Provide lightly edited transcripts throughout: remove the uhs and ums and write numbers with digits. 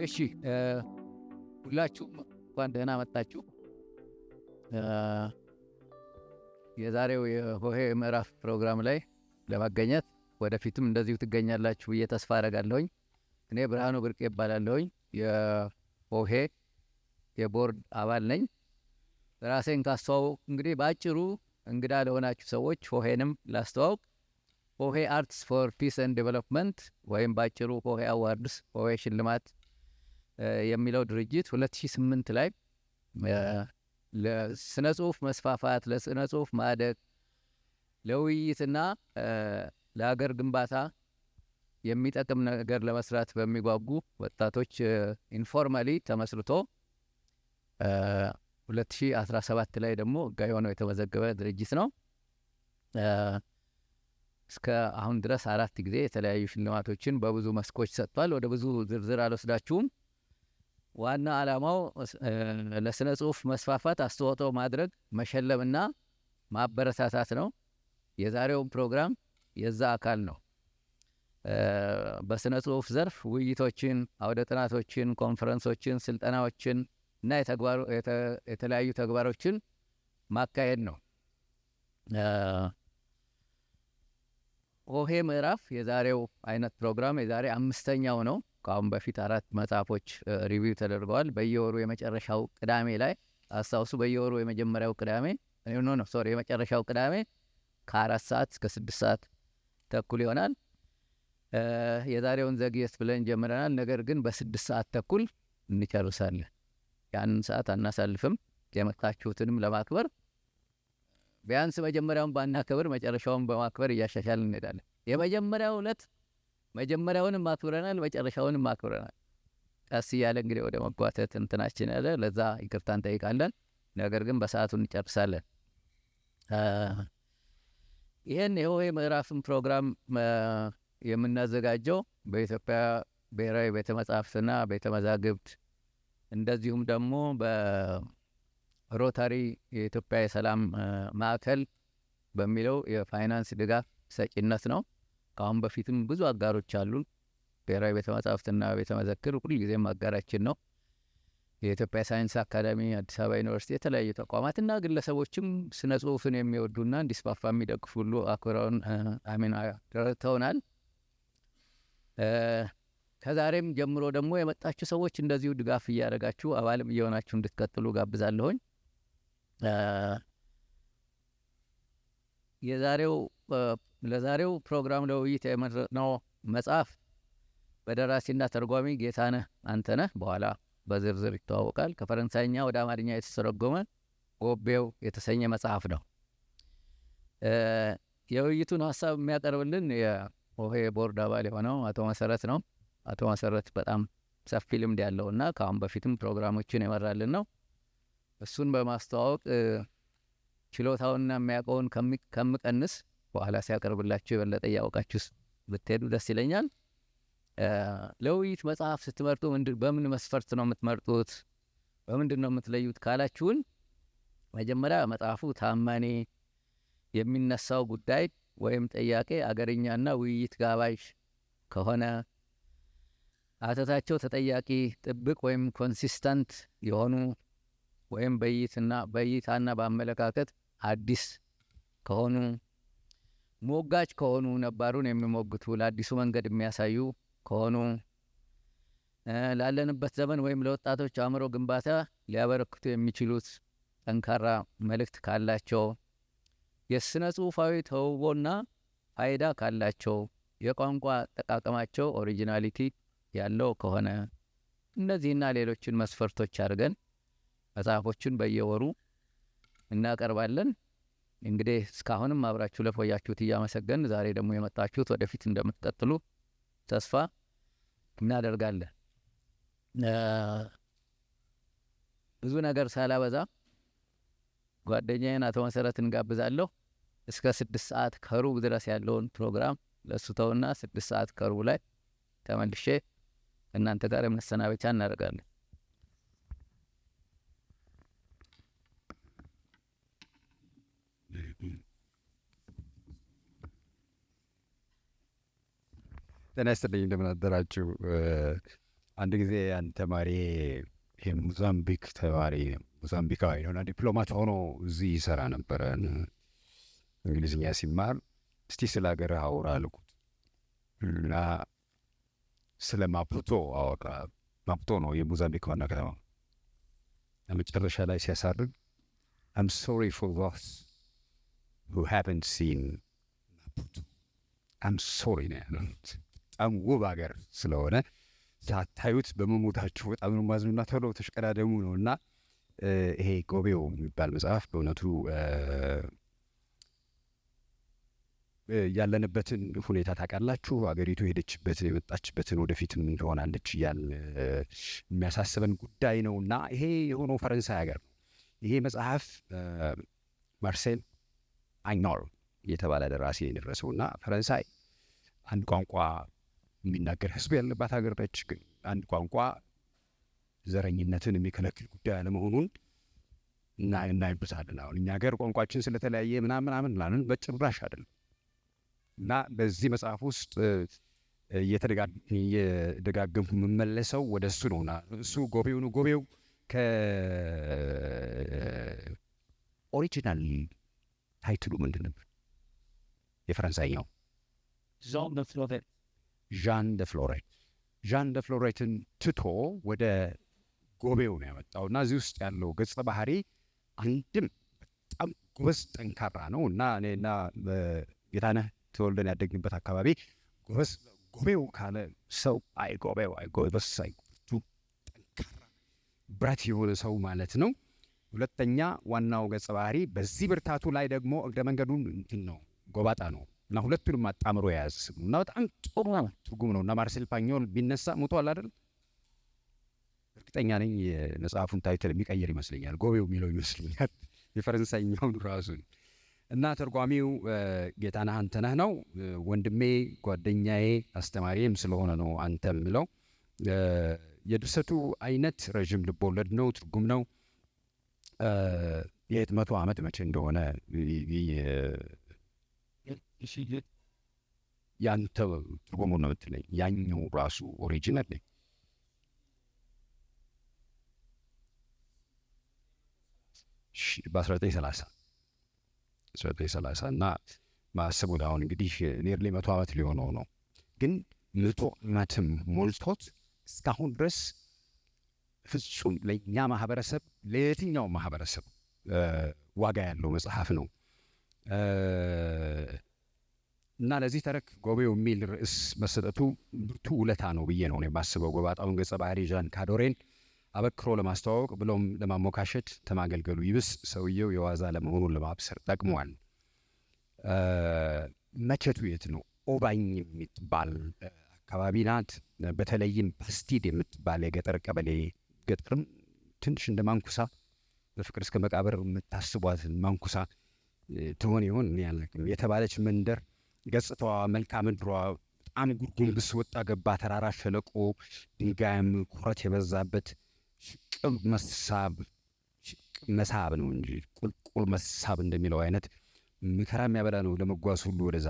እሺ ሁላችሁም እንኳን ደህና መጣችሁ። የዛሬው የሆሄ ምዕራፍ ፕሮግራም ላይ ለመገኘት ወደፊትም እንደዚሁ ትገኛላችሁ ብዬ ተስፋ አደርጋለሁኝ። እኔ ብርሃኑ ብርቄ እባላለሁኝ። የሆሄ የቦርድ አባል ነኝ። ራሴን ካስተዋወቅ እንግዲህ በአጭሩ እንግዳ ለሆናችሁ ሰዎች ሆሄንም ላስተዋውቅ። ሆሄ አርትስ ፎር ፒስ ኤንድ ዴቨሎፕመንት ወይም በአጭሩ ሆሄ አዋርድስ ሆሄ ሽልማት የሚለው ድርጅት 2008 ላይ ለስነ ጽሁፍ መስፋፋት፣ ለስነ ጽሁፍ ማደግ፣ ለውይይትና ለሀገር ግንባታ የሚጠቅም ነገር ለመስራት በሚጓጉ ወጣቶች ኢንፎርማሊ ተመስርቶ 2017 ላይ ደግሞ ሕጋዊ ሆነው የተመዘገበ ድርጅት ነው። እስከ አሁን ድረስ 4 ጊዜ የተለያዩ ሽልማቶችን በብዙ መስኮች ሰጥቷል። ወደ ብዙ ዝርዝር አልወስዳችሁም። ዋና ዓላማው ለስነ ጽሁፍ መስፋፋት አስተዋጽኦ ማድረግ፣ መሸለምና ማበረታታት ነው። የዛሬውን ፕሮግራም የዛ አካል ነው። በስነ ጽሁፍ ዘርፍ ውይይቶችን፣ አውደ ጥናቶችን፣ ኮንፈረንሶችን፣ ስልጠናዎችን እና የተለያዩ ተግባሮችን ማካሄድ ነው። ሆሄ ምዕራፍ የዛሬው አይነት ፕሮግራም የዛሬ 5ኛው ነው። ከአሁን በፊት 4 መጽሐፎች ሪቪው ተደርገዋል። በየወሩ የመጨረሻው ቅዳሜ ላይ አስታውሱ። በየወሩ የመጀመሪያው ቅዳሜ የመጨረሻው ቅዳሜ ከ4 ሰዓት እስከ 6 ሰዓት ተኩል ይሆናል። የዛሬውን ዘግየት ብለን ጀምረናል። ነገር ግን በ6 ሰዓት ተኩል እንጨርሳለን። ያንን ሰዓት አናሳልፍም። የመጣችሁትንም ለማክበር ቢያንስ መጀመሪያውን ባናከብር መጨረሻውን በማክበር እያሻሻልን እንሄዳለን። የመጀመሪያው ዕለት መጀመሪያውንም አክብረናል፣ መጨረሻውንም አክብረናል። ቀስ እያለ እንግዲህ ወደ መጓተት እንትናችን ያለ ለዛ ይቅርታ እንጠይቃለን። ነገር ግን በሰዓቱ እንጨርሳለን። ይህን የሆሄ ምዕራፍን ፕሮግራም የምናዘጋጀው በኢትዮጵያ ብሔራዊ ቤተ መጻሕፍትና ቤተ መዛግብት እንደዚሁም ደግሞ በሮታሪ የኢትዮጵያ የሰላም ማዕከል በሚለው የፋይናንስ ድጋፍ ሰጪነት ነው። ከአሁን በፊትም ብዙ አጋሮች አሉን። ብሔራዊ ቤተ መጻሕፍትና ቤተ መዘክር ሁልጊዜም አጋራችን ነው። የኢትዮጵያ ሳይንስ አካዳሚ፣ አዲስ አበባ ዩኒቨርሲቲ፣ የተለያዩ ተቋማትና ግለሰቦችም ስነ ጽሁፍን የሚወዱና እንዲስፋፋ የሚደግፉ ሁሉ አክብረውን ረድተውናል። ከዛሬም ጀምሮ ደግሞ የመጣችሁ ሰዎች እንደዚሁ ድጋፍ እያደረጋችሁ አባልም እየሆናችሁ እንድትቀጥሉ ጋብዛለሁኝ። ለዛሬው ፕሮግራም ለውይይት የመረጥነው መጽሐፍ በደራሲና ተርጓሚ ጌታነህ አንተነህ በኋላ በዝርዝር ይተዋወቃል። ከፈረንሳይኛ ወደ አማርኛ የተተረጎመ ጎቤው የተሰኘ መጽሐፍ ነው። የውይይቱን ሀሳብ የሚያቀርብልን የሆሄ ቦርድ አባል የሆነው አቶ መሰረት ነው። አቶ መሰረት በጣም ሰፊ ልምድ ያለውና ከአሁን በፊትም ፕሮግራሞችን የመራልን ነው። እሱን በማስተዋወቅ ችሎታውንና የሚያውቀውን ከምቀንስ በኋላ ሲያቀርብላችሁ የበለጠ እያወቃችሁ ብትሄዱ ደስ ይለኛል። ለውይይት መጽሐፍ ስትመርጡ በምን መስፈርት ነው የምትመርጡት? በምንድን ነው የምትለዩት ካላችሁን፣ መጀመሪያ መጽሐፉ ታማኒ፣ የሚነሳው ጉዳይ ወይም ጥያቄ አገርኛና ውይይት ጋባዥ ከሆነ፣ አተታቸው ተጠያቂ፣ ጥብቅ ወይም ኮንሲስተንት የሆኑ ወይም በእይታና በአመለካከት አዲስ ከሆኑ፣ ሞጋች ከሆኑ፣ ነባሩን የሚሞግቱ ለአዲሱ መንገድ የሚያሳዩ ከሆኑ፣ ላለንበት ዘመን ወይም ለወጣቶች አእምሮ ግንባታ ሊያበረክቱ የሚችሉት ጠንካራ መልእክት ካላቸው፣ የስነ ጽሁፋዊ ተውቦና ፋይዳ ካላቸው፣ የቋንቋ አጠቃቀማቸው ኦሪጂናሊቲ ያለው ከሆነ፣ እነዚህና ሌሎችን መስፈርቶች አድርገን መጽሐፎችን በየወሩ እናቀርባለን። እንግዲህ እስካሁንም አብራችሁ ለቆያችሁት እያመሰገን ዛሬ ደግሞ የመጣችሁት ወደፊት እንደምትቀጥሉ ተስፋ እናደርጋለን። ብዙ ነገር ሳላበዛ ጓደኛዬን አቶ መሰረትን ጋብዛለሁ። እስከ 6 ሰዓት ከሩብ ድረስ ያለውን ፕሮግራም ለእሱ ተውና 6 ሰዓት ከሩብ ላይ ተመልሼ እናንተ ጋር መሰናበቻ እናደርጋለን። ጤና ይስጥልኝ። እንደምን አደራችሁ? አንድ ጊዜ አንድ ተማሪ ይሄ ሞዛምቢካዊ ነውና ዲፕሎማት ሆኖ እዚህ ይሰራ ነበረ። እንግሊዝኛ ሲማር እስቲ ስለ ሀገርህ አውራ አልኩት እና ስለ ማፑቶ አወራ። ማፑቶ ነው የሞዛምቢክ ዋና ከተማ። መጨረሻ ላይ ሲያሳርግ I'm sorry for those who haven't seen Maputo. I'm sorry ነው ያለው። በጣም ውብ ሀገር ስለሆነ ሳታዩት በመሞታችሁ በጣም ነው ማዝኑና ቶሎ ተሽቀዳደሙ ነው። እና ይሄ ጎቤው የሚባል መጽሐፍ በእውነቱ ያለንበትን ሁኔታ ታውቃላችሁ። አገሪቱ ሄደችበትን የመጣችበትን ወደፊትም ትሆናለች እያል የሚያሳስበን ጉዳይ ነው። እና ይሄ የሆነው ፈረንሳይ ሀገር ነው። ይሄ መጽሐፍ ማርሴል አይኖር የተባለ ደራሲ የደረሰው እና ፈረንሳይ አንድ ቋንቋ የሚናገር ህዝብ ያለባት ሀገር ነች። ግን አንድ ቋንቋ ዘረኝነትን የሚከለክል ጉዳይ አለመሆኑን እናይበታለን። አሁን እኛ ሀገር ቋንቋችን ስለተለያየ ምናምን ላንን በጭራሽ አይደለም። እና በዚህ መጽሐፍ ውስጥ እየደጋገምኩ የምመለሰው ወደ እሱ ነውና እሱ ጎቤው ነው። ጎቤው ከኦሪጂናል ታይትሉ ምንድን ነበር? የፈረንሳይኛው ዣን ደ ፍሎሬት። ዣን ደ ፍሎሬትን ትቶ ወደ ጎቤው ነው ያመጣው እና እዚህ ውስጥ ያለው ገጸ ባህሪ አንድም በጣም ጎበዝ ጠንካራ ነው እና እኔና ጌታነህ ተወልደን ያደግንበት አካባቢ ጎበዝ ጎቤው ካለ ሰው አይ ጎበዝ ጠንካራ ብረት የሆነ ሰው ማለት ነው። ሁለተኛ ዋናው ገጸ ባህሪ በዚህ ብርታቱ ላይ ደግሞ እግረ መንገዱን እንትን ነው ጎባጣ ነው እና ሁለቱንም አጣምሮ የያዘ ስም እና በጣም ጥሩ ትርጉም ነው። እና ማርሴል ፓኞል ቢነሳ ሞቷል አይደል? እርግጠኛ ነኝ የመጽሐፉን ታይትል የሚቀይር ይመስለኛል። ጎቤው የሚለው ይመስለኛል የፈረንሳይኛውን ራሱን። እና ተርጓሚው ጌታነህ አንተነህ ነው። ወንድሜ፣ ጓደኛዬ፣ አስተማሪም ስለሆነ ነው አንተ የምለው። የድርሰቱ አይነት ረዥም ልቦለድ ነው፣ ትርጉም ነው። የህትመቱ ዓመት መቼ እንደሆነ ያንተ ትርጉሙ ነው የምትለኝ። ያኛው ራሱ ኦሪጂናል ነኝ በ1930 እና ማሰቡት አሁን እንግዲህ ኔርሊ 100 ዓመት ሊሆነው ነው። ግን 100 ዓመትም ሞልቶት እስካሁን ድረስ ፍጹም ለእኛ ማህበረሰብ፣ ለየትኛው ማህበረሰብ ዋጋ ያለው መጽሐፍ ነው። እና ለዚህ ተረክ ጎቤው የሚል ርዕስ መሰጠቱ ብርቱ ውለታ ነው ብዬ ነው የማስበው። ጎባጣውን ገጸ ባህሪ ዣን ካዶሬን አበክሮ ለማስተዋወቅ ብሎም ለማሞካሸት ተማገልገሉ ይብስ ሰውየው የዋዛ ለመሆኑን ለማብሰር ጠቅሟል። መቼቱ የት ነው? ኦባኝ የምትባል አካባቢ ናት። በተለይም ባስቲድ የምትባል የገጠር ቀበሌ፣ ገጠርም ትንሽ እንደ ማንኩሳ በፍቅር እስከ መቃብር የምታስቧት ማንኩሳ ትሆን ይሆን የተባለች መንደር ገጽታዋ፣ መልክዓ ምድሯ በጣም ጉርጉንብስ ወጣ ገባ ተራራ፣ ሸለቆ፣ ድንጋይም ኩረት የበዛበት ሽቅብ መሳብ ነው እንጂ ቁልቁል መሳብ እንደሚለው አይነት መከራ የሚያበላ ነው ለመጓዝ ሁሉ ወደዛ።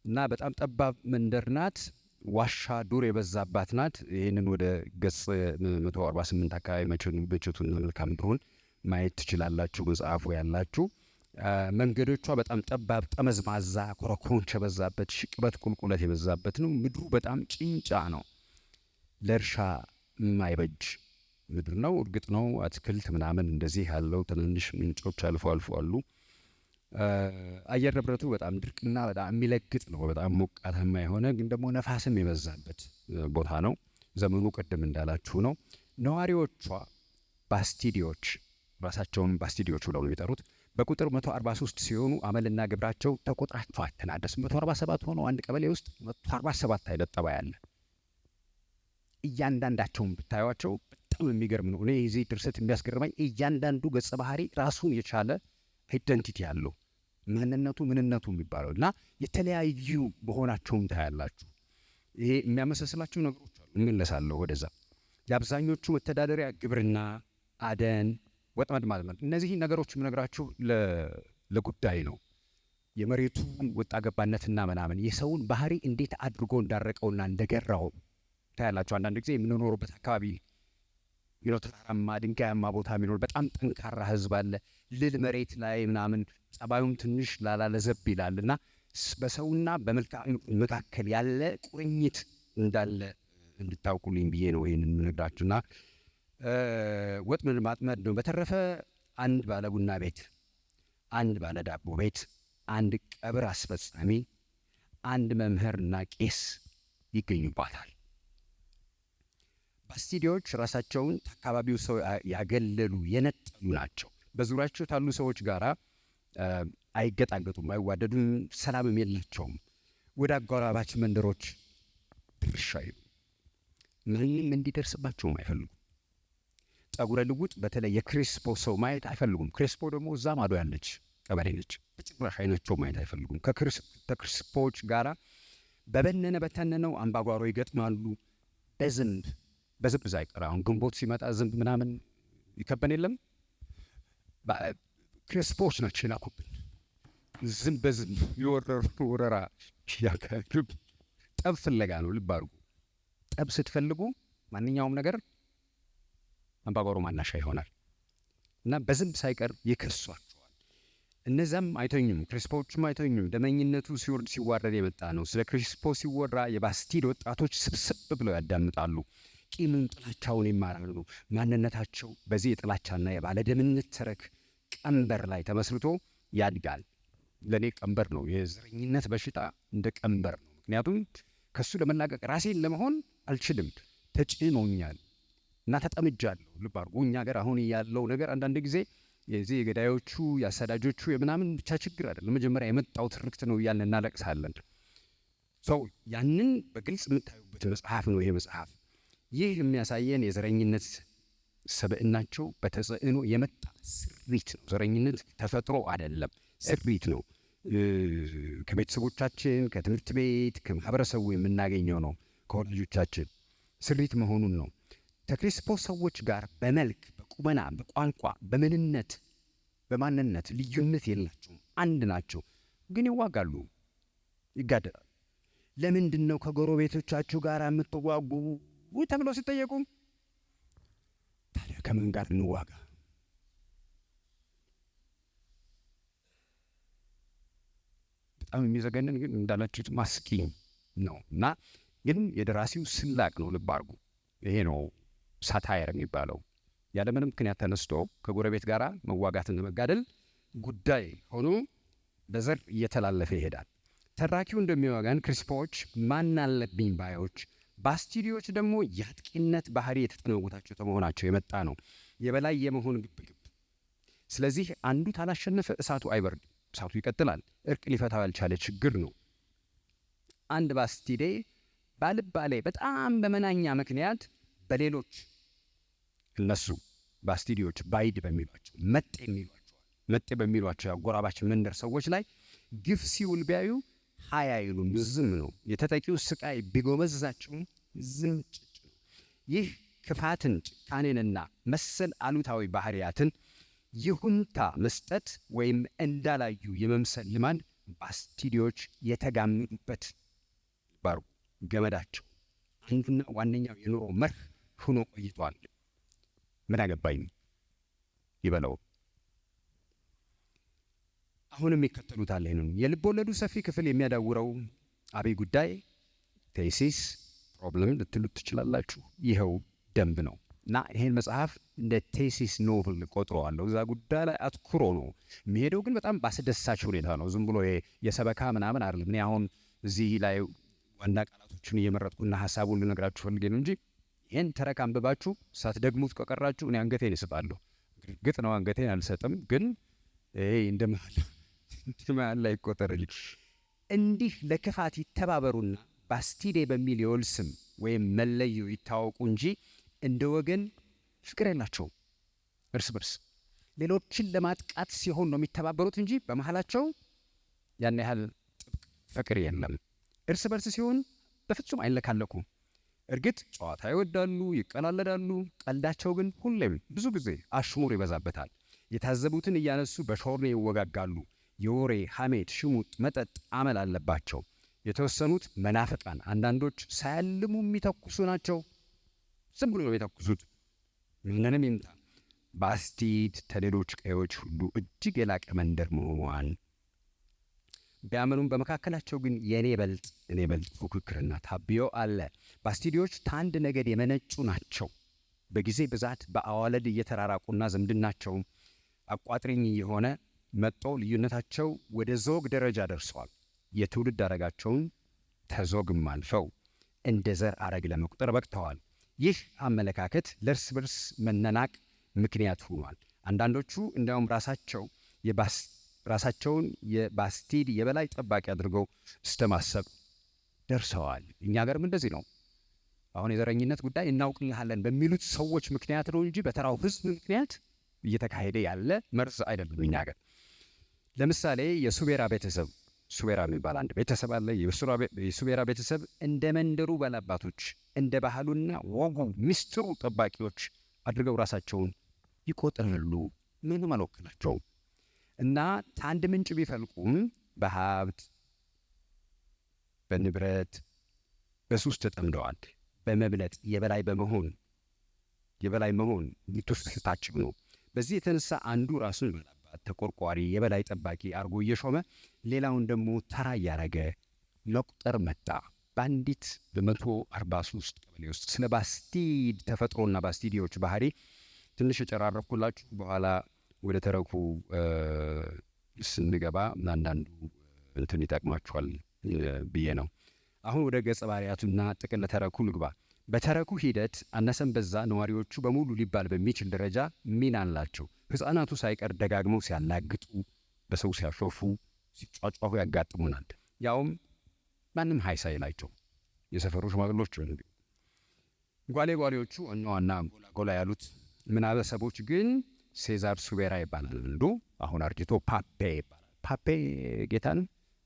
እና በጣም ጠባብ መንደር ናት። ዋሻ ዱር የበዛባት ናት። ይህንን ወደ ገጽ 148 አካባቢ መቼቱን መልክዓ ምድሩን ማየት ትችላላችሁ መጽሐፉ ያላችሁ። መንገዶቿ በጣም ጠባብ፣ ጠመዝማዛ፣ ኮረኮንች የበዛበት፣ ሽቅበት ቁልቁለት የበዛበት ነው። ምድሩ በጣም ጭንጫ ነው። ለእርሻ የማይበጅ ምድር ነው። እርግጥ ነው አትክልት ምናምን እንደዚህ ያለው ትንንሽ ምንጮች አልፎ አልፎ አሉ። አየር ንብረቱ በጣም ድርቅና በጣም የሚለግጥ ነው። በጣም ሞቃታማ የሆነ ግን ደግሞ ነፋስም የበዛበት ቦታ ነው። ዘመኑ ቅድም እንዳላችሁ ነው። ነዋሪዎቿ ባስቲዲዎች፣ ራሳቸውን ባስቲዲዎች ብለው ነው የሚጠሩት። በቁጥር 143 ሲሆኑ አመልና ግብራቸው ተቆጥራቸው አተናደስ 147 ሆነው አንድ ቀበሌ ውስጥ 147 አይነት ጠባይ አለ። እያንዳንዳቸውን ብታዩቸው በጣም የሚገርም ነው። እኔ እዚህ ድርሰት የሚያስገርመኝ እያንዳንዱ ገጸ ባህሪ ራሱን የቻለ አይደንቲቲ ያለው ምንነቱ የሚባለው እና የተለያዩ መሆናቸውን ታያላችሁ። ይሄ የሚያመሳስላቸው ነገሮች አሉ። እመለሳለሁ ወደዛ። የአብዛኞቹ መተዳደሪያ ግብርና፣ አደን፣ ወጥመድ ማለት ነው። እነዚህ ነገሮች የምነግራችሁ ለጉዳይ ነው። የመሬቱ ወጣ ገባነትና ምናምን የሰውን ባህሪ እንዴት አድርጎ እንዳረቀውና እንደገራው ታያላችሁ። አንዳንድ ጊዜ የምንኖርበት አካባቢ ተራራማ ድንጋያማ ቦታ የሚኖር በጣም ጠንካራ ህዝብ አለ። ልል መሬት ላይ ምናምን ጸባዩም ትንሽ ላላለዘብ ይላል እና በሰውና በመልክዓ መካከል ያለ ቁርኝት እንዳለ እንድታውቁልኝ ብዬ ነው ይህንን የምነግራችሁና ወጥመድ ማጥመድ ነው። በተረፈ አንድ ባለ ቡና ቤት፣ አንድ ባለ ዳቦ ቤት፣ አንድ ቀብር አስፈጻሚ፣ አንድ መምህርና ቄስ ይገኙባታል። ባስቲዲዎች ራሳቸውን ከአካባቢው ሰው ያገለሉ የነጠሉ ናቸው። በዙሪያቸው ካሉ ሰዎች ጋር አይገጣገጡም፣ አይዋደዱም፣ ሰላምም የላቸውም። ወደ አጎራባች መንደሮች ድርሻ ይሉ ምንም እንዲደርስባቸውም አይፈልጉም። ጠጉረ ልውጥ በተለይ የክሪስፖ ሰው ማየት አይፈልጉም። ክሪስፖ ደግሞ እዛ ማዶ ያለች ቀበሌ ነች። በጭራሽ አይናቸው ማየት አይፈልጉም። ከክሪስፖዎች ጋር በበነነ በተነነው አምባጓሮ ይገጥማሉ። በዝንብ ዛይቀር አሁን ግንቦት ሲመጣ ዝንብ ምናምን ይከበን ክሪስፖዎች ናቸው ይላኩብን። ዝንብ በዝንብ ወረራ ያካሄዱ። ጠብ ፍለጋ ነው። ልብ አድርጉ። ጠብ ስትፈልጉ ማንኛውም ነገር አምባጓሮ ማናሻ ይሆናል እና በዝንብ ሳይቀር ይከሷቸዋል። እነዚያም አይተኙም፣ ክሪስፖዎችም አይተኙም። ደመኝነቱ ሲወርድ ሲዋረድ የመጣ ነው። ስለ ክሪስፖ ሲወራ የባስቲድ ወጣቶች ስብስብ ብለው ያዳምጣሉ። ቂምን፣ ጥላቻውን ይማራሉ። ማንነታቸው በዚህ የጥላቻና የባለደምነት ተረክ ቀንበር ላይ ተመስርቶ ያድጋል። ለእኔ ቀንበር ነው። የዘረኝነት በሽታ እንደ ቀንበር ነው። ምክንያቱም ከሱ ለመላቀቅ ራሴን ለመሆን አልችልም። ተጭኖኛል እና ተጠምጃለሁ። ልብ አድርጉ። እኛ ሀገር አሁን ያለው ነገር አንዳንድ ጊዜ የዚህ የገዳዮቹ የአሳዳጆቹ የምናምን ብቻ ችግር አይደለም። መጀመሪያ የመጣው ትርክት ነው እያልን እናለቅሳለን። ሰው ያንን በግልጽ የምታዩበት መጽሐፍ ነው ይሄ መጽሐፍ። ይህ የሚያሳየን የዘረኝነት ሰብዕናቸው በተጽዕኖ የመጣ ስሪት ነው። ዘረኝነት ተፈጥሮ አይደለም፣ ስሪት ነው። ከቤተሰቦቻችን፣ ከትምህርት ቤት፣ ከማህበረሰቡ የምናገኘው ነው። ከወላጆቻችን ስሪት መሆኑን ነው። ከክሪስፖ ሰዎች ጋር በመልክ፣ በቁመና፣ በቋንቋ፣ በምንነት፣ በማንነት ልዩነት የላቸውም። አንድ ናቸው። ግን ይዋጋሉ፣ ይጋደላሉ። ለምንድን ነው ከጎረቤቶቻችሁ ጋር የምትዋጉ ተብለው ሲጠየቁ ታዲያ ከምን ጋር እንዋጋ? በጣም የሚዘገንን ግን እንዳላችሁት ማስቂ ነው እና ግን የደራሲው ስላቅ ነው። ልብ አድርጉ። ይሄ ነው ሳታየር የሚባለው። ያለምንም ምክንያት ተነስቶ ከጎረቤት ጋር መዋጋትና መጋደል ጉዳይ ሆኖ በዘር እየተላለፈ ይሄዳል። ተራኪው እንደሚዋጋን ክሪስፖዎች ማን አለብኝ ባዮች፣ ባስቲዲዎች ደግሞ የአጥቂነት ባህሪ የተጠናወታቸው ከመሆናቸው የመጣ ነው። የበላይ የመሆን ግብግብ። ስለዚህ አንዱ ታላሸነፈ እሳቱ አይበርድም፣ እሳቱ ይቀጥላል። እርቅ ሊፈታው ያልቻለ ችግር ነው። አንድ ባስቲዴ ባልባሌ በጣም በመናኛ ምክንያት በሌሎች እነሱ ባስቲዲዎች ባይድ በሚሏቸው መጤ በሚሏቸው ያጎራባች መንደር ሰዎች ላይ ግፍ ሲውል ቢያዩ ሀያ ይሉም ዝም ነው። የተጠቂው ስቃይ ቢጎመዛቸው ዝም ጭጭ ነው። ይህ ክፋትን፣ ጭካኔንና መሰል አሉታዊ ባህሪያትን ይሁንታ መስጠት ወይም እንዳላዩ የመምሰል ልማድ ባስቲዲዎች የተጋመዱበት ባሩ ገመዳቸው አንዱና ዋነኛው የኑሮ መርህ ሆኖ ቆይቷል። ምን አገባኝ ይበለው። አሁንም ይከተሉታል። ይህንን የልብ ወለዱ ሰፊ ክፍል የሚያዳውረው አብይ ጉዳይ ቴሲስ ፕሮብለም ልትሉት ትችላላችሁ። ይኸው ደንብ ነው እና ይሄን መጽሐፍ እንደ ቴሲስ ኖቭል ቆጥረዋለሁ። እዛ ጉዳይ ላይ አትኩሮ ነው የሚሄደው፣ ግን በጣም ባስደሳች ሁኔታ ነው። ዝም ብሎ የሰበካ ምናምን አይደለም። እኔ አሁን እዚህ ላይ ዋና ቃላቶችን እየመረጥኩና ሀሳቡን ልነግራችሁ ፈልጌ ነው እንጂ ይህን ተረክ አንብባችሁ ሳትደግሙት ከቀራችሁ እኔ አንገቴን እስባለሁ። ግጥ ነው አንገቴን አልሰጥም፣ ግን እንደ መሀል ላይ ይቆጠርልኝ። እንዲህ ለክፋት ይተባበሩና ባስቲዴ በሚል የወል ስም ወይም መለዩ ይታወቁ እንጂ እንደ ወገን ፍቅር የላቸውም። እርስ በርስ ሌሎችን ለማጥቃት ሲሆን ነው የሚተባበሩት እንጂ በመሃላቸው ያን ያህል ጥብቅ ፍቅር የለም። እርስ በርስ ሲሆን በፍጹም አይለካለኩም። እርግጥ ጨዋታ ይወዳሉ፣ ይቀላለዳሉ። ቀልዳቸው ግን ሁሌም ብዙ ጊዜ አሽሙር ይበዛበታል። የታዘቡትን እያነሱ በሾርኔ ይወጋጋሉ። የወሬ ሐሜት፣ ሽሙጥ፣ መጠጥ አመል አለባቸው። የተወሰኑት መናፍቃን፣ አንዳንዶች ሳያልሙ የሚተኩሱ ናቸው። ዝም ብሎ የሚተኩሱት ምንንም ይምጣ። ባስቲድ ከሌሎች ቀዮች ሁሉ እጅግ የላቀ መንደር መሆኗን ቢያምኑም በመካከላቸው ግን የእኔ በልጥ ፉክክርና ታብዮ አለ። ባስቲዲዎች ከአንድ ነገድ የመነጩ ናቸው። በጊዜ ብዛት በአዋለድ እየተራራቁና ዝምድናቸው አቋጥሪኝ የሆነ መጦ ልዩነታቸው ወደ ዞግ ደረጃ ደርሰዋል። የትውልድ አረጋቸውን ተዞግም አልፈው እንደ ዘር አረግ ለመቁጠር በቅተዋል። ይህ አመለካከት ለእርስ በርስ መነናቅ ምክንያት ሆኗል። አንዳንዶቹ እንዲያውም ራሳቸውን የባስቲድ የበላይ ጠባቂ አድርገው እስተማሰብ ደርሰዋል። እኛ ሀገርም እንደዚህ ነው። አሁን የዘረኝነት ጉዳይ እናውቅልሃለን በሚሉት ሰዎች ምክንያት ነው እንጂ በተራው ሕዝብ ምክንያት እየተካሄደ ያለ መርዝ አይደለም። እኛ ሀገር ለምሳሌ የሱቤራ ቤተሰብ፣ ሱቤራ የሚባል አንድ ቤተሰብ አለ። የሱቤራ ቤተሰብ እንደ መንደሩ ባላባቶች እንደ ባህሉና ወጉ ሚስጥሩ ጠባቂዎች አድርገው ራሳቸውን ይቆጥራሉ። ምንም አልወክላቸውም እና ከአንድ ምንጭ ቢፈልቁም በሀብት በንብረት በሱስ ተጠምደዋል። በመብለጥ የበላይ መሆን ሚቶስታቸው ነው። በዚህ የተነሳ አንዱ ራሱን ባላባት ተቆርቋሪ የበላይ ጠባቂ አርጎ እየሾመ ሌላውን ደግሞ ተራ እያረገ መቁጠር መጣ። በአንዲት በ143 ቀበሌ ውስጥ ስለ ባስቲድ ተፈጥሮና ባስቲዲዎች ባህሪ ትንሽ የጨራረኩላችሁ በኋላ ወደ ተረኩ ስንገባ አንዳንዱ እንትን ይጠቅማችኋል ብዬ ነው። አሁን ወደ ገጸ ባህሪያቱና ጥቅል ተረኩ ልግባ። በተረኩ ሂደት አነሰን በዛ ነዋሪዎቹ በሙሉ ሊባል በሚችል ደረጃ ሚና አላቸው። ሕፃናቱ ሳይቀር ደጋግመው ሲያላግጡ፣ በሰው ሲያሾፉ፣ ሲጫጫሁ ያጋጥሙናል። ያውም ማንም ሀይ ሳይላቸው የሰፈሩ ሽማግሎች ጓሌዎቹ እነዋና ጎላ ያሉት ምናበሰቦች ግን ሴዛር ሱቤራ ይባላሉ። አሁን አርጅቶ ፓፔ ይባላል። ፓፔ ጌታን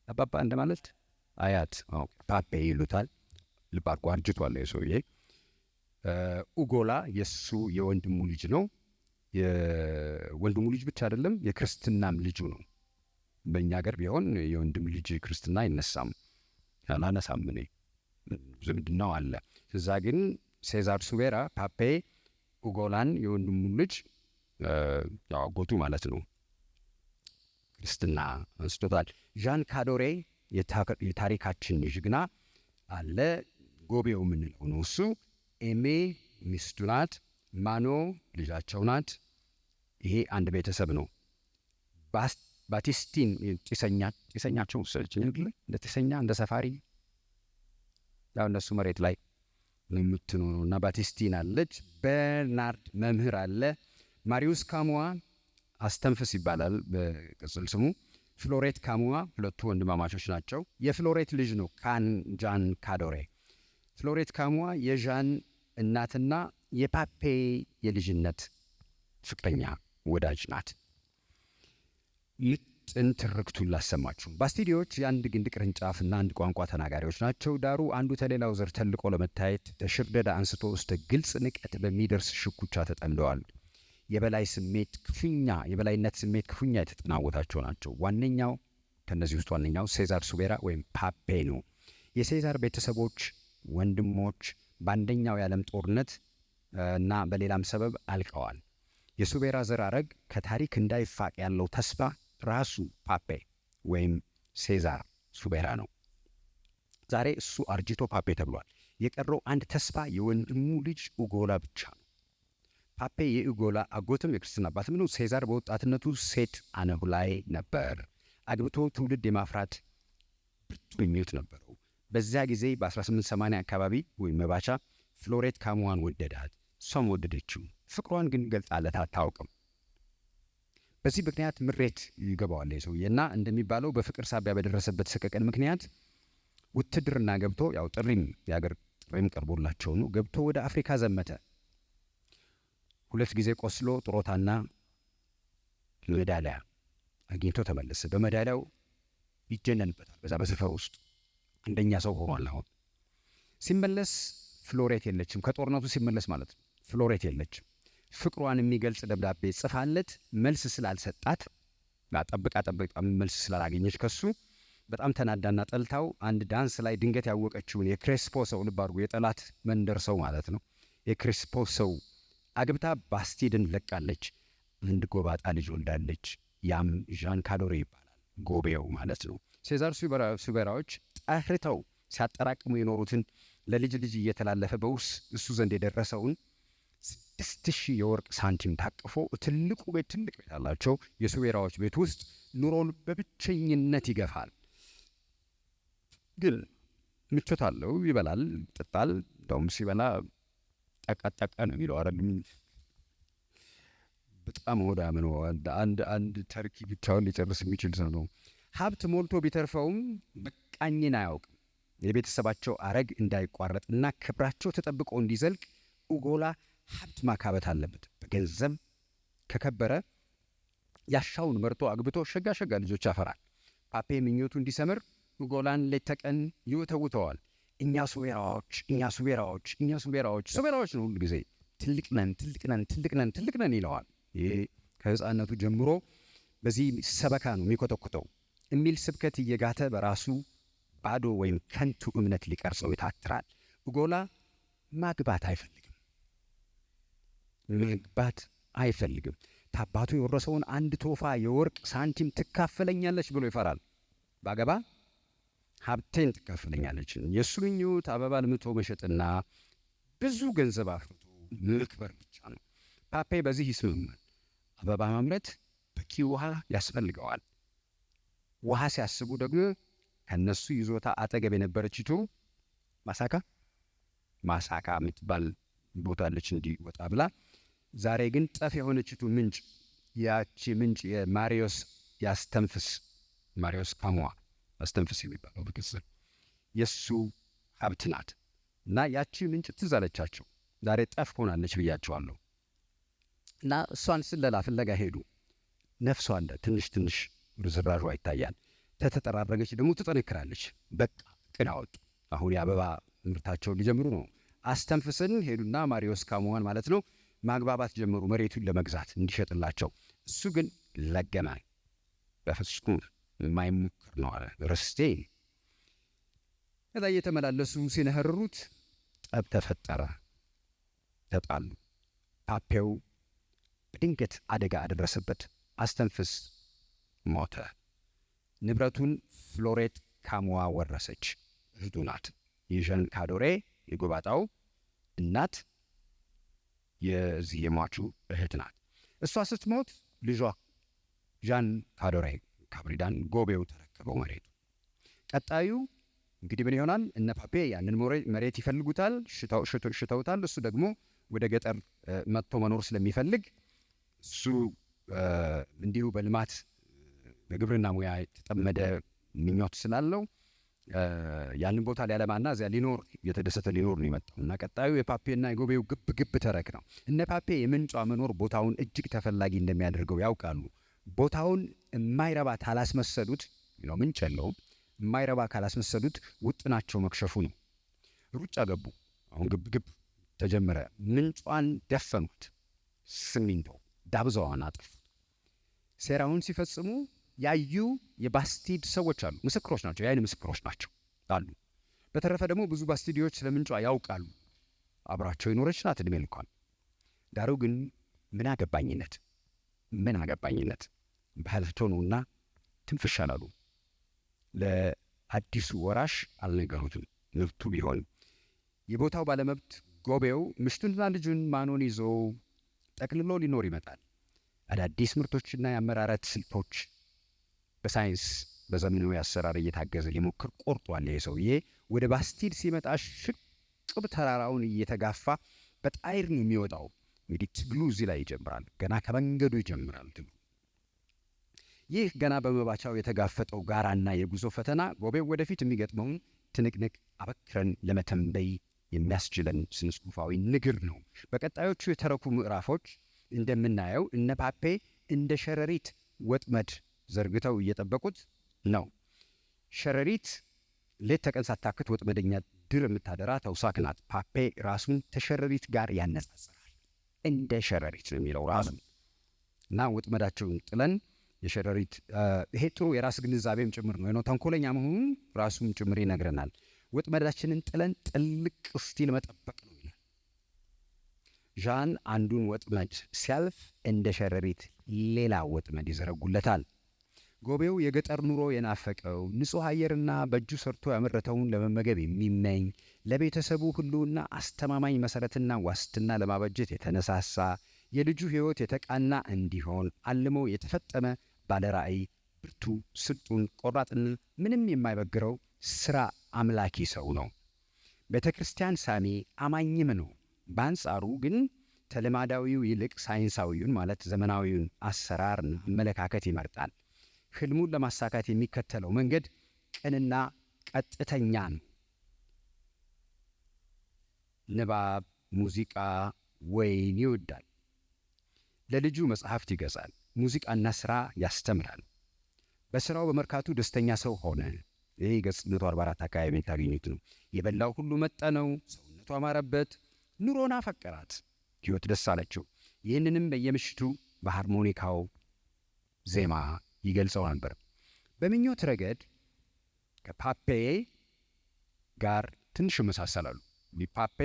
አባባ እንደማለት አያት ፓፔ ይሉታል። ልብ አድርጎ አርጅቷል የሰውዬ። ኡጎላ የእሱ የወንድሙ ልጅ ነው። የወንድሙ ልጅ ብቻ አይደለም የክርስትናም ልጁ ነው። በእኛ ሀገር ቢሆን የወንድም ልጅ ክርስትና አይነሳም፣ አላነሳም። እኔ ዝምድናው አለ። እዛ ግን ሴዛር ሱቤራ ፓፔ ኡጎላን የወንድሙ ልጅ አጎቱ ማለት ነው ክርስትና አንስቶታል። ዣን ካዶሬ የታሪካችን ዥግና አለ። ጎቤው የምንለው ነው እሱ። ኤሜ ሚስቱ ናት። ማኖ ልጃቸው ናት። ይሄ አንድ ቤተሰብ ነው። ባቲስቲን ጢሰኛቸው እንደ ጢሰኛ እንደ ሰፋሪ ያው እነሱ መሬት ላይ የምትኖሩ እና ባቲስቲን አለች። በርናርድ መምህር አለ። ማሪዩስ ካሙዋ አስተንፍስ ይባላል በቅጽል ስሙ። ፍሎሬት ካሙዋ ሁለቱ ወንድማማቾች ናቸው። የፍሎሬት ልጅ ነው ዣን ካዶሬ። ፍሎሬት ካሙዋ የዣን እናትና የፓፔ የልጅነት ፍቅረኛ ወዳጅ ናት። ምጥን ትርክቱን ላሰማችሁ። ባስቲዲዎች የአንድ ግንድ ቅርንጫፍና አንድ ቋንቋ ተናጋሪዎች ናቸው። ዳሩ አንዱ ተሌላው ዘር ተልቆ ለመታየት ተሽርደዳ አንስቶ እስተ ግልጽ ንቀት በሚደርስ ሽኩቻ ተጠምደዋል። የበላይነት ስሜት ክፉኛ የተጠናወታቸው ናቸው። ከእነዚህ ውስጥ ዋነኛው ሴዛር ሱቤራ ወይም ፓፔ ነው። የሴዛር ቤተሰቦች ወንድሞች በአንደኛው የዓለም ጦርነት እና በሌላም ሰበብ አልቀዋል። የሱቤራ ዘር ሐረግ ከታሪክ እንዳይፋቅ ያለው ተስፋ ራሱ ፓፔ ወይም ሴዛር ሱቤራ ነው። ዛሬ እሱ አርጅቶ ፓፔ ተብሏል። የቀረው አንድ ተስፋ የወንድሙ ልጅ ኡጎላ ብቻ ነው። ፓፔ የኡጎላ አጎትም የክርስትና አባትም ነው። ሴዛር በወጣትነቱ ሴት አነሁላይ ነበር። አግብቶ ትውልድ የማፍራት ብርቱ ምኞት ነበረው። በዚያ ጊዜ በ1880 አካባቢ ወይም መባቻ ፍሎሬት ካሙዋን ወደዳት፣ እሷም ወደደችው። ፍቅሯን ግን ገልጻለት አታውቅም። በዚህ ምክንያት ምሬት ይገባዋል ሰውዬና እንደሚባለው በፍቅር ሳቢያ በደረሰበት ሰቀቀን ምክንያት ውትድርና ገብቶ ያው የአገር ጥሪም ቀርቦላቸው ነው ገብቶ ወደ አፍሪካ ዘመተ። 2 ጊዜ ቆስሎ ጥሮታና ሜዳሊያ አግኝቶ ተመለሰ። በሜዳሊያው ይጀነንበታል። በዛ በሰፈር ውስጥ እንደኛ ሰው ሆኗል። አሁን ሲመለስ ፍሎሬት የለችም። ከጦርነቱ ሲመለስ ማለት ነው። ፍሎሬት የለችም። ፍቅሯን የሚገልጽ ደብዳቤ ጽፋለት መልስ ስላልሰጣት ጠብቃ መልስ ስላላገኘች ከሱ በጣም ተናዳና ጠልታው አንድ ዳንስ ላይ ድንገት ያወቀችውን የክሬስፖ ሰው ልብ አድርጎ የጠላት መንደር ሰው ማለት ነው የክሬስፖ ሰው አግብታ ባስቲድን ለቃለች። አንድ ጎባጣ ልጅ ወልዳለች። ያም ዣን ካዶሬ ይባላል፣ ጎቤው ማለት ነው። ሴዛር ሱቤራዎች ጠህርተው ሲያጠራቅሙ የኖሩትን ለልጅ ልጅ እየተላለፈ በውርስ እሱ ዘንድ የደረሰውን 6,000 የወርቅ ሳንቲም ታቅፎ ትልቁ ቤት ትልቅ ቤት አላቸው የሱቤራዎች ቤት ውስጥ ኑሮን በብቸኝነት ይገፋል። ግን ምቾት አለው፣ ይበላል፣ ይጠጣል። እንደውም ሲበላ ጠቃጠቃ ነው የሚለው አይደለም። በጣም ሆዳም ነው። አንድ ተርኪ ብቻውን ሊጨርስ የሚችል ሰው ነው። ሀብት ሞልቶ ቢተርፈውም በቃኝን አያውቅም። የቤተሰባቸው አረግ እንዳይቋረጥና ክብራቸው ተጠብቆ እንዲዘልቅ ኡጎላ ሀብት ማካበት አለበት። በገንዘብ ከከበረ ያሻውን መርጦ አግብቶ ሸጋ ልጆች ያፈራል። ፓፔ ምኞቱ እንዲሰምር ኡጎላን ሌት ተቀን ይወተውተዋል። እኛ ሱቤራዎች ነው ሁሉ ጊዜ ትልቅ ነን ይለዋል። ይሄ ከህፃነቱ ጀምሮ በዚህ ሰበካ ነው የሚኮተኩተው የሚል ስብከት እየጋተ በራሱ ባዶ ወይም ከንቱ እምነት ሊቀርጸው ይታትራል። ኡጎላ ማግባት አይፈልግም። ታባቱ የወረሰውን አንድ ቶፋ የወርቅ ሳንቲም ትካፈለኛለች ብሎ ይፈራል። ባገባ ሀብቴን ትካፈለኛለች። የእሱ ምኞት አበባ ልምቶ መሸጥና ብዙ ገንዘብ አፍርቶ መክበር ብቻ ነው። ፓፔ በዚህ ይስማማል። አበባ ማምረት በቂ ውሃ ያስፈልገዋል። ውሃ ሲያስቡ ደግሞ ከነሱ ይዞታ አጠገብ የነበረችቱ ማሳካ የምትባል ቦታ አለች እንዲህ ወጣ ብላ። ዛሬ ግን ጠፍ የሆነችቱ ምንጭ፣ ያቺ ምንጭ የማሪዮስ ካሞዋ አስተንፍስ የሚባለው በቅጽል የእሱ ሀብት ናት። እና ያቺ ምንጭ ትዝ አለቻቸው። ዛሬ ጠፍ ሆናለች ብያቸዋለሁ። እና እሷን ስለላ ፍለጋ ሄዱ። ነፍሷ አለ ትንሽ ርዝራዧ ይታያል። ተተጠራረገች ደግሞ ትጠነክራለች። በቃ ቅድ አወጡ። አሁን የአበባ ምርታቸውን ሊጀምሩ ነው። አስተንፍስን ሄዱና ማሪዮስ ካሞዋን ማለት ነው ማግባባት ጀመሩ፣ መሬቱን ለመግዛት እንዲሸጥላቸው። እሱ ግን ለገመ። በፍጹም የማይሞክር ነው አለ። ርስቴ። ከዛ እየተመላለሱ ሲነህርሩት ጠብ ተፈጠረ፣ ተጣሉ። ፓፔው በድንገት አደጋ አደረሰበት። አስተንፍስ ሞተ። ንብረቱን ፍሎሬት ካሞዋ ወረሰች። እህቱ ናት። የዣን ካዶሬ የጎባጣው እናት የዚህ የሟቹ እህት ናት። እሷ ስትሞት ልጇ ዣን ካዶሬ ካብሪዳን ጎቤው ተረከበው መሬቱ። ቀጣዩ እንግዲህ ምን ይሆናል? እነ ፓፔ ያንን መሬት ይፈልጉታል፣ ሽተውታል። እሱ ደግሞ ወደ ገጠር መጥቶ መኖር ስለሚፈልግ እሱ እንዲሁ በልማት በግብርና ሙያ የተጠመደ ምኞት ስላለው ያንን ቦታ ሊያለማና እዚያ የተደሰተ ሊኖር ነው የመጣው። እና ቀጣዩ የፓፔና የጎቤው ግብ ተረክ ነው። እነ ፓፔ የምንጯ መኖር ቦታውን እጅግ ተፈላጊ እንደሚያደርገው ያውቃሉ። ቦታውን የማይረባ ካላስመሰሉት ምንጭ የለውም፣ የማይረባ ካላስመሰሉት ውጥናቸው መክሸፉ ነው። ሩጫ ገቡ። አሁን ግብ ተጀመረ። ምንጯን ደፈኑት። ሲሚንቶ ዳብዛዋን አጠፉት። ሴራውን ሲፈጽሙ ያዩ የባስቲድ ሰዎች አሉ። ምስክሮች ናቸው፣ የዓይን ምስክሮች ናቸው አሉ። በተረፈ ደግሞ ብዙ ባስቲዲዎች ስለ ምንጯ ያውቃሉ። አብራቸው የኖረች ናት ዕድሜ ልኳን። ዳሩ ግን ምን አገባኝነት ባህላቸው ነውና ትንፍሽ አላሉ። ለአዲሱ ወራሽ አልነገሩትም። መብቱ ቢሆን የቦታው ባለመብት ጎቤው ምሽቱንና ልጁን ማኖን ይዞ ጠቅልሎ ሊኖር ይመጣል። አዳዲስ ምርቶችና የአመራረት ስልቶች በሳይንስ በዘመናዊ አሰራር እየታገዘ ሊሞክር ቆርጧል። ይሄ ሰውዬ ወደ ባስቲድ ሲመጣ ሽቅብ ተራራውን እየተጋፋ በጣይር ነው የሚወጣው። እንግዲህ ትግሉ እዚህ ላይ ይጀምራል። ገና ከመንገዱ ይጀምራል ትግሉ። ይህ ገና በመባቻው የተጋፈጠው ጋራና የጉዞ ፈተና ጎቤው ወደፊት የሚገጥመውን ትንቅንቅ አበክረን ለመተንበይ የሚያስችለን ስነ ጽሑፋዊ ንግር ነው። በቀጣዮቹ የተረኩ ምዕራፎች እንደምናየው እነ ፓፔ እንደ ሸረሪት ወጥመድ ዘርግተው እየጠበቁት ነው። ሸረሪት ሌት ተቀን ሳታክት ወጥመደኛ ድር የምታደራ ተውሳክ ናት። ፓፔ ራሱን ተሸረሪት ጋር ያነጻጽራል። እንደ ሸረሪት ነው የሚለው ራሱ እና ወጥመዳቸውን ጥለን የሸረሪት ይሄ ጥሩ የራስ ግንዛቤም ጭምር ነው። ተንኮለኛ መሆኑን ራሱም ጭምር ይነግረናል። ወጥመዳችንን ጥለን ጥልቅ ስቲል መጠበቅ ነው ይላል። ዣን አንዱን ወጥመድ ሲያልፍ እንደ ሸረሪት ሌላ ወጥመድ ይዘረጉለታል። ጎቤው የገጠር ኑሮ የናፈቀው ንጹሕ አየርና በእጁ ሰርቶ ያመረተውን ለመመገብ የሚመኝ ለቤተሰቡ ሁሉና አስተማማኝ መሠረትና ዋስትና ለማበጀት የተነሳሳ የልጁ ሕይወት የተቃና እንዲሆን አልሞ የተፈጠመ ባለራእይ፣ ብርቱ፣ ስልጡን፣ ቆራጥና ምንም የማይበግረው ሥራ አምላኪ ሰው ነው። ቤተ ክርስቲያን ሳሚ አማኝም ነው። በአንጻሩ ግን ተልማዳዊው ይልቅ ሳይንሳዊውን ማለት ዘመናዊውን አሰራር አመለካከት ይመርጣል። ሕልሙን ለማሳካት የሚከተለው መንገድ ቅንና ቀጥተኛ ነው። ንባብ፣ ሙዚቃ፣ ወይን ይወዳል። ለልጁ መጽሐፍት ይገዛል። ሙዚቃና ሥራ ያስተምራል። በሥራው በመርካቱ ደስተኛ ሰው ሆነ። ይህ ገጽ 144 አካባቢ የምታገኙት ነው። የበላው ሁሉ መጠነው፣ ሰውነቱ አማረበት፣ ኑሮን አፈቀራት፣ ሕይወት ደስ አለችው። ይህንንም በየምሽቱ በሃርሞኒካው ዜማ ይገልጸው ነበር። በምኞት ረገድ ከፓፔ ጋር ትንሽ ይመሳሰላሉ። ፓፔ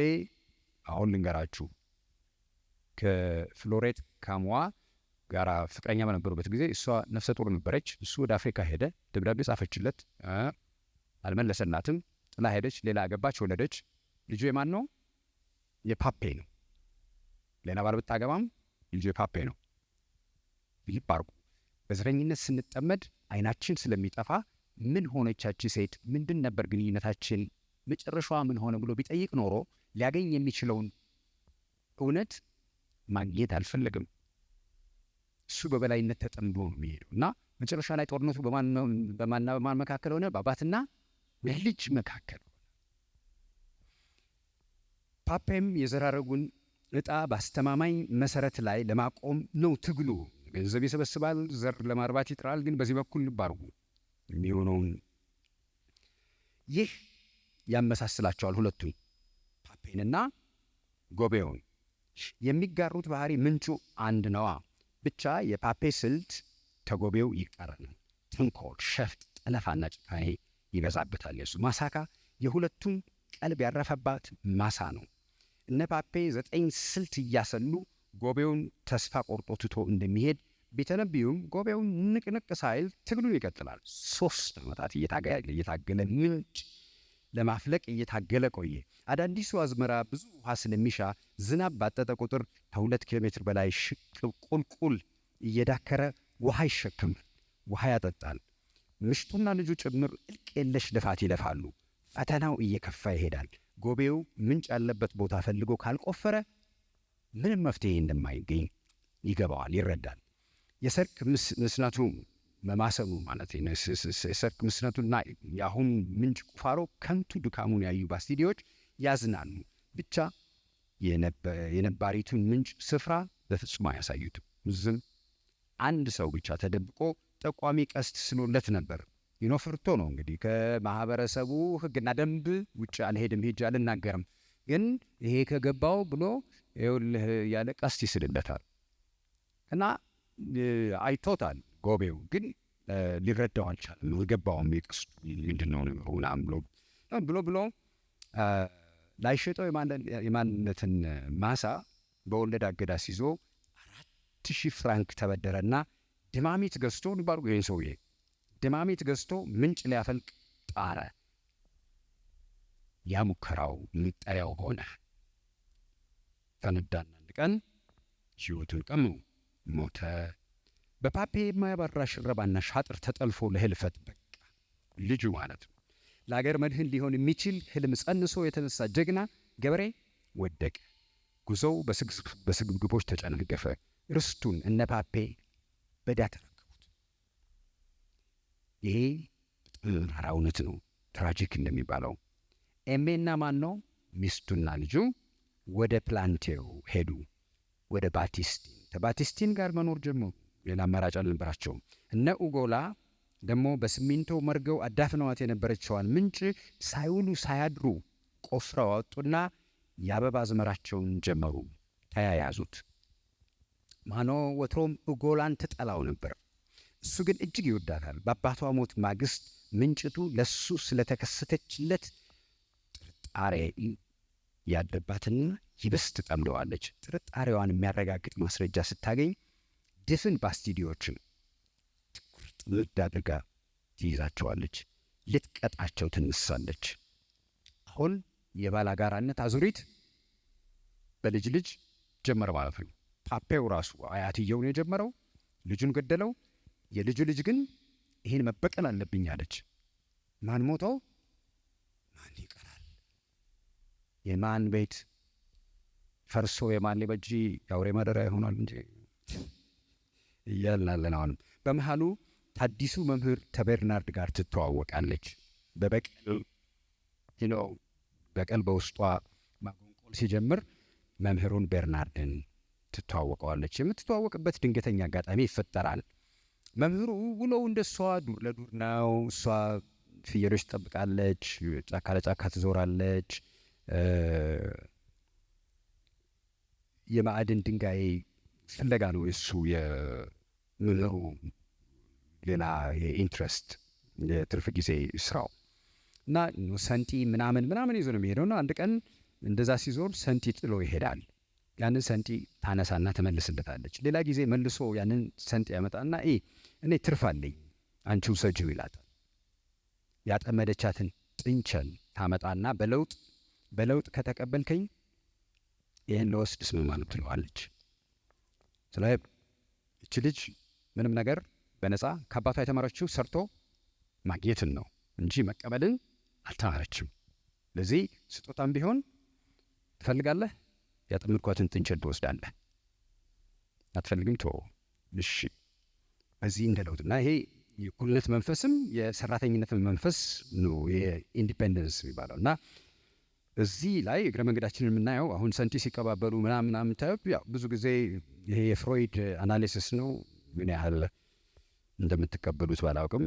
አሁን ልንገራችሁ ከፍሎሬት ካሟ ጋር ፍቅረኛ በነበሩበት ጊዜ እሷ ነፍሰ ጡር ነበረች። እሱ ወደ አፍሪካ ሄደ። ደብዳቤ ጻፈችለት፣ አልመለሰላትም። ጥላ ሄደች። ሌላ አገባች፣ ወለደች። ልጁ የማን ነው? የፓፔ ነው። ሌላ ባል ብታገባም ልጁ የፓፔ ነው። ልብ አድርጉ። በዘረኝነት ስንጠመድ አይናችን ስለሚጠፋ ምን ሆነቻች ሴት፣ ምንድን ነበር ግንኙነታችን፣ መጨረሻዋ ምን ሆነ ብሎ ቢጠይቅ ኖሮ ሊያገኝ የሚችለውን እውነት ማግኘት አልፈለግም። እሱ በበላይነት ተጠምዶ ነው የሚሄደው እና መጨረሻ ላይ ጦርነቱ በማንና በማን መካከል ሆነ? በአባትና በልጅ መካከል ሆነ። ፓፔም የዘራረጉን ዕጣ በአስተማማኝ መሰረት ላይ ለማቆም ነው ትግሉ። ገንዘብ ይሰበስባል፣ ዘር ለማርባት ይጥራል። ግን በዚህ በኩል ልብ አድርጉ የሚሆነውን። ይህ ያመሳስላቸዋል ሁለቱን ፓፔንና ጎቤውን። የሚጋሩት ባህሪ ምንጩ አንድ ነዋ። ብቻ የፓፔ ስልት ከጎቤው ይቃረናል። ተንኮል፣ ሸፍጥ፣ ጠለፋና ጭካኔ ይበዛበታል። የሱ ማሳካ የሁለቱም ቀልብ ያረፈባት ማሳ ነው። እነ ፓፔ 9 ስልት እያሰሉ ጎቤውን ተስፋ ቆርጦ ትቶ እንደሚሄድ ቢተነብዩም ጎቤውን ንቅንቅ ሳይል ትግሉን ይቀጥላል። 3 ዓመታት እየታገለ ምንጭ ለማፍለቅ እየታገለ ቆየ። አዳዲሱ አዝመራ ብዙ ውሃ ስለሚሻ ዝናብ ባጠጠ ቁጥር ከ2 ኪሎ ሜትር በላይ ሽቅብ ቁልቁል እየዳከረ ውሃ ይሸክማል፣ ውሃ ያጠጣል። ምሽቱና ልጁ ጭምር እልቅ የለሽ ልፋት ይለፋሉ። ፈተናው እየከፋ ይሄዳል። ጎቤው ምንጭ ያለበት ቦታ ፈልጎ ካልቆፈረ ምንም መፍትሄ እንደማይገኝ ይገባዋል፣ ይረዳል። የሰርክ ምስነቱ መማሰኑ ማለት ነው። የሰርክ ምስነቱና የአሁን ምንጭ ቁፋሮ ከንቱ ድካሙን ያዩ ባስቲዲዎች ያዝናሉ። ብቻ የነባሪቱን ምንጭ ስፍራ በፍጹም አያሳዩትም። ዝም አንድ ሰው ብቻ ተደብቆ ጠቋሚ ቀስት ስሎለት ነበር። ፈርቶ ነው እንግዲህ ከማህበረሰቡ ሕግና ደንብ ውጭ አልሄድም፣ ሄጄ አልናገርም፣ ግን ይሄ ከገባው ብሎ ይኸውልህ ያለ ቀስት ይስልለታል። እና አይቶታል። ጎቤው ግን ሊረዳው አልቻለም። ገባውም የቀስቱ ምንድን ነው ነገሩ ምናምን ብሎ ላይሸጠው የማንነትን ማሳ በወለድ አገዳ ሲዞ 4,000 ፍራንክ ተበደረና ድማሚት ገዝቶ ንባርጉ ይህን ሰውዬ ድማሚት ገዝቶ ምንጭ ሊያፈልቅ ጣረ። ያ ሙከራው መጠሪያው ሆነ። ፈነዳና አንድ ቀን ሕይወቱን ቀሙ፣ ሞተ። በፓፔ የማያባራ ሽረባና ሻጥር ተጠልፎ ለህልፈት በቃ። ልጁ ማለት ነው። ለአገር መድህን ሊሆን የሚችል ህልም ጸንሶ የተነሳ ጀግና ገበሬ ወደቀ። ጉዞው በስግብግቦች ተጨናገፈ። ርስቱን እነ ፓፔ በዳ ተረከቡት። ይሄ መራራ እውነት ነው። ትራጂክ እንደሚባለው ኤሜና ማን ነው ሚስቱና ልጁ ወደ ፕላንቴው ሄዱ፣ ወደ ባቲስቲን። ከባቲስቲን ጋር መኖር ጀመሩ። ሌላ አማራጭ አልነበራቸውም። እነ ኡጎላ ደግሞ በሲሚንቶ መርገው አዳፍነዋት የነበረችዋን ምንጭ ሳይውሉ ሳያድሩ ቆፍረው አወጡና የአበባ አዝመራቸውን ጀመሩ። ተያያዙት። ማኖ ወትሮም ኡጎላን ትጠላው ነበር። እሱ ግን እጅግ ይወዳታል። በአባቷ ሞት ማግስት ምንጭቱ ለሱ ስለተከሰተችለት ጥርጣሬ ያለባትና ይበስ ትጠምደዋለች። ጥርጣሬዋን የሚያረጋግጥ ማስረጃ ስታገኝ ድፍን ባስቲዲዮችን ጥምድ አድርጋ ትይዛቸዋለች። ልትቀጣቸው ትነሳለች። አሁን የባላጋራነት አዙሪት በልጅ ልጅ ጀመረ ማለት ነው። ፓፔው ራሱ አያትየውን የጀመረው ልጁን ገደለው። የልጁ ልጅ ግን ይህን መበቀል አለብኝ አለች። ማን ሞተው ማን ይቀራል? የማን ቤት ፈርሶ የማን ሊበጂ የአውሬ ማደሪያ ይሆናል እንጂ እያልናለን። አሁንም በመሃሉ አዲሱ መምህር ከቤርናርድ ጋር ትተዋወቃለች። በበቀል በቀል በውስጧ ማጎንቆል ሲጀምር መምህሩን ቤርናርድን ትተዋወቀዋለች። የምትተዋወቅበት ድንገተኛ አጋጣሚ ይፈጠራል። መምህሩ ውሎው እንደ እሷ ዱር ለዱር ነው። እሷ ፍየሎች ትጠብቃለች፣ ጫካ ለጫካ ትዞራለች። የማዕድን ድንጋይ ፍለጋ ነው የእሱ የመምህሩ ሌላ የኢንትረስት የትርፍ ጊዜ ስራው እና ሰንቲ ምናምን ይዞ ነው የሚሄደው። እና አንድ ቀን እንደዛ ሲዞር ሰንቲ ጥሎ ይሄዳል። ያንን ሰንቲ ታነሳና ትመልስለታለች። ሌላ ጊዜ መልሶ ያንን ሰንቲ ያመጣና እኔ ትርፍ አለኝ አንቺ ውሰጂው ይላታል። ያጠመደቻትን ጥንቸል ታመጣና በለውጥ ከተቀበልከኝ ይህን ለወስድ ስምማሉ ትለዋለች። ስለዚህ እቺ ልጅ ምንም ነገር በነፃ ከአባቷ የተማረችው ሰርቶ ማግኘትን ነው እንጂ መቀበልን አልተማረችም። ለዚህ ስጦታም ቢሆን ትፈልጋለህ፣ ያጠመድኳትን ጥንቸል ትወስዳለህ፣ አትፈልግም ቶ እሺ። በዚህ እንደ ለውጥና ይሄ የእኩልነት መንፈስም የሰራተኝነት መንፈስ ነው የኢንዲፔንደንስ የሚባለው። እና እዚህ ላይ እግረ መንገዳችንን የምናየው አሁን ሰንቲ ሲቀባበሉ ምናምን ታየው ያው ብዙ ጊዜ ይሄ የፍሮይድ አናሊሲስ ነው። ምን ያህል እንደምትቀበሉት ባላውቅም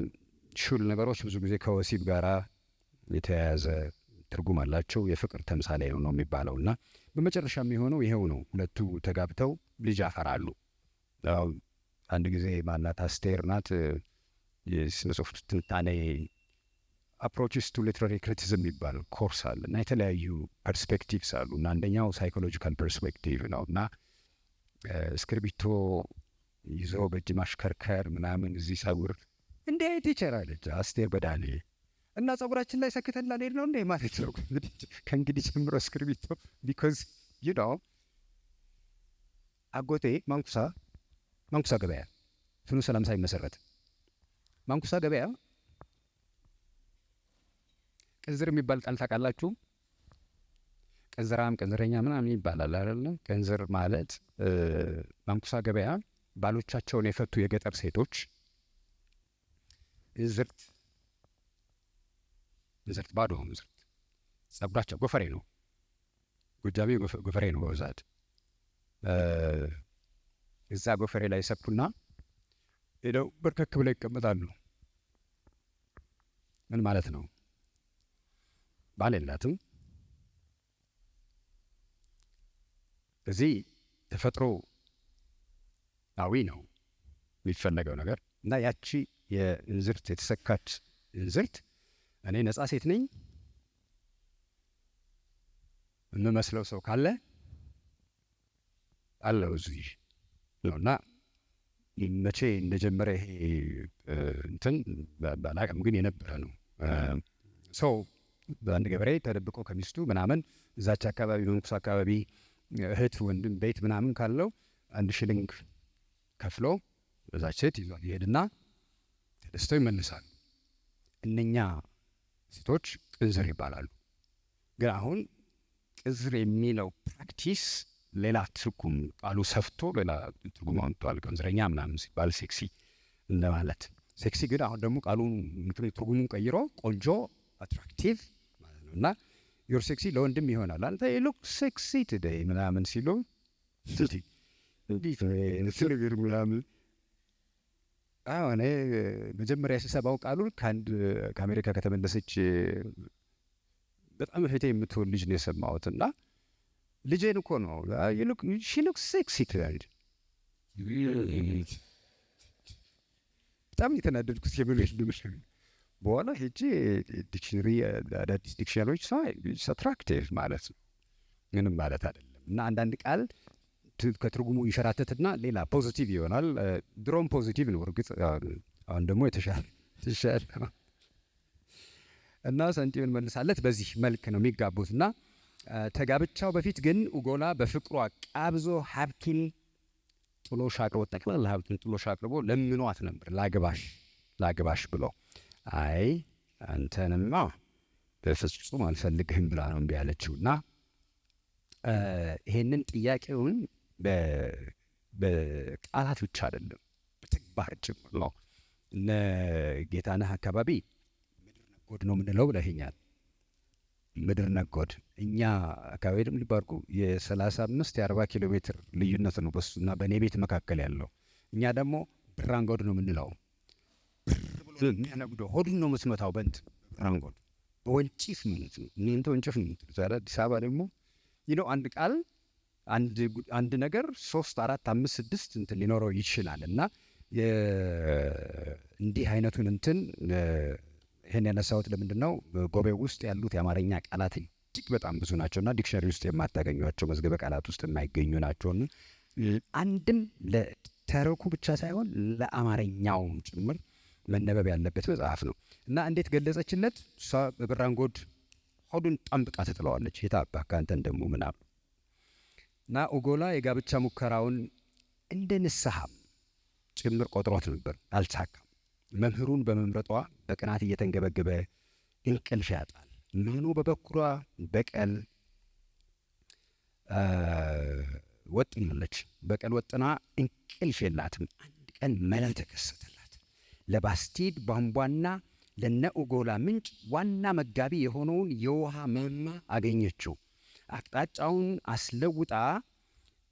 ሹል ነገሮች ብዙ ጊዜ ከወሲብ ጋራ የተያያዘ ትርጉም አላቸው። የፍቅር ተምሳሌ ነው የሚባለው እና በመጨረሻ የሚሆነው ይሄው ነው። ሁለቱ ተጋብተው ልጅ ያፈራሉ። አንድ ጊዜ ማናት አስቴር ናት የስነ ጽሁፍ ትንታኔ አፕሮችስ ቱ ሊትራሪ ክሪቲዝም የሚባል ኮርስ አለ እና የተለያዩ ፐርስፔክቲቭስ አሉ እና አንደኛው ሳይኮሎጂካል ፐርስፔክቲቭ ነው እና እስክርቢቶ ይዞ በእጅ ማሽከርከር ምናምን እዚህ ጸጉር እንዴት ይቸራለች አስቴር በዳኔ እና ጸጉራችን ላይ ሰክተን ላልሄድ ነው እንዴ ማለት ነው ከእንግዲህ ጀምሮ እስክርቢቶ ቢኮዝ አጎቴ ማንኩሳ ገበያ ፍኑ ሰላም ሳይመሰረት ማንኩሳ ገበያ ቅንዝር የሚባል ቃል ታውቃላችሁ? ቅንዝራም ቅንዝረኛ ምናምን ይባላል አይደለም? ቅንዝር ማለት ማንኩሳ ገበያ ባሎቻቸውን የፈቱ የገጠር ሴቶች እንዝርት ባዶ እንዝርት ጸጉራቸው ጎፈሬ ነው፣ ጎጃሜ ጎፈሬ ነው በብዛት እዛ ጎፈሬ ላይ ሰፉና ሄደው በርከክ ብለው ይቀመጣሉ። ምን ማለት ነው? ባል የላትም። እዚህ ተፈጥሮ አዊ ነው የሚፈለገው ነገር እና ያቺ የእንዝርት የተሰካች እንዝርት እኔ ነጻ ሴት ነኝ የምመስለው ሰው ካለ አለው እዚህ ነው እና መቼ እንደጀመረ ይሄ እንትን ባላቅም ግን የነበረ ነው። ሰው በአንድ ገበሬ ተደብቆ ከሚስቱ ምናምን እዛች አካባቢ በንኩስ አካባቢ እህት ወንድም ቤት ምናምን ካለው 1 ሽልንግ ከፍሎ በዛች ሴት ይዟል ይሄድና ተደስተው ይመልሳል። እነኛ ሴቶች ቅንዝር ይባላሉ። ግን አሁን ቅንዝር የሚለው ፕራክቲስ ሌላ ትርጉም ቃሉ ሰፍቶ ሌላ ትርጉም አምጥቷል። ቅንዝረኛ ምናምን ሲባል ሴክሲ እንደማለት። ሴክሲ ግን አሁን ደግሞ ቃሉ ትርጉሙን ቀይሮ ቆንጆ አትራክቲቭ ማለት ነው እና ዮር ሴክሲ ለወንድም ይሆናል። አንተ ሉክ ሴክሲ ቱዴይ ምናምን ሲሉ እንዲህ ምናምን አሁን መጀመሪያ ስሰባው ቃሉን ከአሜሪካ ከተመለሰች በጣም እህቴ የምትሆን ልጅ ነው የሰማሁት እና ልጄን እኮ ነው ሺ ሉክ ሴክሲ ትላለች በጣም የተናደድኩት የምልሽ በኋላ ሄጄ ዲክሽነሪ አዳዲስ ዲክሽነሪዎች አትራክቲቭ ማለት ነው፣ ምንም ማለት አይደለም። እና አንዳንድ ቃል ከትርጉሙ ይሸራተትና ሌላ ፖዚቲቭ ይሆናል። ድሮም ፖዚቲቭ ነው እርግጥ፣ አሁን ደግሞ የተሻለ እና ሰንቲውን መልሳለት በዚህ መልክ ነው የሚጋቡት። እና ተጋብቻው በፊት ግን ኡጎላ በፍቅሯ ቃብዞ ሀብኪን ጥሎሽ አቅርቦ ጠቅላላ ሀብቱን ጥሎሽ አቅርቦ ለምኗት ነበር ላግባሽ ብሎ። አይ አንተንማ በፍጹም አልፈልግህም ብላ ነው እምቢ ያለችው። እና ይሄንን ጥያቄውን በቃላት ብቻ አይደለም በተግባር ጭምር ነው። እነ ጌታነህ አካባቢ ምድር ነጎድ ነው የምንለው ብለኸኛል። ምድር ነጎድ እኛ አካባቢ ደግሞ ሊባርኩ የ35-40 ኪሎ ሜትር ልዩነት ነው በሱና በእኔ ቤት መካከል ያለው። እኛ ደግሞ ብራንጎድ ነው የምንለው። ብር ብሎ የሚያነጉደው ሆዱን ነው የምትመታው። ብራንጎድ በወንጭፍ ማለት ነው። እኔንተ ወንጭፍ ነው የምትሉት። አዲስ አበባ ደግሞ ይነው አንድ ቃል አንድ ነገር 3 4 5 6 እንትን ሊኖረው ይችላል። እና እንዲህ አይነቱን እንትን ይህን ያነሳሁት ለምንድን ነው? ጎቤ ውስጥ ያሉት የአማርኛ ቃላት እጅግ በጣም ብዙ ናቸውና ዲክሽነሪ ውስጥ የማታገኟቸው መዝገበ ቃላት ውስጥ የማይገኙ ናቸውና አንድም ለተረኩ ብቻ ሳይሆን ለአማርኛውም ጭምር መነበብ ያለበት መጽሐፍ ነው። እና እንዴት ገለጸችለት? እሷ በብራንጎድ ሆዱን ጠምጥቃ ትጥለዋለች። የታባ ከአንተን ደግሞ ምናምን። እና ኡጎላ የጋብቻ ሙከራውን እንደ ንስሐም ጭምር ቆጥሮት ነበር። አልተሳካም። መምህሩን በመምረጧ በቅናት እየተንገበገበ እንቅልፍ ያጣል። ማኖ በበኩሏ በቀል ወጥናለች። በቀል ወጥና እንቅልፍ የላትም። አንድ ቀን መላ ተከሰተላት። ለባስቲድ ቧንቧና ለነ ኡጎላ ምንጭ ዋና መጋቢ የሆነውን የውሃ ማማ አገኘችው። አቅጣጫውን አስለውጣ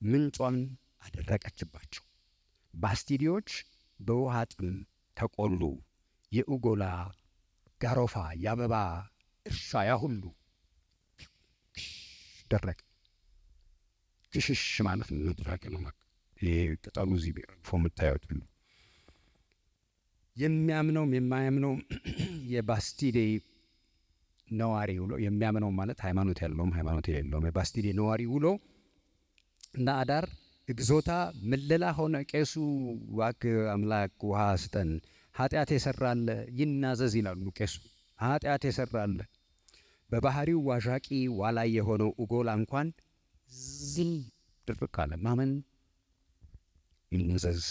ምንጯን አደረቀችባቸው። ባስቲዲዎች በውሃ ጥም ተቆሉ። የኡጎላ ጋሮፋ፣ የአበባ እርሻ ያ ሁሉ ደረቀ። ክሽሽ ማለት መድረቅ ነው። ይሄ ቅጠሉ እዚህ ረግፎ የምታዩት ሁሉ የሚያምነውም የማያምነውም የባስቲዴ ነዋሪ ውሎ፣ የሚያምነው ማለት ሃይማኖት ያለውም ሃይማኖት የሌለውም የባስቲዴ ነዋሪ ውሎ እና አዳር እግዞታ ምለላ ሆነ። ቄሱ እባክህ አምላክ ውሃ ስጠን፣ ኃጢአት የሰራለ ይናዘዝ ይላሉ ቄሱ። ኃጢአት የሰራለ በባህሪው ዋዣቂ ዋላይ የሆነው ኡጎላ እንኳን ዝም ድርቅ አለ። ማመን ይናዘዝ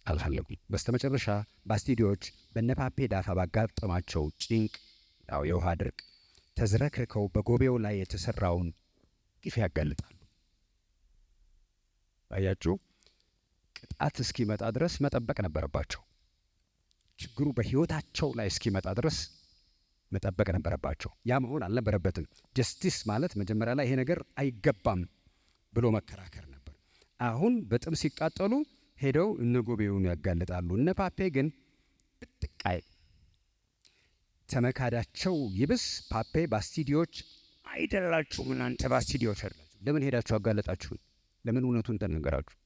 አልፈለጉም። በስተመጨረሻ ባስቲዲዎች በነፓፔ ዳፋ ባጋጠማቸው ጭንቅ የውሃ ድርቅ ተዝረክርከው በጎቤው ላይ የተሰራውን ግፍ ያጋልጣሉ። አያችሁ፣ ቅጣት እስኪመጣ ድረስ መጠበቅ ነበረባቸው። ችግሩ በሕይወታቸው ላይ እስኪመጣ ድረስ መጠበቅ ነበረባቸው። ያ መሆን አልነበረበትም። ጀስቲስ ማለት መጀመሪያ ላይ ይሄ ነገር አይገባም ብሎ መከራከር ነበር። አሁን በጥም ሲቃጠሉ ሄደው እነ ጎቤውን ያጋልጣሉ። እነ ፓፔ ግን ብጥቃይ ተመካዳቸው ይብስ። ፓፔ ባስቲዲዎች አይደላችሁም፣ እናንተ ባስቲዲዎች አይደላችሁ። ለምን ሄዳችሁ አጋለጣችሁን? ለምን እውነቱን ተነገራችሁ?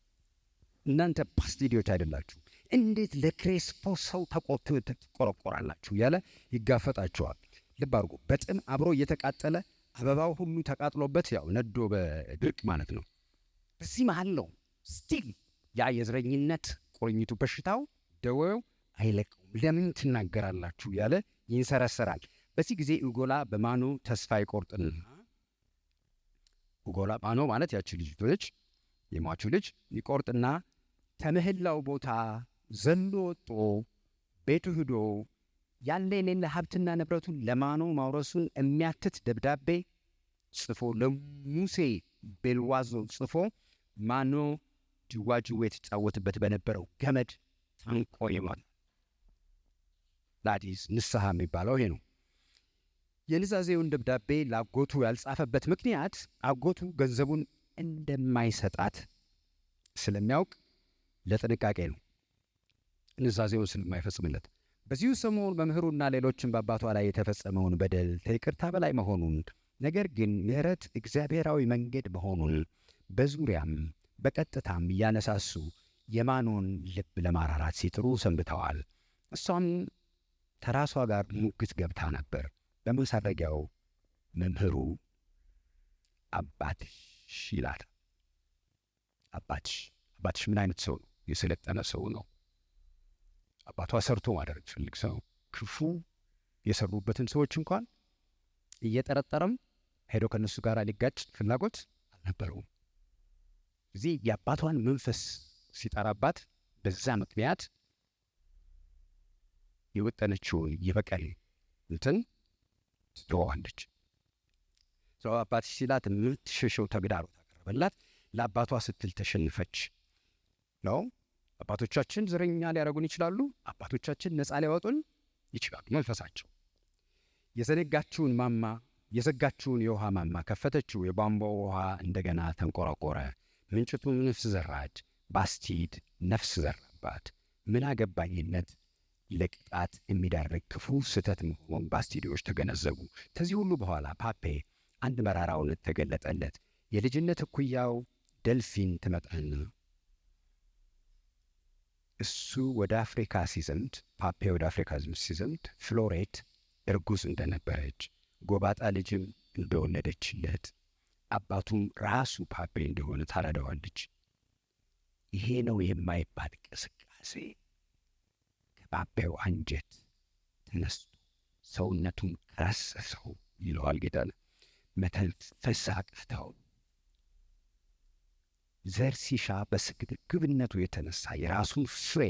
እናንተ ባስቲዲዎች አይደላችሁ። እንዴት ለክሬስፖ ሰው ተቆረቆራላችሁ? እያለ ይጋፈጣቸዋል። ልብ አድርጎ በጥም አብሮ እየተቃጠለ አበባው ሁሉ ተቃጥሎበት ያው ነዶ በድርቅ ማለት ነው። በዚህ መሀል ነው ስቲል ያ የዘረኝነት ቁርኝቱ በሽታው ደዌው አይለቀውም። ለምን ትናገራላችሁ እያለ ይንሰረሰራል። በዚህ ጊዜ ኡጎላ በማኖ ተስፋ ይቆርጥና ኡጎላ ማኖ ማለት ያቺ ልጅ የሟቹ ልጅ ይቆርጥና ተምህላው ቦታ ዘሎ ወጦ ቤቱ ሂዶ ያለ የሌለ ሀብትና ንብረቱን ለማኖ ማውረሱን የሚያትት ደብዳቤ ጽፎ ለሙሴ ቤልዋዞ ጽፎ ማኖ ጅዋጅዌ የተጫወትበት በነበረው ገመድ ታንቆ ይሟል። ላዲስ ንስሐ የሚባለው ይሄ ነው። የንዛዜውን ደብዳቤ ለአጎቱ ያልጻፈበት ምክንያት አጎቱ ገንዘቡን እንደማይሰጣት ስለሚያውቅ ለጥንቃቄ ነው፣ ንዛዜውን ስለማይፈጽምለት። በዚሁ ሰሞን መምህሩና ሌሎችን በአባቷ ላይ የተፈጸመውን በደል ከይቅርታ በላይ መሆኑን፣ ነገር ግን ምሕረት እግዚአብሔራዊ መንገድ መሆኑን በዙሪያም በቀጥታም እያነሳሱ የማኖን ልብ ለማራራት ሲጥሩ ሰንብተዋል። እሷም ከራሷ ጋር ሙግት ገብታ ነበር። በመሳረጊያው መምህሩ አባትሽ ይላል። አባትሽ ምን አይነት ሰው ነው? የሰለጠነ ሰው ነው። አባቷ ሰርቶ ማድረግ ፈልግ ሰው፣ ክፉ የሰሩበትን ሰዎች እንኳን እየጠረጠረም ሄዶ ከነሱ ጋር ሊጋጭ ፍላጎት አልነበረውም። እዚህ የአባቷን መንፈስ ሲጠራባት በዛ ምክንያት የወጠነችውን የበቀል እንትን ትተዋለች። ሰው አባትሽ ሲላት የምትሸሸው ተግዳሮት አቀረበላት። ለአባቷ ስትል ተሸንፈች ነው። አባቶቻችን ዘረኛ ሊያደርጉን ይችላሉ። አባቶቻችን ነፃ ሊያወጡን ይችላሉ። መንፈሳቸው የዘጋችውን የውሃ ማማ ከፈተችው። የቧንቧው ውሃ እንደገና ተንቆረቆረ። ምንጭቱ ነፍስ ዘራች። ባስቲድ ነፍስ ዘራባት። ምን አገባኝነት ለቅጣት የሚዳርግ ክፉ ስህተት መሆኑን ባስቲዲዎች ተገነዘቡ። ከዚህ ሁሉ በኋላ ፓፔ አንድ መራራ እውነት ተገለጠለት። የልጅነት እኩያው ደልፊን ትመጣና እሱ ወደ አፍሪካ ሲዘምት፣ ፓፔ ወደ አፍሪካ ሲዘምት ፍሎሬት እርጉዝ እንደነበረች ጎባጣ ልጅም እንደወለደችለት አባቱም ራሱ ፓፔ እንደሆነ ታረዳዋለች። ይሄ ነው የማይባል እንቅስቃሴ ከፓፔው አንጀት ተነስቶ ሰውነቱን ከረሰሰው ይለዋል ጌታ። መተንፈስ አቃተው። ዘር ሲሻ በስግብግብነቱ የተነሳ የራሱን ፍሬ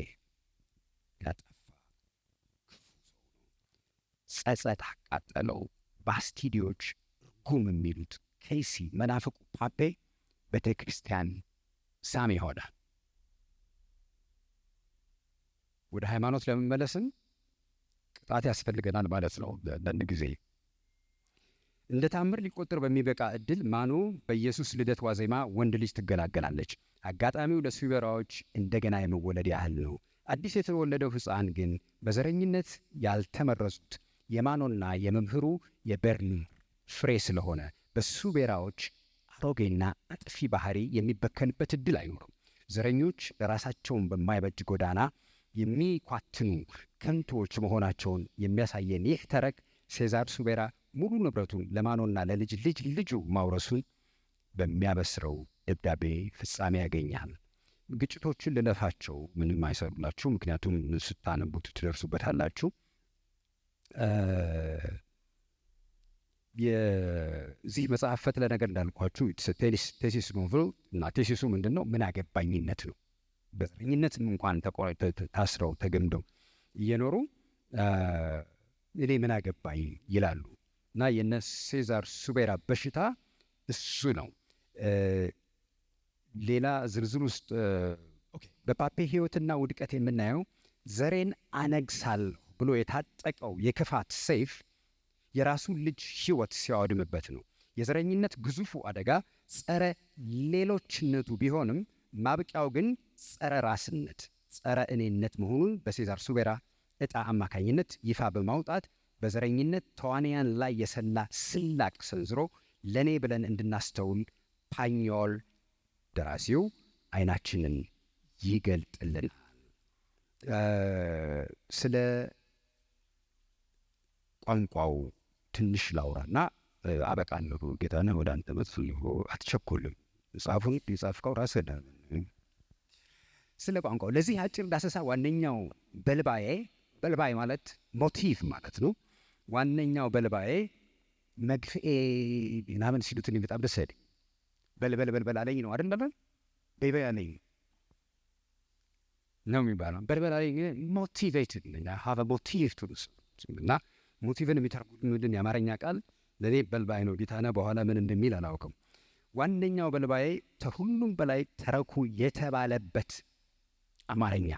ያጠፋ ጸጸት አቃጠለው። ባስቲዲዎች እርጉም የሚሉት ኬሲ መናፍቁ ፓፔ ቤተ ክርስቲያን ሳሚ ሆነ። ወደ ሃይማኖት ለመመለስም ቅጣት ያስፈልገናል ማለት ነው። አንዳንድ ጊዜ እንደ ታምር ሊቆጠር በሚበቃ እድል ማኑ በኢየሱስ ልደት ዋዜማ ወንድ ልጅ ትገላገላለች። አጋጣሚው ለሱበራዎች እንደገና የመወለድ ያህል ነው። አዲስ የተወለደው ሕፃን ግን በዘረኝነት ያልተመረዙት የማኖና የመምህሩ የበርሊን ፍሬ ስለሆነ በሱቤራዎች አሮጌና አጥፊ ባህሪ የሚበከልበት እድል አይኖርም። ዘረኞች ለራሳቸውን በማይበጅ ጎዳና የሚኳትኑ ከንቶዎች መሆናቸውን የሚያሳየን ይህ ተረክ ሴዛር ሱቤራ ሙሉ ንብረቱን ለማኖና ለልጅ ልጁ ማውረሱን በሚያበስረው ደብዳቤ ፍጻሜ ያገኛል። ግጭቶችን ልለፋቸው ምንም አይሰሩላችሁ፣ ምክንያቱም ስታነቡት ትደርሱበታላችሁ። የዚህ መጽሐፍ ፈትለ ነገር እንዳልኳችሁ ቴሲስ ኖቭል እና ቴሲሱ ምንድን ነው? ምን አገባኝነት ነው። በዘረኝነት እንኳን ታስረው ተገምደው እየኖሩ እኔ ምን አገባኝ ይላሉ። እና የነ ሴዛር ሱቤራ በሽታ እሱ ነው። ሌላ ዝርዝር ውስጥ በፓፔ ሕይወትና ውድቀት የምናየው ዘሬን አነግሳለሁ ብሎ የታጠቀው የክፋት ሰይፍ የራሱን ልጅ ሕይወት ሲያወድምበት ነው። የዘረኝነት ግዙፉ አደጋ ጸረ ሌሎችነቱ ቢሆንም ማብቂያው ግን ጸረ ራስነት፣ ጸረ እኔነት መሆኑን በሴዛር ሱቤራ ዕጣ አማካኝነት ይፋ በማውጣት በዘረኝነት ተዋንያን ላይ የሰላ ስላቅ ሰንዝሮ ለእኔ ብለን እንድናስተውል ፓኞል ደራሲው አይናችንን ይገልጥልናል። ስለ ቋንቋው ትንሽ ላውራና አበቃለሁ። ጌታነህ ወደ አንተ መጥቶ አትቸኩልም። መጽሐፉን የጻፍከው ራስህ ነህ። ስለ ቋንቋው ለዚህ አጭር ዳሰሳ ዋነኛው በልባዬ ማለት ሞቲቭ ማለት ነው። ዋነኛው በልባዬ መግፍኤ ምናምን ሲሉት እኔ በጣም ደስ ያለኝ በልበል አለኝ ነው አይደል? በልበል አለኝ ነው የሚባለው። በልበል አለኝ ሞቲቬትድ ሀቭ ሞቲቭ ቱ እና ሞቲቭን የሚተረጉምልን የአማርኛ ቃል ለእኔ በልባዬ ነው። ጌታነህ በኋላ ምን እንደሚል አላውቅም። ዋነኛው በልባዬ ከሁሉም በላይ ተረኩ የተባለበት አማርኛ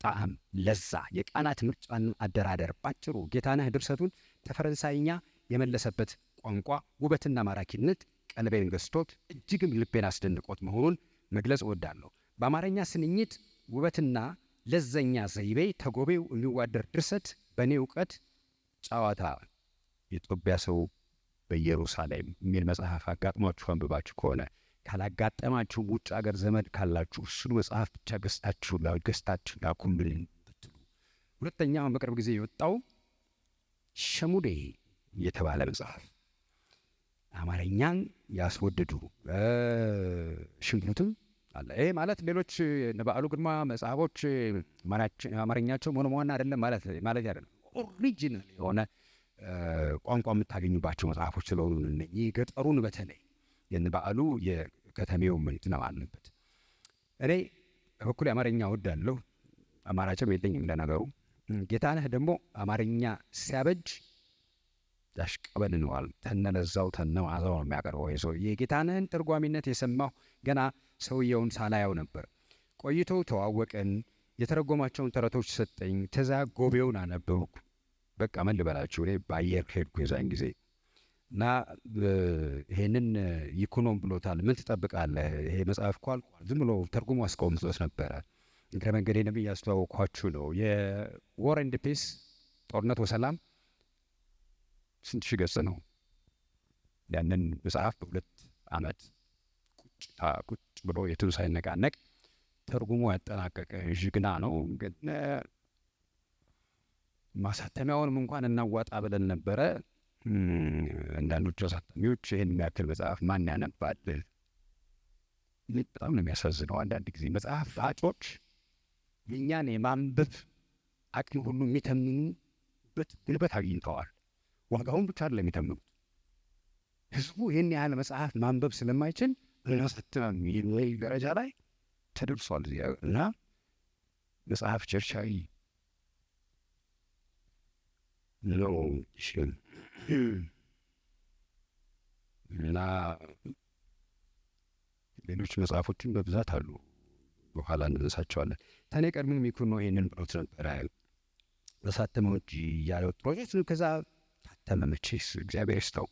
ጣዕም፣ ለዛ፣ የቃላት ምርጫን አደራደር፣ ባጭሩ ጌታነህ ድርሰቱን ከፈረንሳይኛ የመለሰበት ቋንቋ ውበትና ማራኪነት ቀልቤን ገዝቶት እጅግም ልቤን አስደንቆት መሆኑን መግለጽ እወዳለሁ። በአማርኛ ስንኝት ውበትና ለዘኛ ዘይቤ ተጎቤው የሚዋደር ድርሰት በእኔ እውቀት ጨዋታ የጦቢያ ሰው በኢየሩሳሌም የሚል መጽሐፍ አጋጥሟችሁ አንብባችሁ ከሆነ ካላጋጠማችሁ ውጭ ሀገር ዘመድ ካላችሁ እሱን መጽሐፍ ብቻ ገዝታችሁ ላኩልን ብትሉ ሁለተኛው በቅርብ ጊዜ የወጣው ሸሙዴ የተባለ መጽሐፍ አማርኛን ያስወደዱ ሽንኩርትም አለ። ይሄ ማለት ሌሎች በዓሉ ግርማ መጽሐፎች አማርኛቸው ሞኖሞና አይደለም ማለት አይደለም። ኦሪጂናል የሆነ ቋንቋ የምታገኙባቸው መጽሐፎች ስለሆኑ እነኚህ ገጠሩን በተለይ በዓሉ የከተሜው እንትን አለበት። እኔ በኩል አማርኛ እወዳለሁ፣ አማራጭም የለኝም ለነገሩ። ጌታነህ ደግሞ አማርኛ ሲያበጅ ያሽቀበልነዋል። ተነለዛው ተነዋዛው ነው የሚያቀርበው። ይሄ ሰው የጌታነህን ትርጓሚነት የሰማሁ ገና ሰውየውን ሳላየው ነበር። ቆይቶ ተዋወቅን። የተረጎማቸውን ተረቶች ሰጠኝ። ተዛ ጎቤውን አነበብኩ። በቃ ምን ልበላችሁ፣ እኔ በአየር ሄድኩ የዛን ጊዜ እና ይሄንን ይኩኖም ብሎታል። ምን ትጠብቃለህ? ይሄ መጽሐፍ እኮ አልቋል። ዝም ብሎ ተርጉሞ አስቀምጦት ነበረ። እግረ መንገዴንም እያስተዋወቅኳችሁ ነው። የዎር ኤንድ ፒስ ጦርነት ወሰላም ስንት ሺህ ገጽ ነው? ያንን መጽሐፍ በ2 ዓመት ቁጭ ብሎ የቱን ሳይነቃነቅ ተርጉሞ ያጠናቀቀ ዥግና ነው። ግን ማሳተሚያውንም እንኳን እናዋጣ ብለን ነበረ። አንዳንዶቹ አሳታሚዎች ይህን የሚያክል መጽሐፍ ማን ያነባል? በጣም ነው የሚያሳዝነው። አንዳንድ ጊዜ መጽሐፍ አጮች የእኛን የማንበብ አቅም ሁሉ የሚተምኑበት ጉልበት አግኝተዋል። ዋጋውን ብቻ አይደለም የሚተምኑት። ህዝቡ ይህን ያህል መጽሐፍ ማንበብ ስለማይችል እናሳትም የሚል ደረጃ ላይ ተደርሷል። እና መጽሐፍ ቸርቻሪ ነው ይችል እና ሌሎች መጽሐፎችን በብዛት አሉ። በኋላ እንነሳቸዋለን። ታኔ ቀድሞ የሚኩን ነው ይሄንን ብሎት ነበረ። በሳተመው እንጂ ያለው ፕሮጀክት ነው። ከዛ ታተመ። መቼስ እግዚአብሔር ይስጠው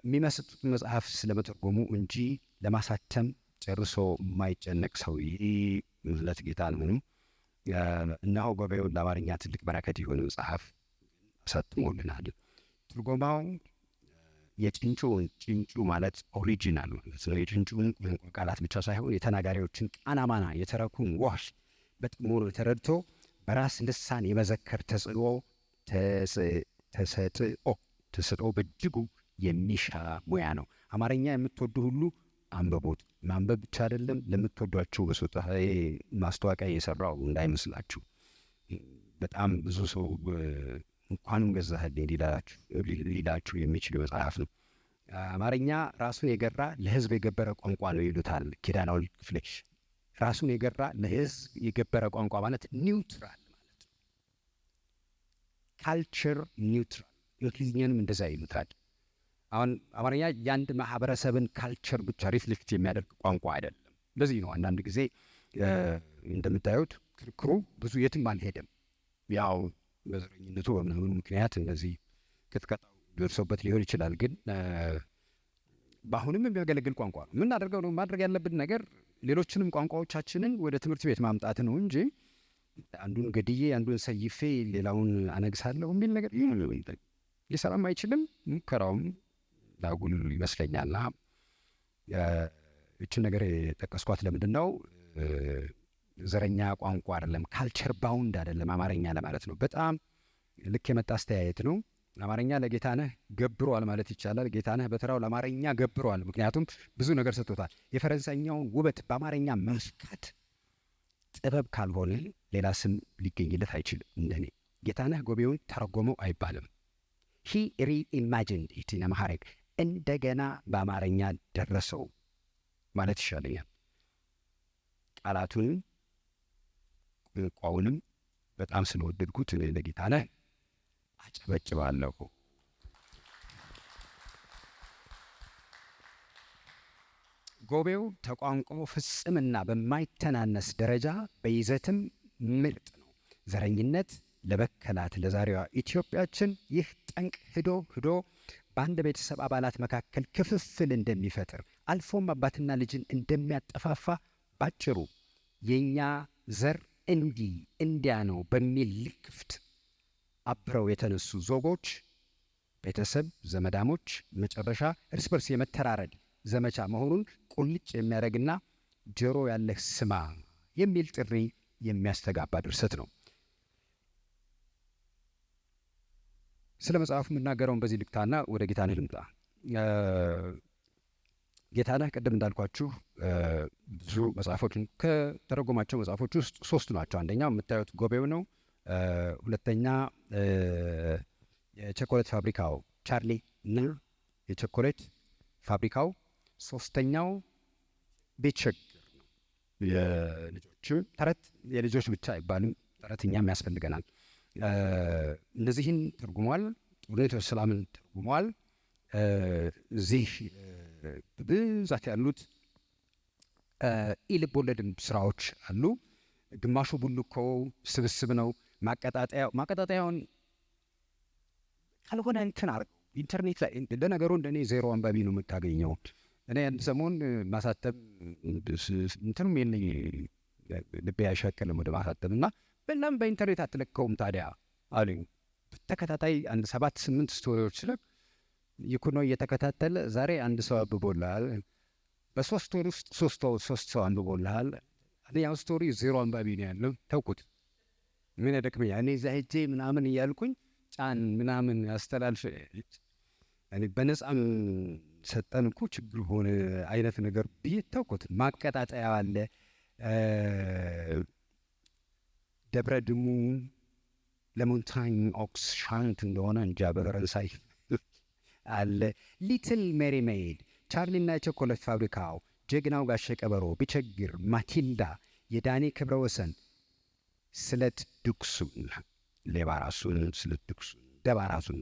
የሚመስጡት መጽሐፍ ስለመተርጎሙ እንጂ ለማሳተም ጨርሶ የማይጨነቅ ሰው ማለት ጌታ ነው። እነሆ ጎቤውን ለአማርኛ ትልቅ በረከት የሆነ መጽሐፍ አሳትሞልናል። ትርጎማው ጭንጩ ማለት ኦሪጂናል ነው። የጭንጩን ቃላት ብቻ ሳይሆን የተናጋሪዎችን ቃናማና የተረኩን ዋሽ በጥሞና ተረድቶ በራስ ልሳን የመዘከር ተሰጥኦ በእጅጉ የሚሻ ሙያ ነው። አማርኛ የምትወዱ ሁሉ አንብቡት። ማንበብ ብቻ አይደለም፣ ለምትወዷቸው በሶጣ ማስታወቂያ የሰራው እንዳይመስላችሁ። በጣም ብዙ ሰው እንኳንም ገዛህልኝ ሊላችሁ የሚችል መጽሐፍ ነው። አማርኛ ራሱን የገራ ለሕዝብ የገበረ ቋንቋ ነው ይሉታል ኪዳናዊ ክፍሌ። ራሱን የገራ ለሕዝብ የገበረ ቋንቋ ማለት ኒውትራል ማለት ነው። ካልቸር ኒውትራል፣ እንግሊዝኛንም እንደዛ ይሉታል። አሁን አማርኛ የአንድ ማህበረሰብን ካልቸር ብቻ ሪፍሌክት የሚያደርግ ቋንቋ አይደለም። እንደዚህ ነው አንዳንድ ጊዜ እንደምታዩት ክርክሩ ብዙ የትም አልሄደም። ያው በዘረኝነቱ በምናምን ምክንያት እንደዚህ ክትከታው ደርሶበት ሊሆን ይችላል። ግን በአሁንም የሚያገለግል ቋንቋ ነው። የምናደርገው ነው ማድረግ ያለብን ነገር ሌሎችንም ቋንቋዎቻችንን ወደ ትምህርት ቤት ማምጣት ነው እንጂ አንዱን ገድዬ አንዱን ሰይፌ ሌላውን አነግሳለሁ የሚል ነገር ሊሰራም አይችልም። ሙከራውም ላጉል ይመስለኛልና እችን ነገር የጠቀስኳት ለምንድን ነው? ዘረኛ ቋንቋ አይደለም፣ ካልቸር ባውንድ አይደለም አማርኛ ለማለት ነው። በጣም ልክ የመጣ አስተያየት ነው። አማርኛ ለጌታነህ ገብሯል ማለት ይቻላል። ጌታነህ በተራው ለአማርኛ ገብሯል። ምክንያቱም ብዙ ነገር ሰጥቶታል። የፈረንሳይኛውን ውበት በአማርኛ መስካት ጥበብ ካልሆነ ሌላ ስም ሊገኝለት አይችልም። እንደኔ ጌታነህ ጎቤውን ተረጎመው አይባልም። ሂ ሪኢማጂንድ ኢት ኢን አምሃሪክ፣ እንደገና በአማርኛ ደረሰው ማለት ይሻለኛል። ቃላቱንም ቋንቋውንም በጣም ስለወደድኩት ለጌታነህ አጨበጭባለሁ። ጎቤው ተቋንቋው ፍጽምና በማይተናነስ ደረጃ በይዘትም ምርጥ ነው። ዘረኝነት ለበከላት ለዛሬዋ ኢትዮጵያችን ይህ ጠንቅ ሂዶ በአንድ ቤተሰብ አባላት መካከል ክፍፍል እንደሚፈጥር አልፎም አባትና ልጅን እንደሚያጠፋፋ ባጭሩ የእኛ ዘር እንዲያ ነው በሚል ልክፍት አብረው የተነሱ ዞጎች፣ ቤተሰብ፣ ዘመዳሞች መጨረሻ እርስ በርስ የመተራረድ ዘመቻ መሆኑን ቁልጭ የሚያደርግና ጆሮ ያለህ ስማ የሚል ጥሪ የሚያስተጋባ ድርሰት ነው። ስለ መጽሐፉ የምናገረውን በዚህ ልክታና ወደ ጌታነህ ልምጣ። ጌታነህ ቅድም እንዳልኳችሁ ብዙ መጽሐፎችን ከተረጎማቸው መጽሐፎች ውስጥ 3 ናቸው። አንደኛው የምታዩት ጎቤው ነው። ሁለተኛ የቸኮሌት ፋብሪካው ቻርሊ እና የቸኮሌት ፋብሪካው፣ ሶስተኛው ቢቸግር ነው። የልጆች ተረት፣ የልጆች ብቻ አይባልም ተረት፣ እኛም ያስፈልገናል። እነዚህን ተርጉሟል። ጦርነት ሰላምን ተርጉሟል። እዚህ ብዛት ያሉት ኢልቦለድም ስራዎች አሉ። ግማሹ ቡልኮ ስብስብ ነው። ማቀጣጠያውን ካልሆነ እንትን አርገው ኢንተርኔት ላይ ለነገሩ እንደኔ 0 አንባቢ ነው የምታገኘው። እኔ አንድ ሰሞን ማሳተም እንትንም የለኝ ልቤ አይሸቅልም ወደ ማሳተም እና በላም በኢንተርኔት አትለቀውም ታዲያ አሉኝ። በተከታታይ 7-8 ስቶሪዎች ስለ ይኩኖ እየተከታተለ ዛሬ አንድ ሰው አብቦልሃል፣ በ3 ወር ውስጥ 3 ሰው አንብቦልሃል። አንደኛው ስቶሪ 0 አንባቢ ነው ያለው። ተውኩት። ምን ያደክመኝ እኔ እዛ ሄጄ ምናምን እያልኩኝ ጫን ምናምን ያስተላልፍ እኔ በነጻም ሰጠን እኮ ችግር ሆነ አይነት ነገር ብዬ ተውኩት። ማቀጣጠያ አለ። ደብረ ድሙ ለሞንታኝ ኦክስ ሻንት እንደሆነ እንጃ በፈረንሳይ አለ። ሊትል ሜሪ ሜድ፣ ቻርሊና የቸኮሌት ፋብሪካው፣ ጀግናው ጋሸ ቀበሮ፣ ቢቸግር፣ ማቲልዳ፣ የዳኔ ክብረ ወሰን፣ ስለት ድኩሱን፣ ሌባ ራሱን፣ ስለት ድኩሱን፣ ደባ ራሱን፣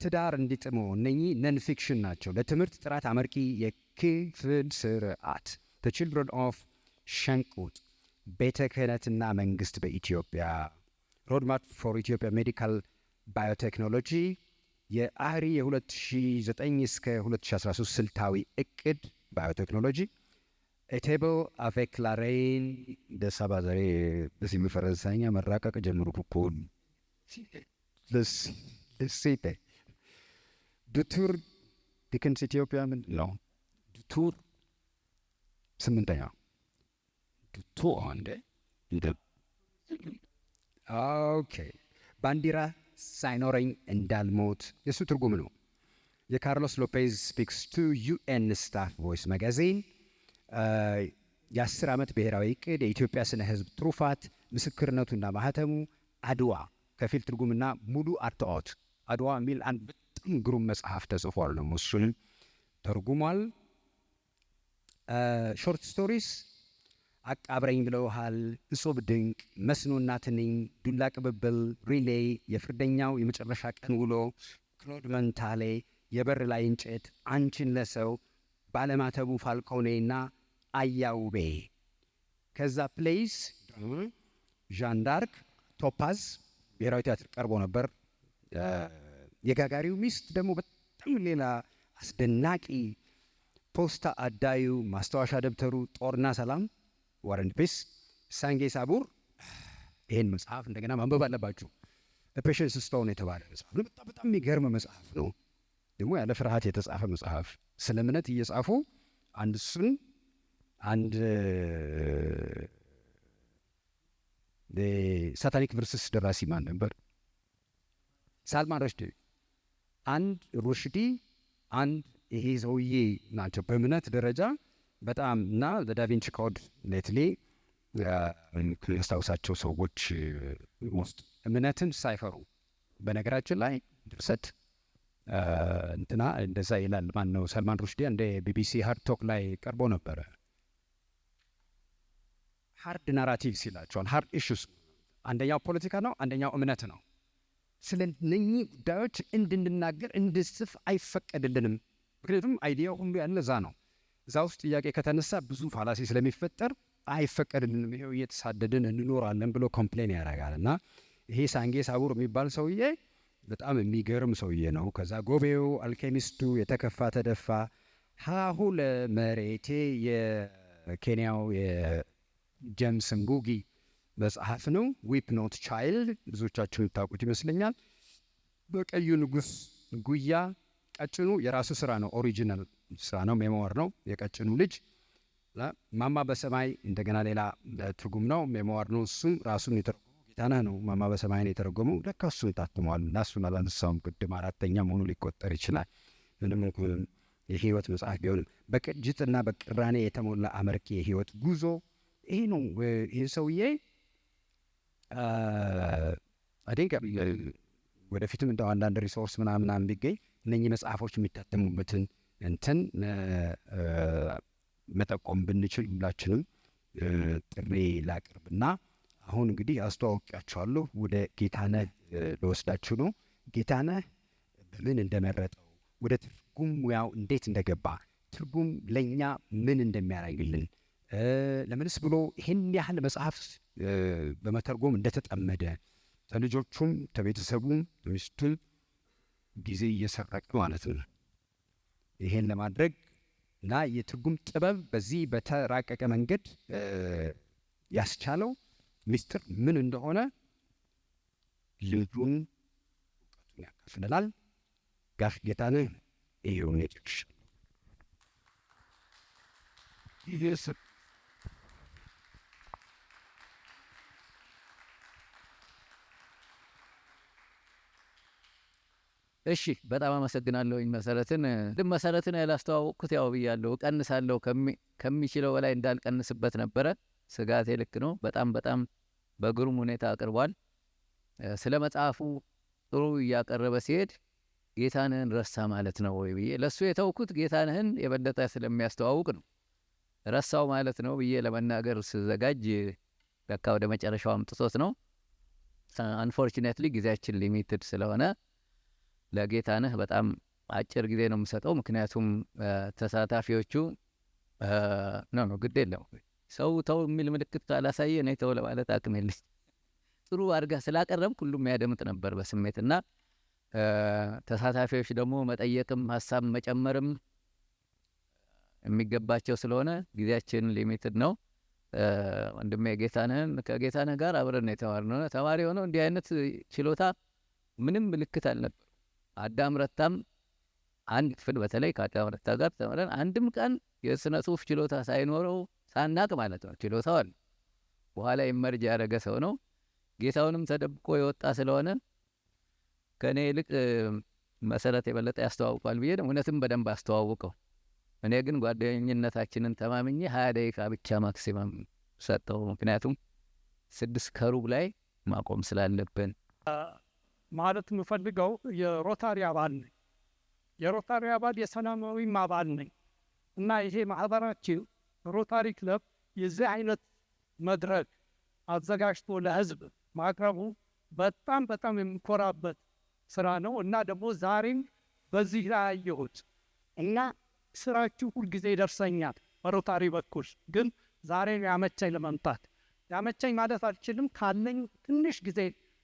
ትዳር እንዲጥመው። እነኚህ ነን ፊክሽን ናቸው። ለትምህርት ጥራት አመርቂ የክፍል ስርዓት፣ ዘ ችልድረን ኦፍ ሸንቁጥ፣ ቤተ ክህነትና መንግስት በኢትዮጵያ፣ ሮድማፕ ፎር ኢትዮጵያ ሜዲካል ባዮቴክኖሎጂ፣ የአህሪ የ2009 እስከ 2013 ስልታዊ እቅድ ባዮቴክኖሎጂ፣ ኤቴብል አቬክ ላሬን ደሳባ ዛሬ በዚህ ፈረንሳይኛ መራቀቅ ጀምሩ ኩኮን ልሴተ ዱቱር ዲክንስ ኢትዮጵያ ምን ነው ዱቱር 8ኛ ዱቱ አንደ ኦኬ ባንዲራ ሳይኖረኝ እንዳልሞት የእሱ ትርጉም ነው። የካርሎስ ሎፔዝ ስፒክስ ቱ ዩኤን ስታፍ ቮይስ ማጋዚን፣ የ10 ዓመት ብሔራዊ እቅድ፣ የኢትዮጵያ ስነ ህዝብ ትሩፋት፣ ምስክርነቱና ማህተሙ፣ አድዋ ከፊል ትርጉምና ሙሉ አርትዖት። አድዋ የሚል አንድ በጣም ግሩም መጽሐፍ ተጽፏል ነው እሱንም ተርጉሟል። ሾርት ስቶሪስ አቃብረኝ ብለውሃል፣ እጾብ ድንቅ፣ መስኖና ትንኝ፣ ዱላ ቅብብል፣ ሪሌይ፣ የፍርደኛው የመጨረሻ ቀን ውሎ፣ ክሎድ መንታሌ፣ የበር ላይ እንጨት፣ አንቺን ለሰው፣ ባለማተቡ ፋልኮኔና አያውቤ። ከዛ ፕሌይስ ዣንዳርክ፣ ቶፓዝ ብሔራዊ ቲያትር ቀርቦ ነበር። የጋጋሪው ሚስት ደግሞ በጣም ሌላ አስደናቂ፣ ፖስታ አዳዩ፣ ማስታወሻ ደብተሩ፣ ጦርና ሰላም ዋር ኤንድ ፒስ፣ ሳንጌ ሳቡር። ይህን መጽሐፍ እንደገና ማንበብ አለባችሁ። ፔሽንስ ስቶን የተባለ መጽሐፍ ነው። በጣም የሚገርም መጽሐፍ ነው። ደግሞ ያለ ፍርሃት የተጻፈ መጽሐፍ ስለ እምነት እየጻፉ አንድ እሱን አንድ ሳታኒክ ቨርስስ ደራሲ ማን ነበር? ሳልማን ረሽዲ። አንድ ሩሽዲ አንድ ይሄ ሰውዬ ናቸው በእምነት ደረጃ በጣም እና ዳቪንቺ ኮድ ሌትሊ ያስታውሳቸው ሰዎች ውስጥ እምነትን ሳይፈሩ። በነገራችን ላይ ድርሰት እንትና እንደዛ ይላል። ማን ነው? ሰልማን ሩሽዲ እንደ ቢቢሲ ሃርድ ቶክ ላይ ቀርቦ ነበረ። ሃርድ ናራቲቭስ ይላቸዋል። ሃርድ ኢሹስ፣ አንደኛው ፖለቲካ ነው፣ አንደኛው እምነት ነው። ስለ እነኚህ ጉዳዮች እንድንናገር እንድስፍ አይፈቀድልንም። ምክንያቱም አይዲያው ሁሉ ያለ እዛ ነው። እዛ ውስጥ ጥያቄ ከተነሳ ብዙ ፋላሲ ስለሚፈጠር አይፈቀድልንም። ይሄው እየተሳደድን እንኖራለን ብሎ ኮምፕሌን ያደርጋል። እና ይሄ ሳንጌ ሳቡር የሚባል ሰውዬ በጣም የሚገርም ሰውዬ ነው። ከዛ ጎቤው፣ አልኬሚስቱ፣ የተከፋ ተደፋ፣ ሀሁ ለመሬቴ የኬንያው የጄምስ ንጉጊ መጽሐፍ ነው። ዊፕ ኖት ቻይልድ ብዙዎቻችሁ የምታውቁት ይመስለኛል። በቀዩ ንጉሥ ጉያ፣ ቀጭኑ የራሱ ስራ ነው፣ ኦሪጂናል ስራ ነው፣ ሜሞር ነው። የቀጭኑ ልጅ ማማ በሰማይ እንደገና ሌላ ትርጉም ነው፣ ሜሞር ነው። እሱም ራሱን የተረጎመው ጌታነህ ነው እማማ በሰማይን የተረጎመው። ለካ እሱን ታትሟል እና እሱን አላነሳውም ቅድም። 4ኛ መሆኑ ሊቆጠር ይችላል። ምንም እንኳን የህይወት መጽሐፍ ቢሆንም በቅጅትና በቅራኔ የተሞላ አመርቂ የህይወት ጉዞ ይሄ ነው። ይህ ሰውዬ አዴጋ ወደፊትም እንደው አንዳንድ ሪሶርስ ምናምን ቢገኝ እነኚህ መጽሐፎች የሚታተሙበትን እንትን መጠቆም ብንችል ሁላችንም ጥሪ ላቅርብና አሁን እንግዲህ አስተዋውቂያችኋለሁ። ወደ ጌታነህ ልወስዳችሁ ነው። ጌታነህ በምን እንደመረጠው፣ ወደ ትርጉም ሙያው እንዴት እንደገባ፣ ትርጉም ለእኛ ምን እንደሚያደርግልን፣ ለምንስ ብሎ ይህን ያህል መጽሐፍ በመተርጎም እንደተጠመደ፣ ከልጆቹም ከቤተሰቡም ሚስቱን ጊዜ እየሰረቀ ማለት ነው ይሄን ለማድረግ እና የትርጉም ጥበብ በዚህ በተራቀቀ መንገድ ያስቻለው ሚስጥር ምን እንደሆነ ልጁን እውቀቱን ያካፍለናል። ጋሽ ጌታነህ ይሄውን ይጭሽ ይሄስ እሺ በጣም አመሰግናለሁኝ መሰረትን ያላስተዋወቅኩት ያው ብያለሁ፣ እቀንሳለሁ ከሚችለው በላይ እንዳልቀንስበት ነበረ ስጋቴ። ልክ ነው። በጣም በግሩም ሁኔታ አቅርቧል። ስለ መጽሐፉ ጥሩ እያቀረበ ሲሄድ ጌታነህን ረሳ ማለት ነው ወይ ብዬ ለሱ የተውኩት ጌታነህን የበለጠ ስለሚያስተዋውቅ ነው። ረሳው ማለት ነው ብዬ ለመናገር ስዘጋጅ ለካ ወደ መጨረሻው አምጥቶት ነው። አንፎርቹኔትሊ ጊዜያችን ሊሚትድ ስለሆነ ለጌታነህ በጣም አጭር ጊዜ ነው የምሰጠው። ምክንያቱም ተሳታፊዎቹ ነው ግድ የለም ሰው ተው የሚል ምልክት ካላሳየ እኔ ተው ለማለት አቅም የለኝ። ጥሩ አድርጋ ስላቀረብ ሁሉም ያደምጥ ነበር በስሜትና ተሳታፊዎች ደግሞ መጠየቅም ሀሳብ መጨመርም የሚገባቸው ስለሆነ ጊዜያችን ሊሚትድ ነው። ወንድሜ ከጌታነህ ጋር አብረን የተማርነው ተማሪ ሆነው እንዲህ አይነት ችሎታ ምንም ምልክት አልነበር። አዳም ረታም አንድ ክፍል በተለይ ከአዳም ረታ ጋር ተምረን አንድም ቀን የስነ ጽሁፍ ችሎታ ሳይኖረው ሳናቅ ማለት ነው። ችሎታው አለ፣ በኋላ ኢመርጅ ያደረገ ሰው ነው። ጌታውንም ተደብቆ የወጣ ስለሆነ ከእኔ ይልቅ መሰረት የበለጠ ያስተዋውቋል ብዬ እውነትም በደንብ አስተዋውቀው። እኔ ግን ጓደኝነታችንን ተማምኜ 20 ደቂቃ ብቻ ማክሲመም ሰጠው። ምክንያቱም 6 ከሩብ ላይ ማቆም ስላለብን ማለት የምፈልገው የሮታሪ አባል ነኝ። የሮታሪ አባል የሰላማዊም አባል ነኝ እና ይሄ ማህበራችን ሮታሪ ክለብ የዚህ አይነት መድረክ አዘጋጅቶ ለህዝብ ማቅረቡ በጣም የሚኮራበት ስራ ነው እና ደግሞ ዛሬም በዚህ ላይ አየሁት እና ስራችሁ ሁልጊዜ ይደርሰኛል በሮታሪ በኩል ግን ዛሬ ያመቸኝ ለመምጣት። ያመቸኝ ማለት አልችልም፣ ካለኝ ትንሽ ጊዜ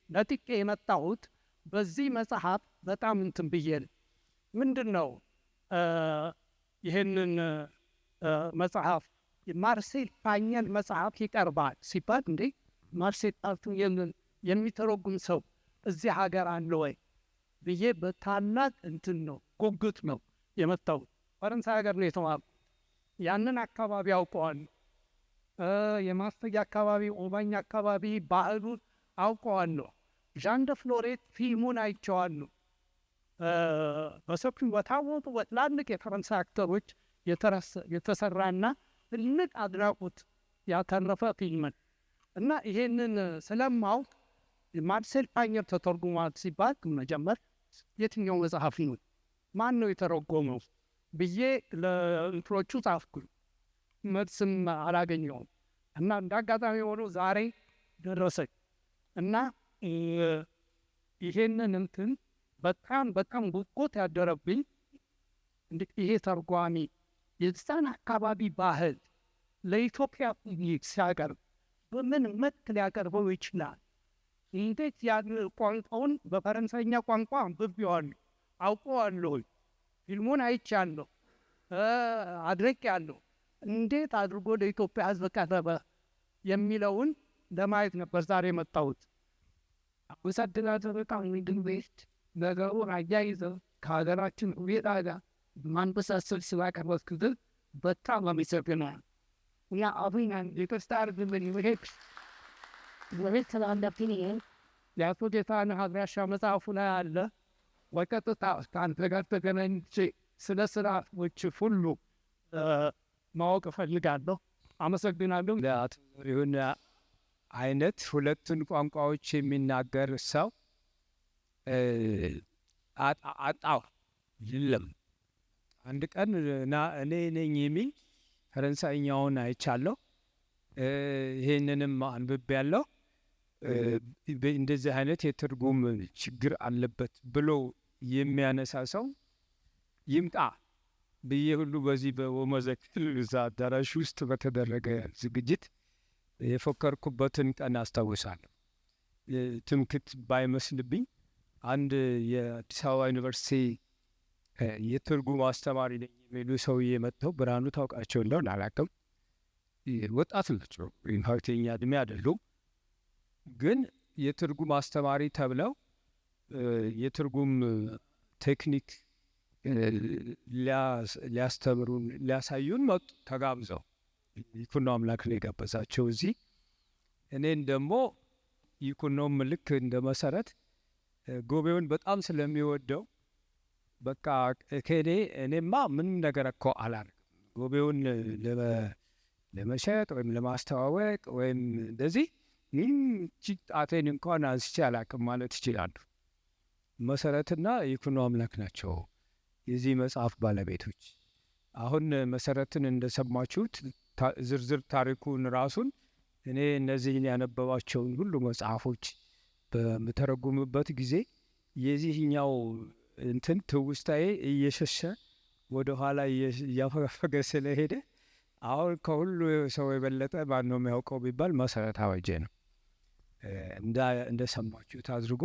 ለጥቄ የመጣሁት በዚህ መጽሐፍ በጣም እንትን ብዬ ምንድን ነው ይህንን መጽሐፍ ማርሴል ፓኘን መጽሐፍ ይቀርባል ሲባል እንዴ ማርሴል ፓኘን የሚተረጉም ሰው እዚህ ሀገር አለ ወይ ብዬ በታላቅ እንትን ነው ጉጉት ነው የመጣሁት። ፈረንሳይ ሀገር ነው የተማርኩት። ያንን አካባቢ አውቀዋል። የማስተያ አካባቢ፣ ኦባኛ አካባቢ ባህሉን አውቀዋለሁ። ዣን ደ ፍሎሬት ፊልሙን አይቼዋለሁ። በሰፊው በታወቁ በትላልቅ የፈረንሳይ አክተሮች የተሰራና ትልቅ አድናቆት ያተረፈ ፊልምን እና ይሄንን ስለማውቅ ማርሴል ፓኘር ተተርጉሟል ሲባል መጀመር የትኛው መጽሐፍ ነው ማን ነው የተረጎመው ብዬ ለእንትሮቹ ጻፍኩኝ። መልስም አላገኘውም እና እንዳጋጣሚ ሆኖ ዛሬ ደረሰኝ እና ይሄንን እንትን በጣም ጉጉት ያደረብኝ ይሄ ተርጓሚ የዛን አካባቢ ባህል ለኢትዮጵያ ሲያቀርብ በምን መልክ ሊያቀርበው ይችላል? እንዴት ያን ቋንቋውን በፈረንሳይኛ ቋንቋ አንብቤዋለሁ፣ አውቀዋለሁ፣ ፊልሙን አይቻለሁ፣ አድርቄያለሁ። እንዴት አድርጎ ለኢትዮጵያ ሕዝብ ቀረበ የሚለውን ለማየት ነበር ዛሬ የመጣሁት። አመሰግናለሁ በጣም ቤት ነገሩን አያይዘው ከሀገራችን ሁኔታ ጋር ማንበሳሰል ስላቀረብክልን በጣም አመሰግናለሁ። እና አሁን የክርስቲያን ግብን ይሄድ የአቶ ጌታነህ አድራሻ መጽሐፉ ላይ አለ። በቀጥታ ከአንተ ጋር ተገናኝቼ ስለ ስራዎች ሁሉ ማወቅ እፈልጋለሁ። አመሰግናለሁ። ለአቶ ዘሪሁን አይነት ሁለቱን ቋንቋዎች የሚናገር ሰው አጣው የለም። አንድ ቀን እኔ ነኝ የሚል ፈረንሳይኛውን አይቻለሁ። ይሄንንም አንብቤያለሁ። እንደዚህ አይነት የትርጉም ችግር አለበት ብሎ የሚያነሳ ሰው ይምጣ ብዬ ሁሉ በዚህ በወመዘክር እዛ አዳራሽ ውስጥ በተደረገ ዝግጅት የፎከርኩበትን ቀን አስታውሳለሁ። ትምክት ባይመስልብኝ አንድ የአዲስ አበባ ዩኒቨርሲቲ የትርጉም አስተማሪ ነኝ የሚሉ ሰውዬ መጥተው ብርሃኑ ታውቃቸው እንደሆነ አላውቅም። ወጣት ናቸው፣ የኛ እድሜ አይደሉም። ግን የትርጉም አስተማሪ ተብለው የትርጉም ቴክኒክ ሊያስተምሩን ሊያሳዩን መጡ ተጋብዘው። ይኩኖ አምላክ ነው የጋበዛቸው እዚህ። እኔን ደግሞ ይኩኖም ልክ እንደ መሰረት ጎቤውን በጣም ስለሚወደው በቃ እኔማ ምንም ነገር እኮ አላደርግም፣ ጎቤውን ለመሸጥ ወይም ለማስተዋወቅ ወይም እንደዚህ ጣቴን እንኳን አንስቼ አላቅም ማለት ይችላሉ። መሰረትና ይኩኖ አምላክ ናቸው የዚህ መጽሐፍ ባለቤቶች። አሁን መሰረትን እንደሰማችሁት ዝርዝር ታሪኩን ራሱን እኔ እነዚህን ያነበባቸውን ሁሉ መጽሐፎች በምተረጉምበት ጊዜ የዚህኛው እንትን ትውስታዬ እየሸሸ ወደኋላ እያፈገፈገ ስለሄደ አሁን ከሁሉ ሰው የበለጠ ማነው የሚያውቀው ቢባል መሰረት አበጀ ነው። እንደሰማችሁት አድርጎ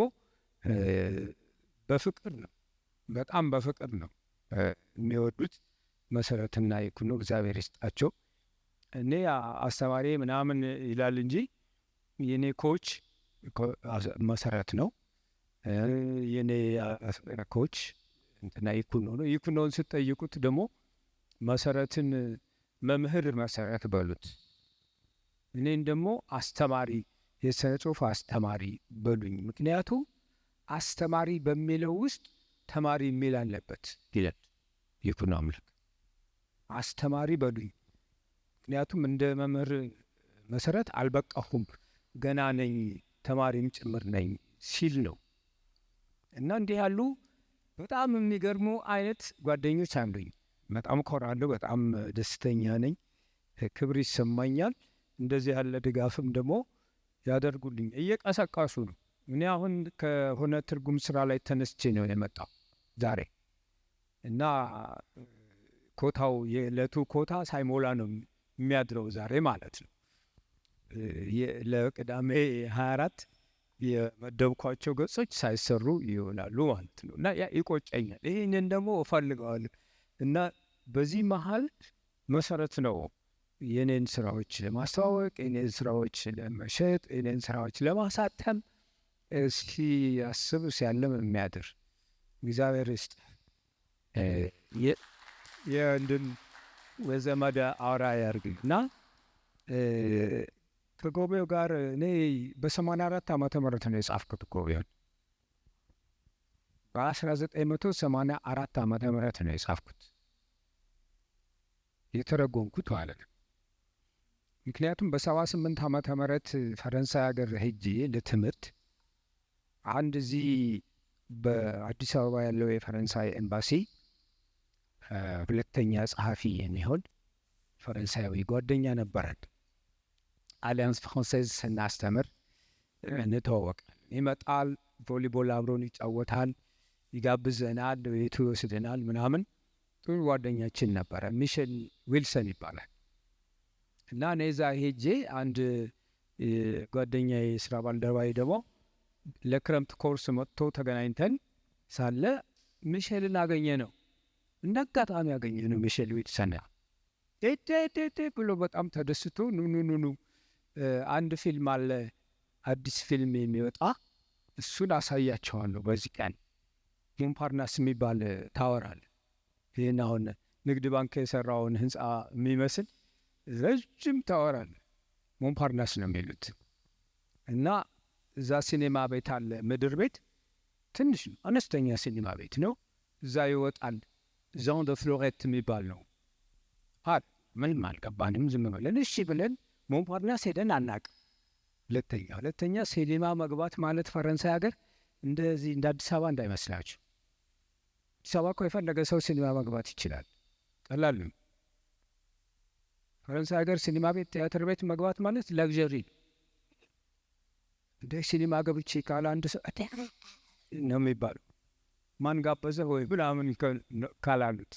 በፍቅር ነው፣ በጣም በፍቅር ነው የሚወዱት መሰረትና ይኩኖ እግዚአብሔር ይስጣቸው። እኔ አስተማሪ ምናምን ይላል እንጂ የኔ ኮች መሰረት ነው። የኔ ኮች እንትና ይኩኖ ነው። ይኩኖን ስትጠይቁት ደግሞ መሰረትን መምህር መሰረት በሉት፣ እኔን ደግሞ አስተማሪ የስነ ጽሁፍ አስተማሪ በሉኝ። ምክንያቱም አስተማሪ በሚለው ውስጥ ተማሪ የሚል አለበት ይላል ይኩኖ አምላክ። አስተማሪ በሉኝ ምክንያቱም እንደ መምህር መሰረት አልበቃሁም፣ ገና ነኝ፣ ተማሪም ጭምር ነኝ ሲል ነው። እና እንዲህ ያሉ በጣም የሚገርሙ አይነት ጓደኞች አሉኝ። በጣም ኮራለሁ፣ በጣም ደስተኛ ነኝ፣ ክብር ይሰማኛል። እንደዚህ ያለ ድጋፍም ደግሞ ያደርጉልኝ እየቀሰቀሱ ነው። እኔ አሁን ከሆነ ትርጉም ስራ ላይ ተነስቼ ነው የመጣው ዛሬ እና ኮታው የዕለቱ ኮታ ሳይሞላ ነው የሚያድረው ዛሬ ማለት ነው። ለቅዳሜ 24 የመደብኳቸው ገጾች ሳይሰሩ ይሆናሉ ማለት ነው እና ያ ይቆጨኛል። ይህንን ደግሞ እፈልገዋለሁ እና በዚህ መሀል መሰረት ነው የኔን ስራዎች ለማስተዋወቅ፣ የኔን ስራዎች ለመሸጥ፣ የኔን ስራዎች ለማሳተም ሲያስብ ሲያለም የሚያድር እግዚአብሔር ይስጥ። የእንድን ወዘመደ አውራ ያርግ እና ከጎቤው ጋር እኔ በ84 ዓመተ ምህረት ነው የጻፍኩት ጎቤውን። በ1984 ዓመተ ምህረት ነው የጻፍኩት የተረጎምኩት ማለት ነው። ምክንያቱም በ78 ዓመተ ምህረት ፈረንሳይ ሀገር ሄጄ ለትምህርት አንድ እዚህ በአዲስ አበባ ያለው የፈረንሳይ ኤምባሲ ሁለተኛ ጸሐፊ የሚሆን ፈረንሳያዊ ጓደኛ ነበረን። አሊያንስ ፍራንሴዝ ስናስተምር እንተዋወቃለን። ይመጣል፣ ቮሊቦል አብሮን ይጫወታል፣ ይጋብዘናል፣ ቤቱ ይወስደናል ምናምን። ጥሩ ጓደኛችን ነበረ። ሚሼል ዊልሰን ይባላል። እና እኔ እዛ ሄጄ አንድ ጓደኛ የስራ ባልደረባዬ ደግሞ ለክረምት ኮርስ መጥቶ ተገናኝተን ሳለ ሚሼልን አገኘ ነው። እንደ አጋጣሚ ያገኘ ነው ሚሼል ዊልሰን ብሎ በጣም ተደስቶ ኑ አንድ ፊልም አለ አዲስ ፊልም የሚወጣ እሱን አሳያቸዋለሁ በዚህ ቀን። ሞንፓርናስ የሚባል ታወር አለ። ይህን አሁን ንግድ ባንክ የሰራውን ህንፃ የሚመስል ረጅም ታወር አለ። ሞንፓርናስ ነው የሚሉት እና እዛ ሲኔማ ቤት አለ፣ ምድር ቤት ትንሽ ነው፣ አነስተኛ ሲኔማ ቤት ነው። እዛ ይወጣል። ዣን ደ ፍሎሬት የሚባል ነው። ምንም አልገባንም። ዝም ብለን እሺ ብለን ሞንፓርናስ ሄደን አናቅም። ሁለተኛ ሲኔማ መግባት ማለት ፈረንሳይ ሀገር እንደዚህ እንደ አዲስ አበባ እንዳይመስላችሁ። አዲስ አበባ እኮ የፈለገ ሰው ሲኒማ መግባት ይችላል፣ ቀላል ነው። ፈረንሳይ ሀገር ሲኒማ ቤት፣ ቲያትር ቤት መግባት ማለት ለግዠሪ እንደ ሲኒማ ገብቼ ካለ አንድ ሰው ነው የሚባለው። ማን ጋበዘህ ወይ ምናምን ካላሉት፣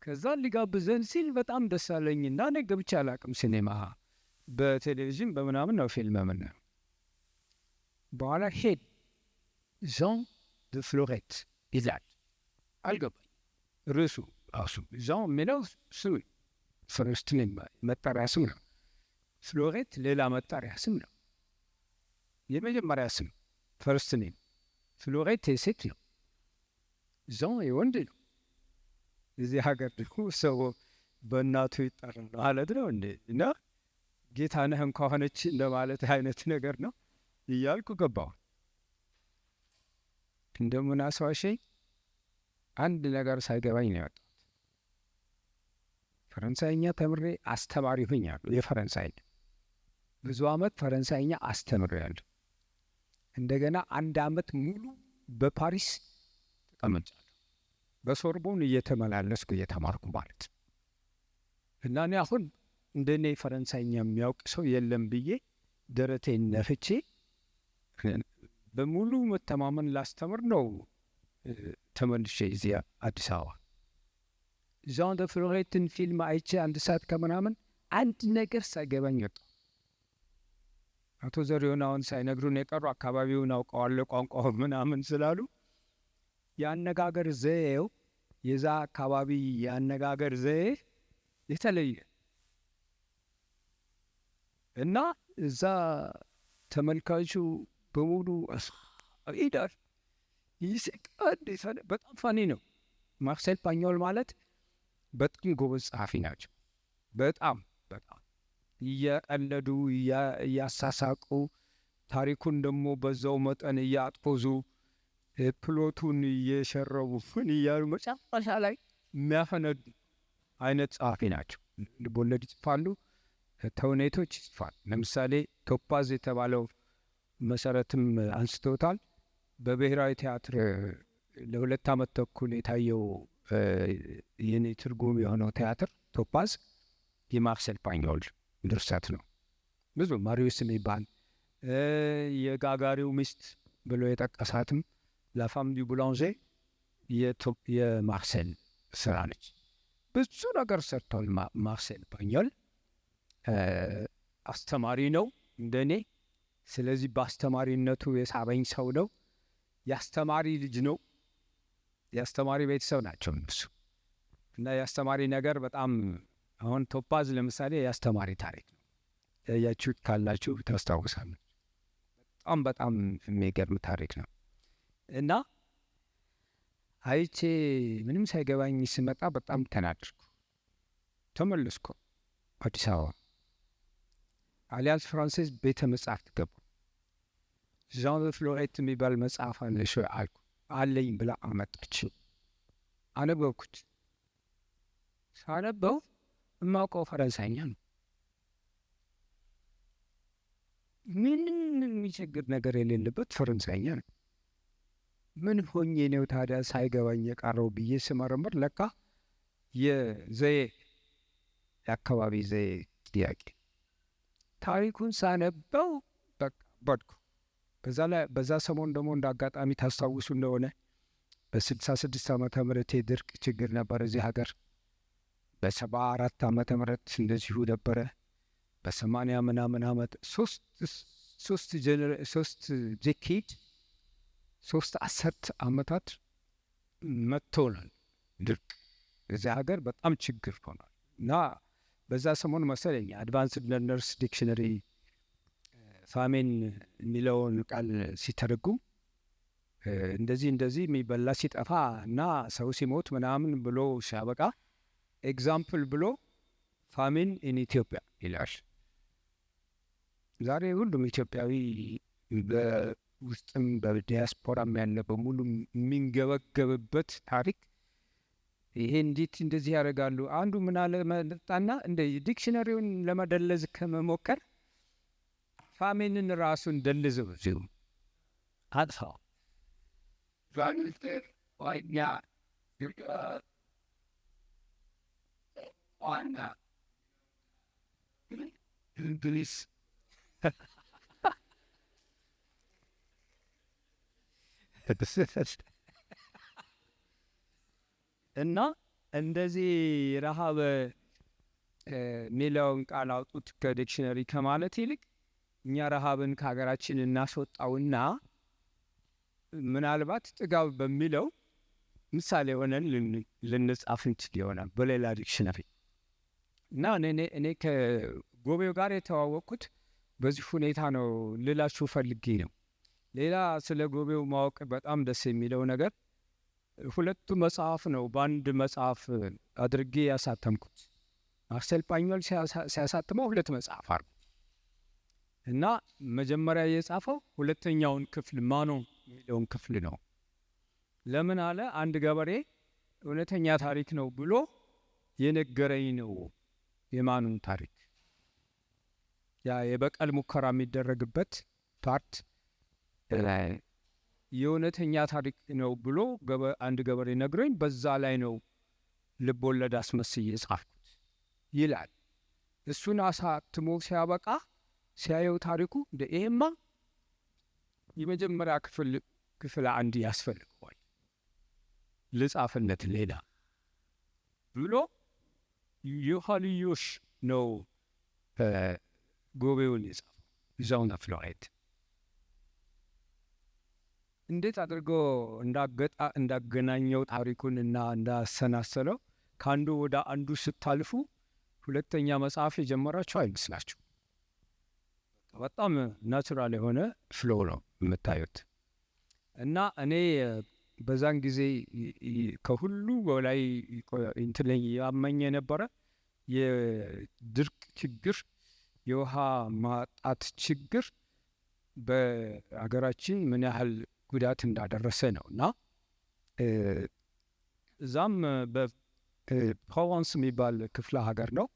ከዛ ሊጋብዘን ሲል በጣም ደስ አለኝና እኔ ገብቼ አላቅም ሲኒማ፣ በቴሌቪዥን በምናምን ነው ፊልም የምናየው። በኋላ ሄድ ዣን ደ ፍሎሬት ይላል። አልገባኝ ርዕሱ ራሱ ዣን የሚለው ስም ፈረስት ኔም መጠሪያ ስም ነው። ፍሎሬት ሌላ መጠሪያ ስም ነው። የመጀመሪያ ስም ፈረስት ኔም፣ ፍሎሬት የሴት ነው፣ ዣን የወንድ ነው። እዚህ ሀገር ደግሞ ሰው በእናቱ ይጠራል ማለት ነው እንዴ? እና ጌታነህ እንኳ ሆነች እንደማለት አይነት ነገር ነው እያልኩ ገባሁ። እንደምን አስዋሸኝ። አንድ ነገር ሳይገባኝ ነው ያወጣሁት። ፈረንሳይኛ ተምሬ አስተማሪ ሆኛለሁ። የፈረንሳይ ብዙ አመት ፈረንሳይኛ አስተምሬያለሁ። እንደገና 1 አመት ሙሉ በፓሪስ ተቀምጫለሁ። በሶርቦን እየተመላለስኩ እየተማርኩ ማለት እና እኔ አሁን እንደኔ ፈረንሳይኛ የሚያውቅ ሰው የለም ብዬ ደረቴን ነፍቼ በሙሉ መተማመን ላስተምር ነው ተመልሼ እዚያ አዲስ አበባ። ዣን ደ ፍሎሬትን ፊልም አይቼ 1 ሰዓት ከምናምን አንድ ነገር ሳይገባኝ ወጣሁ። አቶ ዘሪሁን አሁን ሳይነግሩን የቀሩ አካባቢውን አውቀዋለሁ ቋንቋው ምናምን ስላሉ የአነጋገር ዘዬው የዛ አካባቢ የአነጋገር ዘዬ የተለየ እና እዛ ተመልካቹ በሙሉ ይዳር ይስቃል። በጣም ፋኒ ነው። ማርሴል ፓኞል ማለት በጣም ጎበዝ ጸሐፊ ናቸው። በጣም እየቀለዱ እያሳሳቁ ታሪኩን ደግሞ በዛው መጠን እያጥፎዙ ፕሎቱን እየሸረቡ ምን እያሉ መጨረሻ ላይ የሚያፈነዱ አይነት ጸሐፊ ናቸው። ልቦለድ ይጽፋሉ፣ ተውኔቶች ይጽፋል። ለምሳሌ ቶፓዝ የተባለው መሰረትም አንስተውታል። በብሔራዊ ቲያትር ለ2 ዓመት ተኩል የታየው የኔ ትርጉም የሆነው ቲያትር ቶፓዝ የማርሴል ፓኞል ድርሰት ነው። ብዙ ማሪዮስ የሚባል የጋጋሪው ሚስት ብሎ የጠቀሳትም ላፋም ዲ ቡላንዤ የማርሴል ስራ ነች። ብዙ ነገር ሰርቷል ማርሴል ፓኞል። አስተማሪ ነው እንደኔ። ስለዚህ በአስተማሪነቱ የሳበኝ ሰው ነው። የአስተማሪ ልጅ ነው። የአስተማሪ ቤተሰብ ናቸው እነሱ እና የአስተማሪ ነገር በጣም አሁን ቶፓዝ ለምሳሌ የአስተማሪ ታሪክ ነው። ያያችሁት ካላችሁ ታስታውሳለች። በጣም የሚገርም ታሪክ ነው እና አይቼ ምንም ሳይገባኝ ስመጣ በጣም ተናድርኩ። ተመለስኩ አዲስ አበባ። አሊያንስ ፍራንሴስ ቤተ መጽሐፍት ገቡ። ዣን ደ ፍሎሬት የሚባል መጽሐፍ አለሽ አልኩ። አለኝ ብላ አመጣች። አነበብኩት። ሳነበው የማውቀው ፈረንሳይኛ ነው። ምንም የሚቸግር ነገር የሌለበት ፈረንሳይኛ ነው። ምን ሆኜ ነው ታዲያ ሳይገባኝ የቀረው ብዬ ስመረምር ለካ የዘዬ የአካባቢ ዘዬ ጥያቄ ታሪኩን ሳነበው በቃ በድኩ። በዛ ሰሞን ደግሞ እንደ አጋጣሚ ታስታውሱ እንደሆነ በ66 ዓመተ ምህረት የድርቅ ችግር ነበር እዚህ ሀገር። በ74 ዓመተ ምህረት እንደዚሁ ነበረ። በ80 ምናምን ዓመት ሶስት ዴኬድ 3 አስርት ዓመታት መጥቶናል ድርቅ እዚህ ሀገር በጣም ችግር ሆኗል። እና በዛ ሰሞን መሰለኝ አድቫንስድ ለርነርስ ዲክሽነሪ ፋሜን የሚለውን ቃል ሲተረጉም እንደዚህ የሚበላ ሲጠፋ እና ሰው ሲሞት ምናምን ብሎ ሲያበቃ ኤግዛምፕል ብሎ ፋሚን ኢን ኢትዮጵያ ይላል። ዛሬ ሁሉም ኢትዮጵያዊ በውስጥም በዲያስፖራም ያለ በሙሉ የሚንገበገብበት ታሪክ ይሄ እንዴት እንደዚህ ያደርጋሉ? አንዱ ምን አለ መጣና እንደ ዲክሽነሪውን ለመደለዝ ከመሞከር ፋሚንን ራሱን ደልዘው እዚሁ አጥፋው እና እንደዚህ ረሃብ ሚለውን ቃል አውጡት ከዲክሽነሪ ከማለት ይልቅ እኛ ረሃብን ከሀገራችን እናስወጣውና ምናልባት ጥጋብ በሚለው ምሳሌ ሆነን ልንጻፍ እንችል ይሆናል በሌላ ዲክሽነሪ። እና እኔ ከጎቤው ጋር የተዋወቅኩት በዚህ ሁኔታ ነው ልላችሁ ፈልጌ ነው። ሌላ ስለ ጎቤው ማወቅ በጣም ደስ የሚለው ነገር ሁለቱ መጽሐፍ ነው በአንድ መጽሐፍ አድርጌ ያሳተምኩት። ማርሴል ፓኞል ሲያሳትመው ሁለት መጽሐፍ አርጉ እና መጀመሪያ የጻፈው ሁለተኛውን ክፍል ማኖ የሚለውን ክፍል ነው። ለምን አለ አንድ ገበሬ እውነተኛ ታሪክ ነው ብሎ የነገረኝ ነው የማኑን ታሪክ። ያ የበቀል ሙከራ የሚደረግበት ፓርት የእውነተኛ ታሪክ ነው ብሎ አንድ ገበሬ ነግረኝ በዛ ላይ ነው ልብ ወለድ አስመስዬ ጻፍኩት ይላል። እሱን አሳትሞ ሲያበቃ ሲያየው ታሪኩ ይሄማ የመጀመሪያ ክፍል አንድ ያስፈልገዋል ልጻፍለት ሌላ ብሎ የኋልዮሽ ነው ጎቤውን የጻፈው ዛውና ፍሎሬት እንዴት አድርጎ እንዳገናኘው ታሪኩንና እንዳሰናሰለው ከአንዱ ወደ አንዱ ስታልፉ ሁለተኛ መጽሐፍ የጀመራችሁ አይመስላችሁ። በጣም ናቹራል የሆነ ፍሎ ነው የምታዩት። እና እኔ በዛን ጊዜ ከሁሉ በላይ እንትን ያመኝ የነበረ የድርቅ ችግር፣ የውሃ ማጣት ችግር በሀገራችን ምን ያህል ጉዳት እንዳደረሰ ነው። እና እዛም በፕሮቨንስ የሚባል ክፍለ ሀገር ነው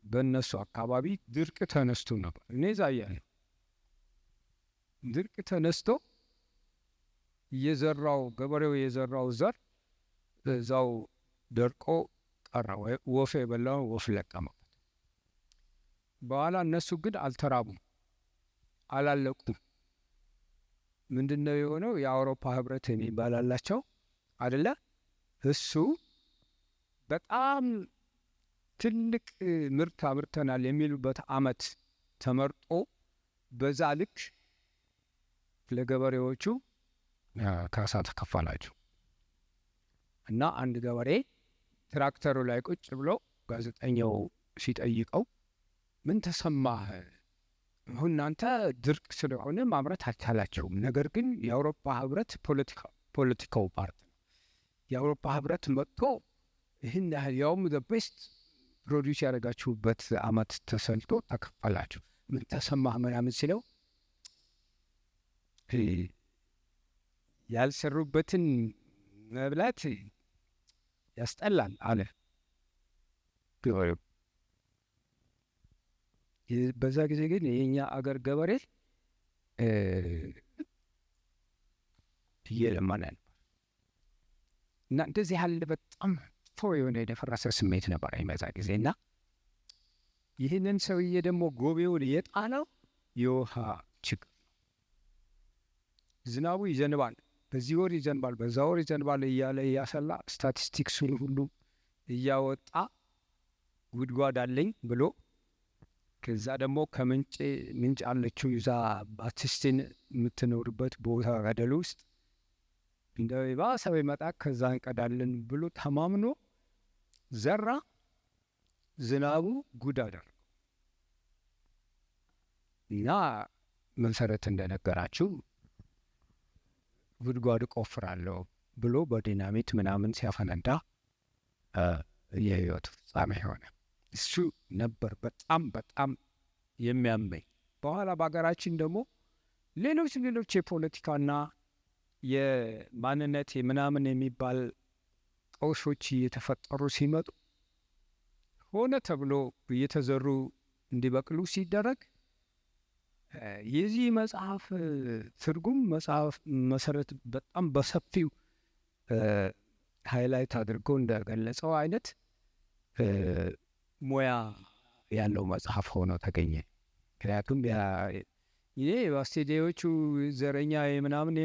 በእነሱ አካባቢ ድርቅ ተነስቶ ነበር። እኔ ዛያ ድርቅ ተነስቶ ገበሬው የዘራው ዘር እዛው ደርቆ ቀረ። ወፍ የበላው ወፍ ለቀመበት። በኋላ እነሱ ግን አልተራቡም፣ አላለቁም። ምንድነው የሆነው? የአውሮፓ ህብረት የሚባል አላቸው አደለ? እሱ በጣም ትልቅ ምርት አምርተናል የሚሉበት አመት ተመርጦ በዛ ልክ ለገበሬዎቹ ካሳ ተከፈላቸው። እና አንድ ገበሬ ትራክተሩ ላይ ቁጭ ብሎ ጋዜጠኛው ሲጠይቀው ምን ተሰማህ? አሁን እናንተ ድርቅ ስለሆነ ማምረት አልቻላቸውም፣ ነገር ግን የአውሮፓ ህብረት ፖለቲካው ፓርት ነው። የአውሮፓ ህብረት መጥቶ ይህን ያህል ያውም ቤስት ፕሮዲውስ ያደረጋችሁበት አመት ተሰልቶ ተከፈላችሁ፣ ምን ተሰማህ ምናምን ሲለው ያልሰሩበትን መብላት ያስጠላል አለ ገበሬው። በዛ ጊዜ ግን የኛ አገር ገበሬ እየለመነ ነበር እና እንደዚህ ያለ በጣም የሆነ የደፈረሰ ስሜት ነበር በዛ ጊዜ። እና ይህንን ሰውዬ ደግሞ ጎቤውን የጣለው የውሃ ችግር ነው። ዝናቡ ይዘንባል፣ በዚህ ወር ይዘንባል፣ በዛ ወር ይዘንባል እያለ እያሰላ ስታቲስቲክሱን ሁሉ እያወጣ ጉድጓድ አለኝ ብሎ ከዛ ደግሞ ምንጭ አለችው ይዛ ባቲስቲን የምትኖርበት ቦታ ገደል ውስጥ እንደ ባሰ ቢመጣ ከዛ እንቀዳለን ብሎ ተማምኖ ዘራ። ዝናቡ ጉድ አደረገው እና መሰረት እንደነገራችሁ ጉድጓድ ቆፍራለሁ ብሎ በዲናሚት ምናምን ሲያፈነዳ የህይወት ፍጻሜ ሆነ። እሱ ነበር በጣም በጣም የሚያመኝ። በኋላ በሀገራችን ደግሞ ሌሎች የፖለቲካና የማንነት ምናምን የሚባል ቀውሶች እየተፈጠሩ ሲመጡ ሆነ ተብሎ እየተዘሩ እንዲበቅሉ ሲደረግ የዚህ መጽሐፍ ትርጉም መጽሐፍ መሰረት በጣም በሰፊው ሃይላይት አድርጎ እንደገለጸው አይነት ሙያ ያለው መጽሐፍ ሆኖ ተገኘ። ምክንያቱም ይሄ በስቴዲዮቹ ዘረኛ ምናምን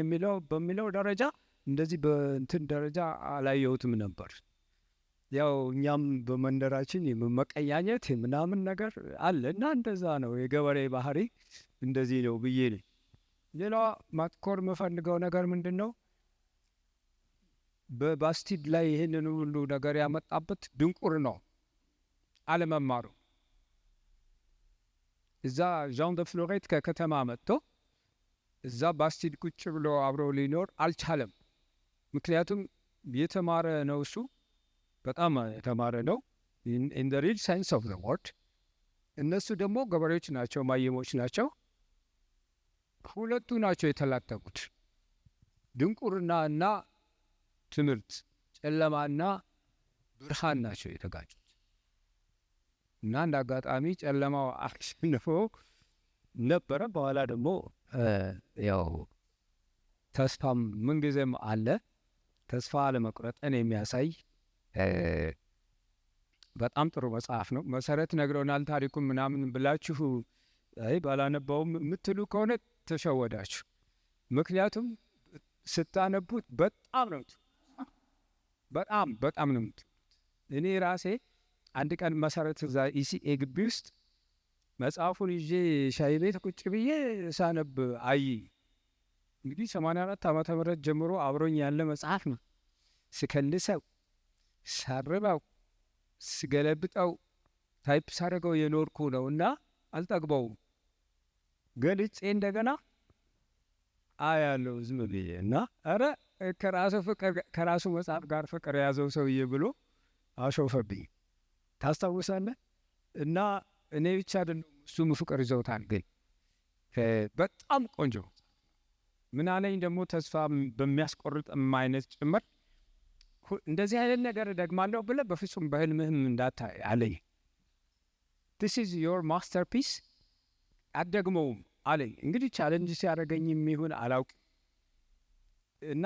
በሚለው ደረጃ እንደዚህ በእንትን ደረጃ አላየሁትም ነበር። ያው እኛም በመንደራችን መቀኛኘት ምናምን ነገር አለ እና እንደዛ ነው የገበሬ ባህሪ እንደዚህ ነው ብዬ ነኝ። ሌላ ማትኮር የምፈልገው ነገር ምንድን ነው? በባስቲድ ላይ ይህንን ሁሉ ነገር ያመጣበት ድንቁር ነው አለመማሩ። እዛ ዣን ደ ፍሎሬት ከከተማ መጥቶ እዛ ባስቲድ ቁጭ ብሎ አብሮ ሊኖር አልቻለም። ምክንያቱም የተማረ ነው፣ እሱ በጣም የተማረ ነው ኢን ዘ ሪል ሳይንስ ኦፍ ዘ ወርድ። እነሱ ደግሞ ገበሬዎች ናቸው፣ ማየሞች ናቸው። ሁለቱ ናቸው የተላተቁት፣ ድንቁርና እና ትምህርት፣ ጨለማና ብርሃን ናቸው የተጋጩት። እና እንደ አጋጣሚ ጨለማው አሸንፎ ነበረ። በኋላ ደግሞ ያው ተስፋም ምንጊዜም አለ። ተስፋ አለመቁረጥን የሚያሳይ በጣም ጥሩ መጽሐፍ ነው። መሰረት ነግረውናል ታሪኩን ምናምን ብላችሁ ባላነባውም የምትሉ ከሆነ ተሸወዳችሁ። ምክንያቱም ስታነቡት በጣም ነው እኔ ራሴ አንድ ቀን መሰረት እዛ ኢሲኤ ግቢ ውስጥ መጽሐፉን ይዤ ሻይ ቤት ቁጭ ብዬ ሳነብ እንግዲህ 84 ዓመተ ምህረት ጀምሮ አብሮኝ ያለ መጽሐፍ ነው። ስከልሰው፣ ሳርበው፣ ስገለብጠው፣ ታይፕ ሳደርገው የኖርኩ ነው እና አልጠግበውም። ገልጬ እንደገና አያለው ዝም ብዬ እና ኧረ ከራሱ መጽሐፍ ጋር ፍቅር የያዘው ሰውዬ ብሎ አሾፈብኝ። ታስታውሳለህ? እና እኔ ብቻ አይደለም እሱም ፍቅር ይዘውታል። ግን በጣም ቆንጆ ምን አለኝ ደግሞ ተስፋ በሚያስቆርጥ አይነት ጭምር እንደዚህ አይነት ነገር ደግማለሁ ብለህ በፍጹም በህልምህም እንዳታይ አለኝ። this is your masterpiece አትደግመውም አለኝ። እንግዲህ ቻሌንጅ ሲያደርገኝ የሚሆን አላውቅም። እና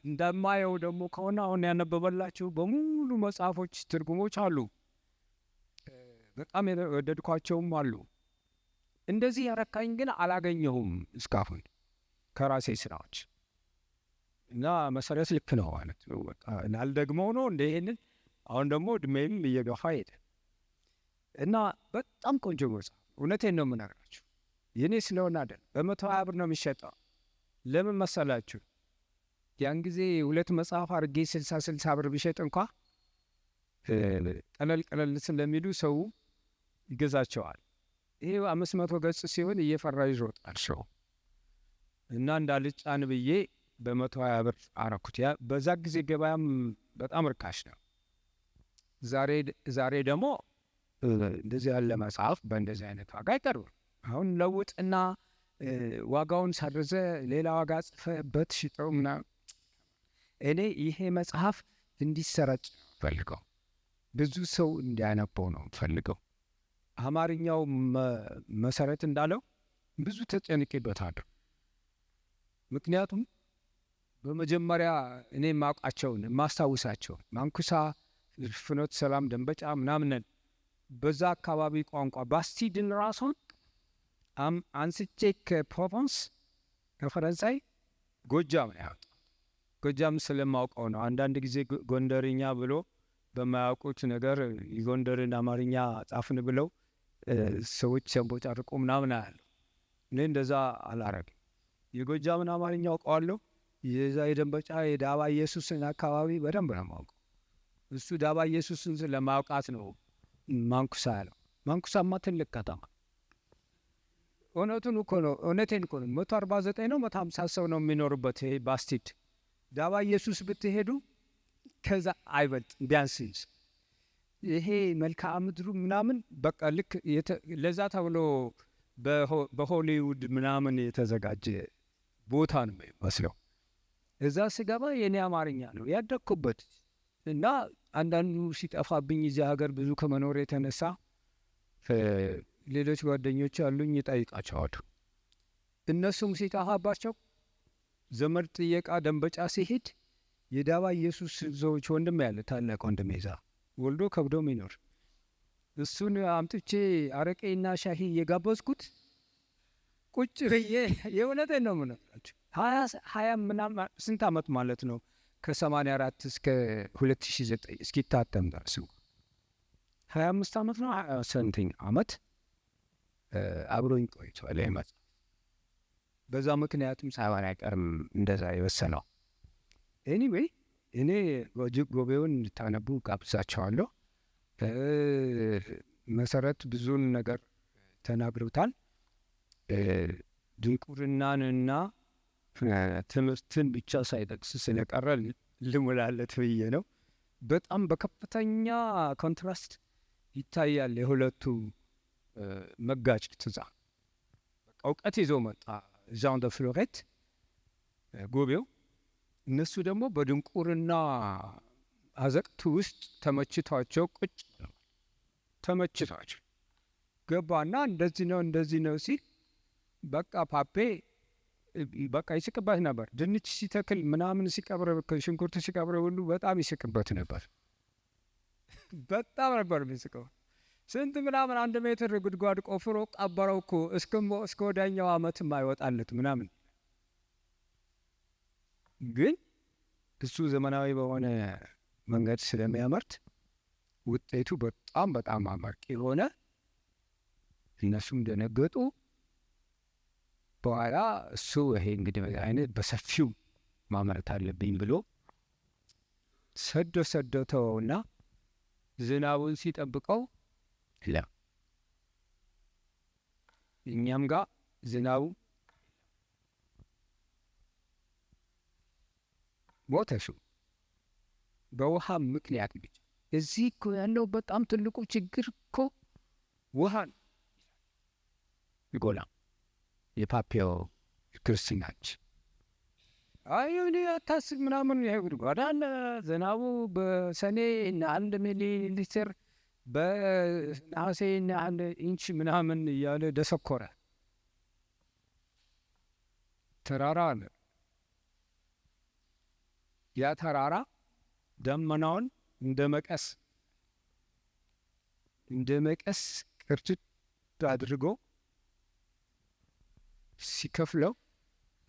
እንደማየው ደግሞ ከሆነ አሁን ያነበበላችሁ በሙሉ መጽሐፎች ትርጉሞች አሉ፣ በጣም የወደድኳቸውም አሉ። እንደዚህ ያረካኝ ግን አላገኘሁም እስካሁን ከራሴ ስራዎች። እና መሰረት ልክ ነው ማለት ነው። በቃ ላልደግመው ነው እንደ ይሄንን። አሁን ደግሞ እድሜም እየገፋ ሄደ እና በጣም ቆንጆ መጽሐፍ፣ እውነቴን ነው የምነግራችሁ። የኔ ስለሆነ አይደል፣ በ120 ብር ነው የሚሸጠው። ለምን መሰላችሁ? ያን ጊዜ 2 መጽሐፍ አድርጌ 60 ብር ቢሸጥ እንኳ ቀለል ስለሚሉ ሰው ይገዛቸዋል። ይሄ 500 ገጽ ሲሆን እየፈራ ይሮጣል ሰው እና እንዳልጫን ብዬ በ120 ብር አረኩት። ያ በዛ ጊዜ ገበያም በጣም ርካሽ ነው። ዛሬ ደግሞ እንደዚህ ያለ መጽሐፍ በእንደዚህ አይነት ዋጋ አይቀርብም። አሁን ለውጥና ዋጋውን ሳድርዘ ሌላ ዋጋ ጽፈበት ሽጠው ምናምን። እኔ ይሄ መጽሐፍ እንዲሰራጭ ፈልገው ብዙ ሰው እንዲያነበው ነው ፈልገው። አማርኛው መሰረት እንዳለው ብዙ ተጨንቄበታለሁ። ምክንያቱም በመጀመሪያ እኔ ማውቃቸውን ማስታውሳቸውን ማንኩሳ፣ ፍኖተ ሰላም፣ ደንበጫ ምናምን በዛ አካባቢ ቋንቋ ባስቲድን ራሱን አንስቼ ከፕሮቨንስ ከፈረንሳይ ጎጃም ነው ያወጣው። ጎጃም ስለማውቀው ነው። አንዳንድ ጊዜ ጎንደርኛ ብሎ በማያውቁት ነገር የጎንደርን አማርኛ ጻፍን ብለው ሰዎች ሲያንቦጫርቁ ምናምን አያለሁ። እኔ እንደዛ አላረግም። የጎጃምን አማርኛ አውቀዋለሁ። የዛ የደንበጫ የዳባ ኢየሱስን አካባቢ በደንብ ነው የማውቀው። እሱ ዳባ ኢየሱስን ስለማውቃት ነው ማንኩሳ ያለው። ማንኩሳማ ትልቅ ከተማ። እውነቱን እኮ ነው፣ እውነቴን እኮ ነው። 149 ነው 150 ሰው ነው የሚኖርበት ይሄ ባስቲድ። ዳባ ኢየሱስ ብትሄዱ ከዛ አይበልጥ ቢያንስ ይሄ መልክዓ ምድሩ ምናምን በቃ ልክ ለዛ ተብሎ በሆሊውድ ምናምን የተዘጋጀ ቦታ ነው የሚመስለው። እዛ ስገባ የኔ አማርኛ ነው ያደግኩበት እና አንዳንዱ ሲጠፋብኝ እዚህ ሀገር ብዙ ከመኖር የተነሳ ሌሎች ጓደኞች አሉኝ ይጠይቃቸዋሉ። እነሱም ሲጠፋባቸው ዘመድ ጥየቃ ደንበጫ ሲሄድ የዳባ ኢየሱስ ሰዎች ወንድም ያለ ታላቅ ወንድም ይዛ ወልዶ ከብዶ ሚኖር እሱን አምጥቼ አረቄና ሻሂ እየጋበዝኩት ቁጭ ብዬ የእውነቴን ነው የምነግራቸው። 20 ምናምን ስንት ዓመት ማለት ነው ከ84 እስከ 2009 እስኪታተም ድረስ 25 ዓመት ነው 20 ዓመት አብሮኝ ቆይቷል። ይመጣ በዛ ምክንያቱም ሳይሆን አይቀርም እንደዛ የወሰነው። ኤኒዌይ እኔ ጎቤውን እንድታነቡ ጋብዛቸዋለሁ። መሰረት ብዙን ነገር ተናግረውታል። ድንቁርናንና ትምህርትን ብቻ ሳይጠቅስ ስለቀረ ልሙላለት ብዬ ነው። በጣም በከፍተኛ ኮንትራስት ይታያል የሁለቱ መጋጨት። እዛ እውቀት ይዞ መጣ ዣን ደ ፍሎሬት ጎቤው፣ እነሱ ደግሞ በድንቁርና አዘቅት ውስጥ ተመችቷቸው ቁጭ ተመችቷቸው ገባና እንደዚህ ነው ሲል በቃ ፓፔ በቃ ይስቅበት ነበር። ድንች ሲተክል ምናምን ሲቀብረ ሽንኩርት ሲቀብረ ሁሉ በጣም ይስቅበት ነበር። በጣም ነበር የሚስቀው። ስንት ምናምን 1 ሜትር ጉድጓድ ቆፍሮ ቀበረው እኮ እስከ ወዲያኛው ዓመት አይወጣለት ምናምን። ግን እሱ ዘመናዊ በሆነ መንገድ ስለሚያመርት ውጤቱ በጣም አመርቂ ሆነ። እነሱም ደነገጡ። በኋላ እሱ ይሄ እንግዲህ አይነት በሰፊው ማምረት አለብኝ ብሎ ሰዶ ተወውና ዝናቡን ሲጠብቀው እኛም ጋር ዝናቡ ሞተሹ በውሃ ምክንያት ብቻ። እዚህ እኮ ያለው በጣም ትልቁ ችግር እኮ ውሃ ነው። ይጎላ የፓፒዮ ክርስትናች እኔ አታስብ ምናምን ይሄ ጉድጓድ አለ። ዝናቡ በሰኔ 1 ሚሊ ሊትር በነሐሴ 1 ኢንች ምናምን እያለ ደሰኮረ። ተራራ አለ። ያ ተራራ ደመናውን እንደ መቀስ ቅርጭት አድርጎ ሲከፍለው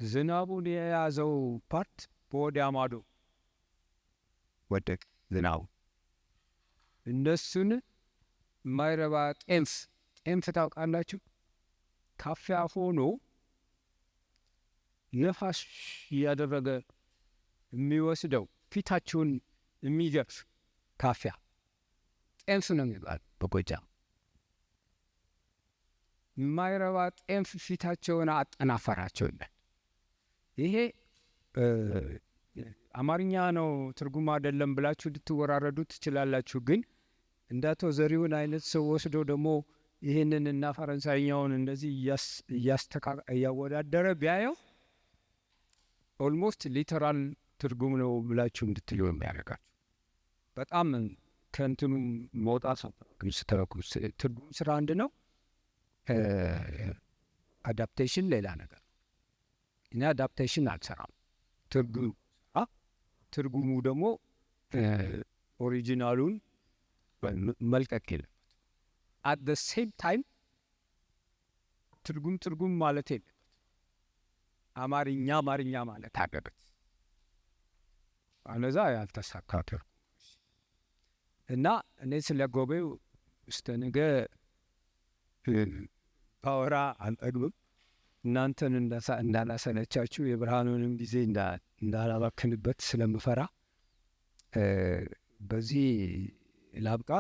ዝናቡን የያዘው ፓርት በወዲያ ማዶ ወደቅ ዝናቡ። እነሱን የማይረባ ጤንፍ ታውቃላችሁ? ካፊያ ሆኖ ነፋስ እያደረገ የሚወስደው ፊታችሁን የሚገርፍ ካፊያ ጤንፍ ነው የሚባል በጎጃም። የማይረባ ጤንፍ ፊታቸውን አጠናፈራቸው ይላል። ይሄ አማርኛ ነው ትርጉም አይደለም ብላችሁ ልትወራረዱ ትችላላችሁ። ግን እንደ አቶ ዘሪሁን አይነት ሰው ወስዶ ደግሞ ይህንን እና ፈረንሳይኛውን እንደዚህ እያወዳደረ ቢያየው ኦልሞስት ሊተራል ትርጉም ነው ብላችሁ እንድትሉ የሚያደርጋችሁ። በጣም ከእንትኑ መውጣት ትርጉም ስራ አንድ ነው፣ አዳፕቴሽን ሌላ ነገር። እኔ አዳፕቴሽን አልሰራም። ትርጉሙ ደግሞ ኦሪጂናሉን መልቀቅ የለበት። አት ደ ሴም ታይም ትርጉም ማለት የለበት። አማርኛ ማለት አለበት። አለዛ ያልተሳካ ትርጉም እና እኔ ስለ ጎቤው እስከ ነገ ፓወራ አልጠግብም። እናንተን እንዳላሰለቻችሁ የብርሃኑንም ጊዜ እንዳላባክንበት ስለምፈራ በዚህ ላብቃ።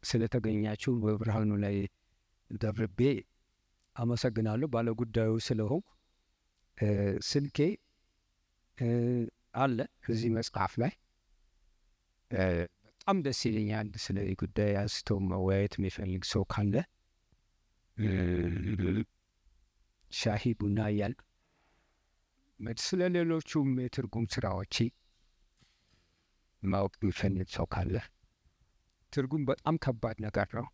ስለተገኛችሁ በብርሃኑ ላይ ደርቤ አመሰግናለሁ። ባለጉዳዩ ስለሆንኩ ስልኬ አለ እዚህ መጽሐፍ ላይ በጣም ደስ ይለኛል። ስለዚህ ጉዳይ አንስቶ መወያየት የሚፈልግ ሰው ካለ ሻሂ ቡና እያልክ ስለ ሌሎቹም የትርጉም ስራዎች ማወቅ የሚፈልግ ሰው ካለ ትርጉም በጣም ከባድ ነገር ነው።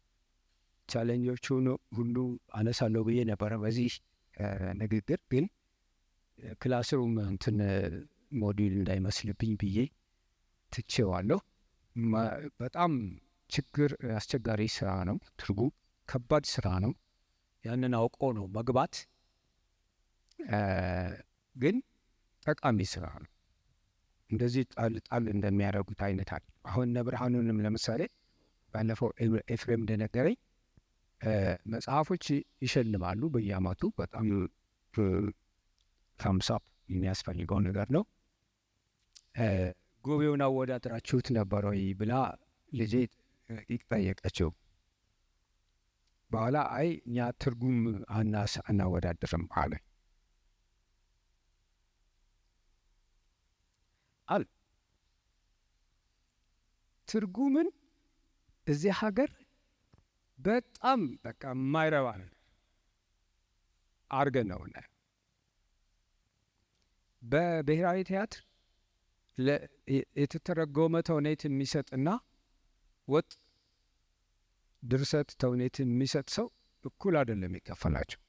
ቻሌንጆቹን ሁሉ አነሳለሁ ብዬ ነበረ በዚህ ንግግር፣ ግን ክላስሩም እንትን ሞዲል እንዳይመስልብኝ ብዬ ትቼዋለሁ። በጣም አስቸጋሪ ስራ ነው። ትርጉም ከባድ ስራ ነው። ያንን አውቆ ነው መግባት፣ ግን ጠቃሚ ስራ ነው። እንደዚህ ጣል እንደሚያደርጉት አይነት አለ። አሁን እነ ብርሃኑንም ለምሳሌ ባለፈው ኤፍሬም እንደነገረኝ መጽሐፎች ይሸልማሉ በየአመቱ። በጣም ከምሳፕ የሚያስፈልገው ነገር ነው። ጉባኤውን አወዳድራችሁት ነበር ወይ ብላ ልጄ ጠየቀችው። በኋላ አይ እኛ ትርጉም አናወዳድርም አለ። ትርጉምን እዚህ ሀገር በጣም በቃ የማይረባ ነገር አድርገን ነው እናየው። በብሔራዊ ቲያትር የተተረጎመ ተውኔት የሚሰጥና ወጥ ድርሰት ተውኔት የሚሰጥ ሰው እኩል አይደለም የሚከፈላቸው።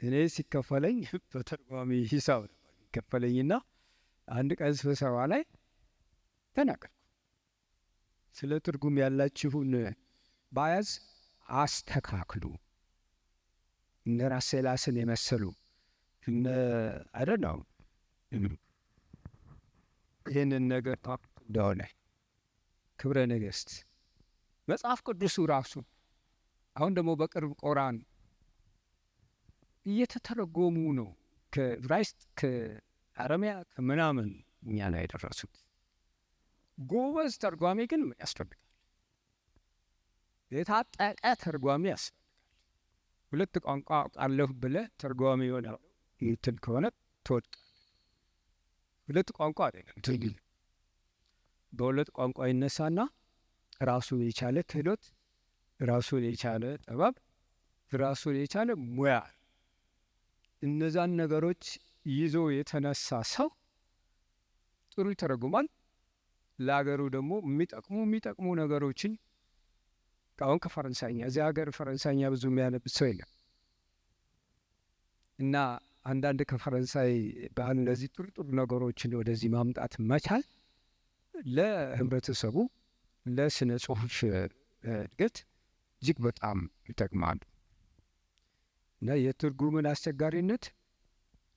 እኔ ሲከፈለኝ በተርጓሚ ሂሳብ ነበር የሚከፈለኝና አንድ ቀን ስብሰባ ላይ ተናገርኩ። ስለ ትርጉም ያላችሁን ባያዝ አስተካክሉ። እነ ራሴላስን የመሰሉ እነ አይደናው ይህንን ነገር ታውቁ እንደሆነ ክብረ ነገሥት መጽሐፍ ቅዱሱ ራሱ አሁን ደግሞ በቅርብ ቁርአን እየተተረጎሙ ነው። ከዕብራይስጥ ከአረሚያ ከምናምን እኛ ላይ የደረሱት። ጎበዝ ተርጓሚ ግን ያስፈልጋል። የታጠቀ ተርጓሚ ያስፈልጋል። ሁለት ቋንቋ አውቃለሁ ብለህ ተርጓሚ ይሆናል ይትል ከሆነ ትወድቃለህ። ሁለት ቋንቋ አይደለም ትርጉም፣ በሁለት ቋንቋ ይነሳና ራሱን የቻለ ክህሎት፣ ራሱን የቻለ ጥበብ፣ ራሱን የቻለ ሙያ፣ እነዛን ነገሮች ይዞ የተነሳ ሰው ጥሩ ይተረጉማል። ለሀገሩ ደግሞ የሚጠቅሙ ነገሮችን አሁን ከፈረንሳይኛ እዚህ ሀገር ፈረንሳይኛ ብዙ የሚያነብ ሰው የለም እና አንዳንድ ከፈረንሳይ ባህል እንደዚህ ጥሩ ነገሮችን ወደዚህ ማምጣት መቻል ለህብረተሰቡ ለስነ ጽሁፍ እድገት እጅግ በጣም ይጠቅማሉ። እና የትርጉምን አስቸጋሪነት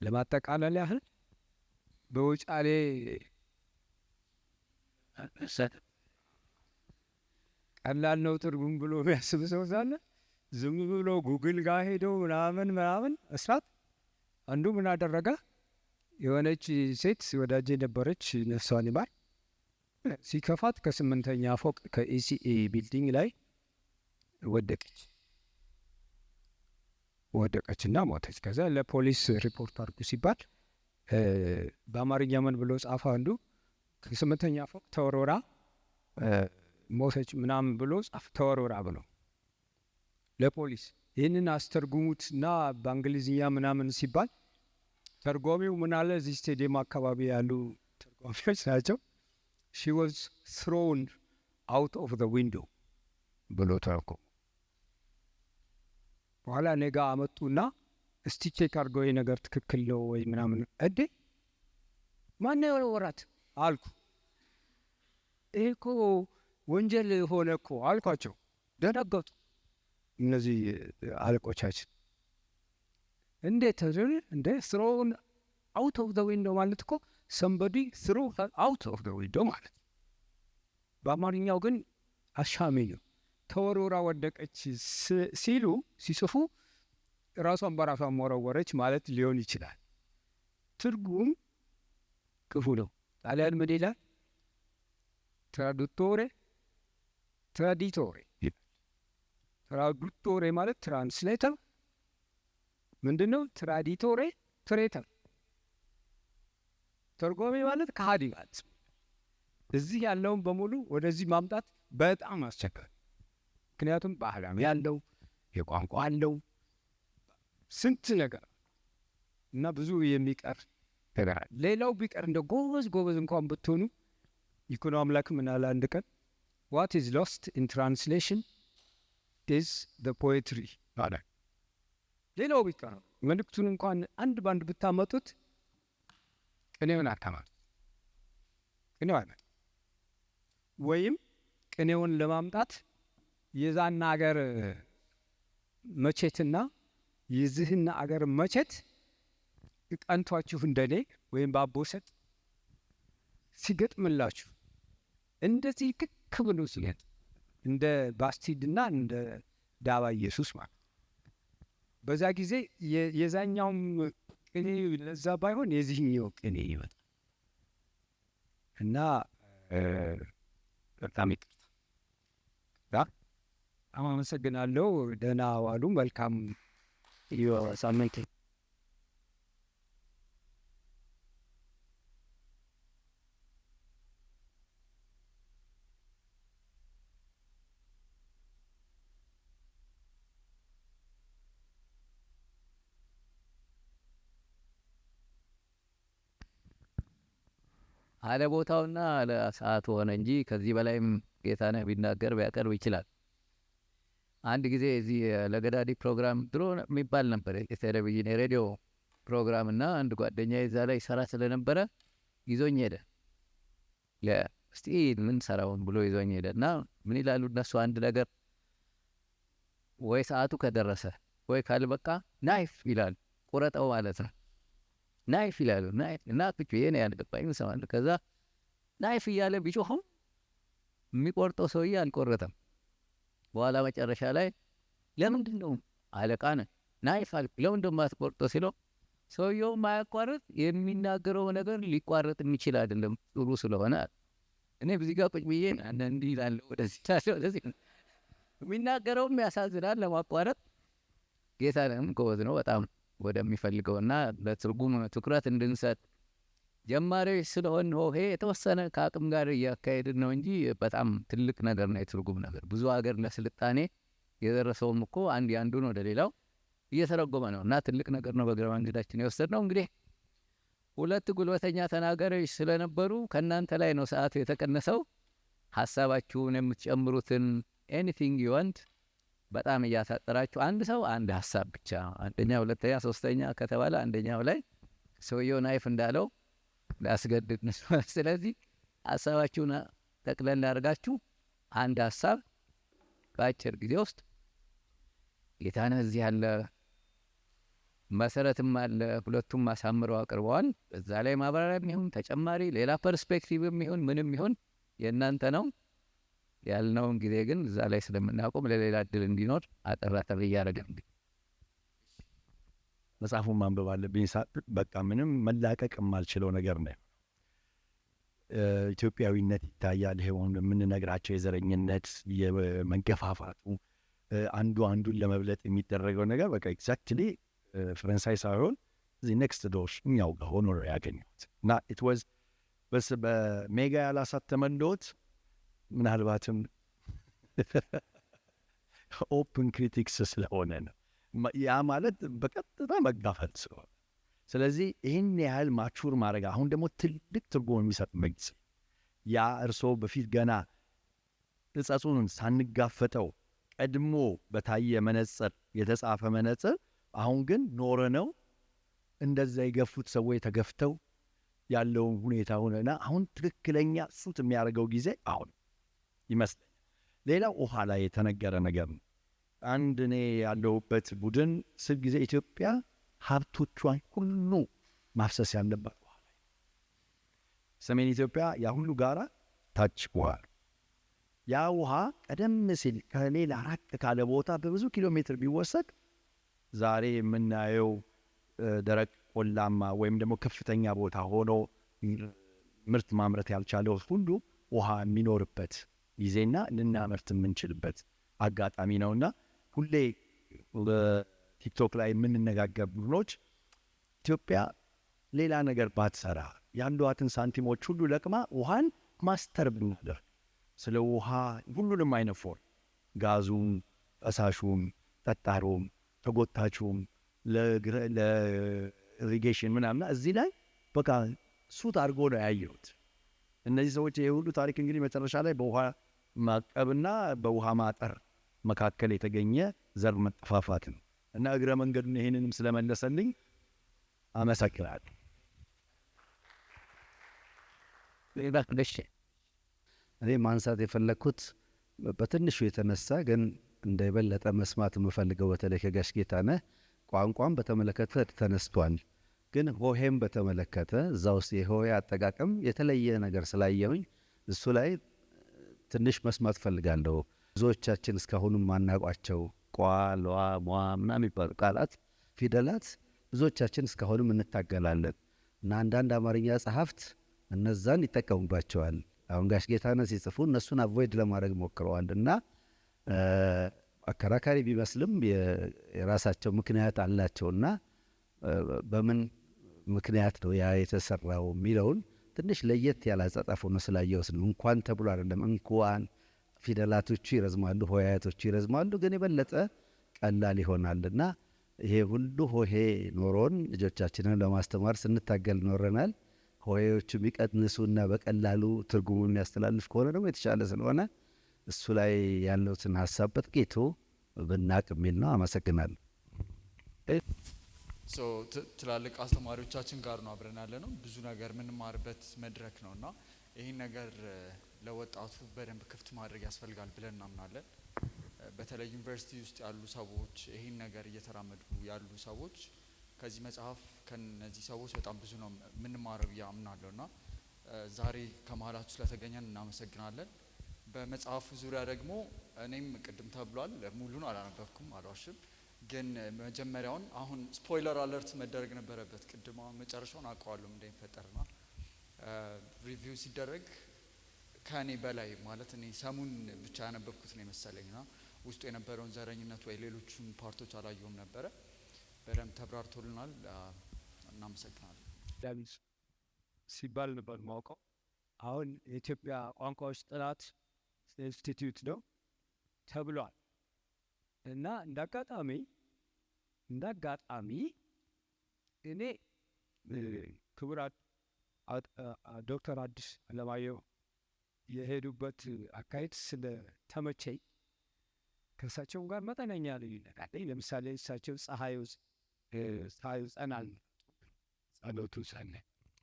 ለማጠቃለል ያህል በውጫሌ ቀላል ነው ትርጉም ብሎ የሚያስብ ሰው ሳለ ዝም ብሎ ጉግል ጋር ሄደው ምናምን እስራት። አንዱ ምን አደረገ? የሆነች ሴት ወዳጄ ነበረች፣ ነፍሷን ይማር፣ ሲከፋት ከ8ኛ ፎቅ ከኢሲኤ ቢልዲንግ ላይ ወደቀችና ሞተች። ከዛ ለፖሊስ ሪፖርት አድርጉ ሲባል በአማርኛ ምን ብሎ ጻፈ? አንዱ ከ8ኛ ፎቅ ተወርወራ ሞተች ምናምን ብሎ ጻፍ፣ ተወርወራ ብሎ ለፖሊስ። ይህንን አስተርጉሙት እና በእንግሊዝኛ ምናምን ሲባል ተርጓሚው ምን አለ? እዚህ ስቴዲየም አካባቢ ያሉ ተርጓሚዎች ናቸው። ሺ ዋዝ ትሮውን አውት ኦፍ ዘ ዊንዶ ብሎ ተረጎሙ። በኋላ ኔጋ አመጡና እስቲ ቼክ አድርገው ይህ ነገር ትክክል ነው ወይ ምናምን። እዴ ማነው የወረወራት አልኩ። ይሄ እኮ ወንጀል ሆነ እኮ አልኳቸው። ደነገጡ እነዚህ አለቆቻችን። እንዴት እንደ ስሮውን አውት ኦፍ ዘ ዊንዶ ማለት እኮ ሰምበዲ ስሮ አውት ኦፍ ዘ ዊንዶ ማለት። በአማርኛው ግን አሻሚ ነው። ተወርውራ ወደቀች ሲጽፉ ራሷን በራሷን ወረወረች ማለት ሊሆን ይችላል። ትርጉም ክፉ ነው። ጣሊያን ምን ይላል? ትራዲቶሬ ትራዱቶሬ ማለት ትራንስሌተር ምንድን ነው? ትራዲቶሬ ትሬተር። ተርጓሚ ማለት ከሃዲ ማለት። እዚህ ያለውን በሙሉ ወደዚህ ማምጣት በጣም አስቸጋሪ። ምክንያቱም ባህላዊ ያለው የቋንቋ አለው ስንት ነገር እና ብዙ የሚቀር ነገር አለ። ሌላው ቢቀር እንደ ጎበዝ እንኳን ብትሆኑ ይኩኖ አምላክ ምን አለ አንድ ቀን what is lost in translation is the poetry አለ። ሌላው ቢቀር መልእክቱን እንኳን አንድ ባንድ ብታመጡት ቅኔውን አታማሩት። ቅኔው አለ ወይም ቅኔውን ለማምጣት የዛና አገር መቼትና የዚህና አገር መቼት ቀንቷችሁ እንደኔ ወይም ባቦሰጥ ሲገጥምላችሁ እንደዚህ ክክ ብሎ ሲገጥ እንደ ባስቲድና እንደ ዳባ ኢየሱስ ማለት በዛ ጊዜ የዛኛውም ቅኔ ለዛ ባይሆን የዚህኛው ቅኔ ይመጣል እና በጣም ይቅርታ። አመሰግናለሁ። ደህና ዋሉ። መልካም ሳምንት። አለ ቦታውና አለ ሰዓቱ ሆነ እንጂ ከዚህ በላይም ጌታነህ ቢናገር ቢያቀርብ ይችላል። አንድ ጊዜ እዚህ ለገዳዲ ፕሮግራም ድሮ የሚባል ነበር የቴሌቪዥን የሬዲዮ ፕሮግራም እና አንድ ጓደኛ እዛ ላይ ሰራ ስለነበረ ይዞኝ ሄደ። እስቲ ምን ሰራውን ብሎ ይዞኝ ሄደ እና ምን ይላሉ እነሱ አንድ ነገር ወይ ሰዓቱ ከደረሰ ወይ ካልበቃ ናይፍ ይላል፣ ቁረጠው ማለት ነው። ናይፍ ይላሉ። ናይፍ እና ክቹ የኔ ያልገባኝ ሰማል። ከዛ ናይፍ እያለ ቢጮህም የሚቆርጠው ሰውዬ አልቆረጠም። በኋላ መጨረሻ ላይ ለምንድን ነው አለቃ ነህ ናይፍ አልክ ለምንድን ነው የማትቆርጠው ሲለው ሰውየው ማያቋርጥ የሚናገረው ነገር ሊቋረጥ የሚችል አይደለም ጥሩ ስለሆነ እኔ በዚህ ጋር ቁጭ ብዬ እንዲህ እላለሁ ወደዚህ የሚናገረውም ያሳዝናል ለማቋረጥ። ጌታነህም ጎበዝ ነው በጣም ወደሚፈልገውና ለትርጉም ትኩረት እንድንሰጥ ጀማሪዎች ስለሆን ሆሄ የተወሰነ ከአቅም ጋር እያካሄድን ነው እንጂ በጣም ትልቅ ነገር ነው የትርጉም ነገር። ብዙ ሀገር ለስልጣኔ የደረሰውም እኮ አንድ ያንዱን ወደ ሌላው እየተረጎመ ነው እና ትልቅ ነገር ነው በእግረ መንገዳችን የወሰድነው። እንግዲህ ሁለት ጉልበተኛ ተናጋሪዎች ስለነበሩ ከእናንተ ላይ ነው ሰዓቱ የተቀነሰው። ሀሳባችሁን የምትጨምሩትን ኤኒቲንግ ዩወንት በጣም እያሳጠራችሁ አንድ ሰው አንድ ሀሳብ ብቻ አንደኛ ሁለተኛ ሶስተኛ ከተባለ አንደኛው ላይ ሰውየው ናይፍ እንዳለው ላስገድድ ነው። ስለዚህ ሀሳባችሁን ጠቅለል አድርጋችሁ አንድ ሀሳብ በአጭር ጊዜ ውስጥ ጌታነህ እዚህ ያለ መሰረትም አለ ሁለቱም አሳምረው አቅርበዋል። እዛ ላይ ማብራሪያም ይሁን ተጨማሪ ሌላ ፐርስፔክቲቭም ይሁን ምንም ይሁን የእናንተ ነው። ያልነውን ጊዜ ግን እዛ ላይ ስለምናቆም ለሌላ እድል እንዲኖር አጠር እያደረገን መጽሐፉን ማንበብ አለብኝ። በቃ ምንም መላቀቅ የማልችለው ነገር ነው። ኢትዮጵያዊነት ይታያል። ይሄውን የምንነግራቸው የዘረኝነት የመገፋፋቱ አንዱ አንዱን ለመብለጥ የሚደረገው ነገር በቃ ኤግዛክትሊ ፈረንሳይ ሳይሆን እዚህ ኔክስት ዶር እኛው ጋር ሆኖ ነው ያገኘሁት እና ኢት ዋዝ በሜጋ ያላሳተመልዎት ምናልባትም ኦፕን ክሪቲክስ ስለሆነ ነው። ያ ማለት በቀጥታ መጋፈጥ ስለሆነ ስለዚህ ይህን ያህል ማቹር ማድረግ አሁን ደግሞ ትልቅ ትርጉም የሚሰጥ መግጽ ያ እርሶ በፊት ገና እጸጹን ሳንጋፈጠው ቀድሞ በታየ መነጽር የተጻፈ መነጽር አሁን ግን ኖረ ነው እንደዛ የገፉት ሰዎች ተገፍተው ያለውን ሁኔታ ሆነና አሁን ትክክለኛ ሱት የሚያደርገው ጊዜ አሁን ይመስለኛል። ሌላው ውሃ ላይ የተነገረ ነገር ነው። አንድ እኔ ያለሁበት ቡድን ስል ጊዜ ኢትዮጵያ ሀብቶቿን ሁሉ ማፍሰስ ያለባት ውሃ ላይ ሰሜን ኢትዮጵያ ያ ሁሉ ጋራ ታች ውሃ ያ ውሃ ቀደም ሲል ከሌላ ራቅ ካለ ቦታ በብዙ ኪሎ ሜትር ቢወሰድ ዛሬ የምናየው ደረቅ ቆላማ ወይም ደግሞ ከፍተኛ ቦታ ሆኖ ምርት ማምረት ያልቻለው ሁሉ ውሃ የሚኖርበት ጊዜና ልናመርት የምንችልበት አጋጣሚ ነውና ሁሌ ቲክቶክ ላይ የምንነጋገር ቡድኖች ኢትዮጵያ ሌላ ነገር ባትሰራ ያሏትን ሳንቲሞች ሁሉ ለቅማ ውሃን ማስተር ብናደርግ ስለ ውሃ ሁሉንም አይነት ፎርም ጋዙም፣ ፈሳሹም፣ ጠጣሩም፣ ተጎታቹም ለኢሪጌሽን ምናምና እዚህ ላይ በቃ ሱት አድርጎ ነው ያየሁት። እነዚህ ሰዎች ይሄ ሁሉ ታሪክ እንግዲህ መጨረሻ ላይ በውሃ ማቀብና በውሃ ማጠር መካከል የተገኘ ዘር መጠፋፋት ነው እና እግረ መንገዱን ይሄንንም ስለመለሰልኝ አመሰግናለሁ። እኔ ማንሳት የፈለግኩት በትንሹ የተነሳ ግን እንደ የበለጠ መስማት የምፈልገው በተለይ ከጋሽ ጌታነህ ቋንቋን በተመለከተ ተነስቷል። ግን ሆሄም በተመለከተ እዛ ውስጥ የሆሄ አጠቃቀም የተለየ ነገር ስላየሁኝ እሱ ላይ ትንሽ መስማት ፈልጋለሁ። ብዙዎቻችን እስካሁንም ማናቋቸው ቋ፣ ሏ፣ ሟ ምናምን የሚባሉ ቃላት ፊደላት ብዙዎቻችን እስካሁንም እንታገላለን እና አንዳንድ አማርኛ ጸሐፍት እነዛን ይጠቀሙባቸዋል። አሁን ጋሽ ጌታነህ ሲጽፉ እነሱን አቮይድ ለማድረግ ሞክረዋል እና አከራካሪ ቢመስልም የራሳቸው ምክንያት አላቸውና በምን ምክንያት ነው ያ የተሰራው የሚለውን ትንሽ ለየት ያለ አጻጻፍ ሆኖ ስላየሁት ነው። እንኳን ተብሎ አይደለም፣ እንኳን ፊደላቶቹ ይረዝማሉ፣ ሆሄያቶቹ ይረዝማሉ፣ ግን የበለጠ ቀላል ይሆናልና ይሄ ሁሉ ሆሄ ኖሮን ልጆቻችንን ለማስተማር ስንታገል ኖረናል። ሆሄዎቹ የሚቀንሱና በቀላሉ ትርጉሙ የሚያስተላልፍ ከሆነ ደግሞ የተሻለ ስለሆነ እሱ ላይ ያለውትን ሀሳብ በጥቂቱ ብናቅ የሚል ነው። አመሰግናለሁ። ትላልቅ አስተማሪዎቻችን ጋር ነው አብረን ያለ ነው። ብዙ ነገር የምንማርበት መድረክ ነው እና ይህን ነገር ለወጣቱ በደንብ ክፍት ማድረግ ያስፈልጋል ብለን እናምናለን። በተለይ ዩኒቨርሲቲ ውስጥ ያሉ ሰዎች ይህን ነገር እየተራመዱ ያሉ ሰዎች ከዚህ መጽሐፍ ከነዚህ ሰዎች በጣም ብዙ ነው የምንማረው ብዬ አምናለሁ እና ዛሬ ከመሀላችሁ ስለተገኘን እናመሰግናለን። በመጽሐፉ ዙሪያ ደግሞ እኔም ቅድም ተብሏል፣ ሙሉን አላነበብኩም አልዋሽም፣ ግን መጀመሪያውን አሁን ስፖይለር አለርት መደረግ ነበረበት። ቅድማ መጨረሻውን አውቀዋለሁ እንደሚፈጠርና ሪቪው ሲደረግ ከእኔ በላይ ማለት እኔ ሰሙን ብቻ ያነበብኩት ነው የመሰለኝና ውስጡ የነበረውን ዘረኝነት ወይ ሌሎቹን ፓርቶች አላየሁም ነበረ። በደንብ ተብራርቶልናል። እናመሰግናለን። ዳዊት ሲባል ነበር ማውቀው። አሁን የኢትዮጵያ ቋንቋዎች ጥናት ኢንስቲትዩት ነው ተብሏል እና እንዳጋጣሚ እኔ ክቡር ዶክተር አዲስ አለማየሁ የሄዱበት አካሄድ ስለ ተመቸኝ ከእሳቸውም ጋር መጠነኛ ልዩነት አለኝ። ለምሳሌ እሳቸው ፀሐዩ ጸናል ጸሎቱ ጸነ፣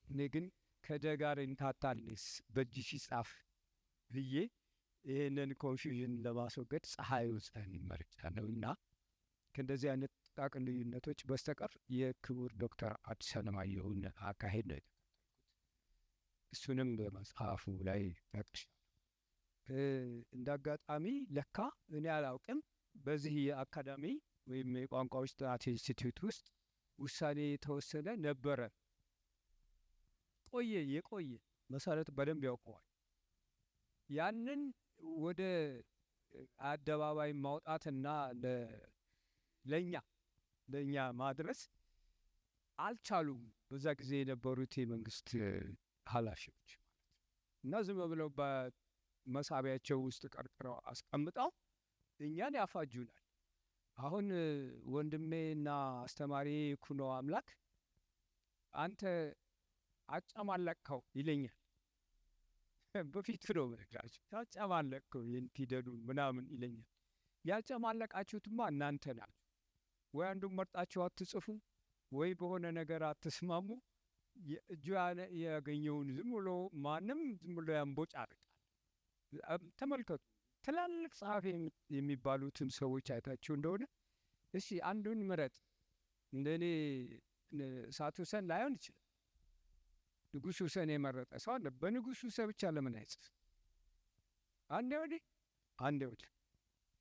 እኔ ግን ከደጋር እንታታልስ በእጅ ሲጻፍ ብዬ ይህንን ኮንፊውዥን ለማስወገድ ፀሐዩ ጸን መርጫለሁ እና ከእንደዚህ አይነት ጥቃቅን ልዩነቶች በስተቀር የክቡር ዶክተር አዲስ አለማየሁን አካሄድ ነው የተከተልኩት። እሱንም በመጽሐፉ ላይ ጠቅሻለሁ። እንደ አጋጣሚ ለካ እኔ አላውቅም፣ በዚህ የአካዳሚ ወይም የቋንቋዎች ጥናት ኢንስቲትዩት ውስጥ ውሳኔ የተወሰነ ነበረ። የቆየ መሰረት በደንብ ያውቀዋል። ያንን ወደ አደባባይ ማውጣትና ለእኛ ማድረስ አልቻሉም። በዛ ጊዜ የነበሩት የመንግስት ኃላፊዎች እና ዝም ብለው በመሳቢያቸው ውስጥ ቀርቅረው አስቀምጠው እኛን ያፋጁናል። አሁን ወንድሜና አስተማሪ ኩኖ አምላክ አንተ አጨማለቅከው ይለኛል። በፊት ነው በነገራችን ታጨማለቅከው ፊደሉን ምናምን ይለኛል። ያጨማለቃችሁትማ እናንተ ናችሁ። ወይ አንዱን መርጣችሁ አትጽፉ፣ ወይ በሆነ ነገር አትስማሙ። እጁ ያገኘውን ዝም ብሎ ማንም ዝም ብሎ ያንቦጫርቃል። ተመልከቱ፣ ትላልቅ ጸሐፊ የሚባሉትን ሰዎች አይታችሁ እንደሆነ እሺ አንዱን ምረጥ። እንደኔ እሳቱ ሰን ላይሆን ይችላል። ንጉሥ ሁሴን የመረጠ ሰው አለ። በንጉሥ ሁሴን ብቻ ለምን አይጽፍ? አንዴ ወዲህ አንዴ ወዲህ።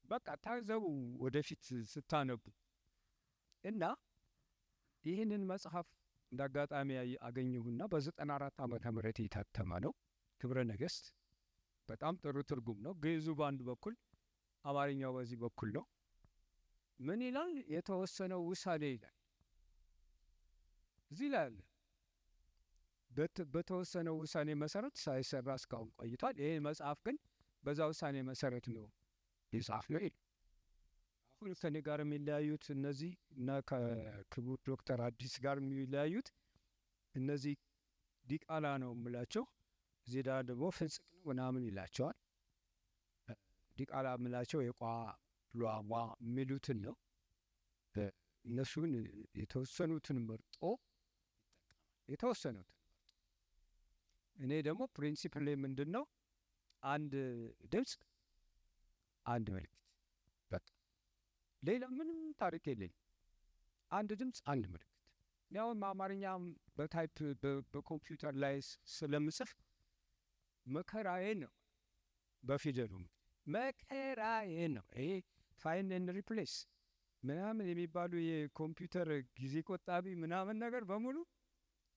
በቃ ታዘቡ ወደፊት ስታነቡ። እና ይህንን መጽሐፍ እንደ አጋጣሚ አገኘሁና በ94 ዓመተ ምህረት የታተመ ነው። ክብረ ነገሥት በጣም ጥሩ ትርጉም ነው። ግዕዙ በአንድ በኩል አማርኛው በዚህ በኩል ነው። ምን ይላል? የተወሰነው ውሳኔ ይላል። እዚህ ላይ አለ በተወሰነው ውሳኔ መሰረት ሳይሰራ እስካሁን ቆይቷል። ይህ መጽሐፍ ግን በዛ ውሳኔ መሰረት ነው የጻፍነው። አሁን ከኔ ጋር የሚለያዩት እነዚህ እና ከክቡር ዶክተር አዲስ ጋር የሚለያዩት እነዚህ ዲቃላ ነው የምላቸው። እዚህ ዳ ደግሞ ፍልጽቅ ነው ምናምን ይላቸዋል። ዲቃላ የምላቸው የቋ ሏሟ የሚሉትን ነው። እነሱን የተወሰኑትን መርጦ ይጠቀማል። የተወሰኑትን መርጦ እኔ ደግሞ ፕሪንሲፕል ላይ ምንድን ነው አንድ ድምፅ አንድ ምልክት፣ በቃ ሌላ ምንም ታሪክ የለኝ። አንድ ድምፅ አንድ ምልክት። ያውን አማርኛ በታይፕ በኮምፒውተር ላይ ስለምጽፍ መከራዬ ነው። በፊደሉ መከራዬ ነው። ይሄ ፋይንድ ኤንድ ሪፕሌስ ምናምን የሚባሉ የኮምፒውተር ጊዜ ቆጣቢ ምናምን ነገር በሙሉ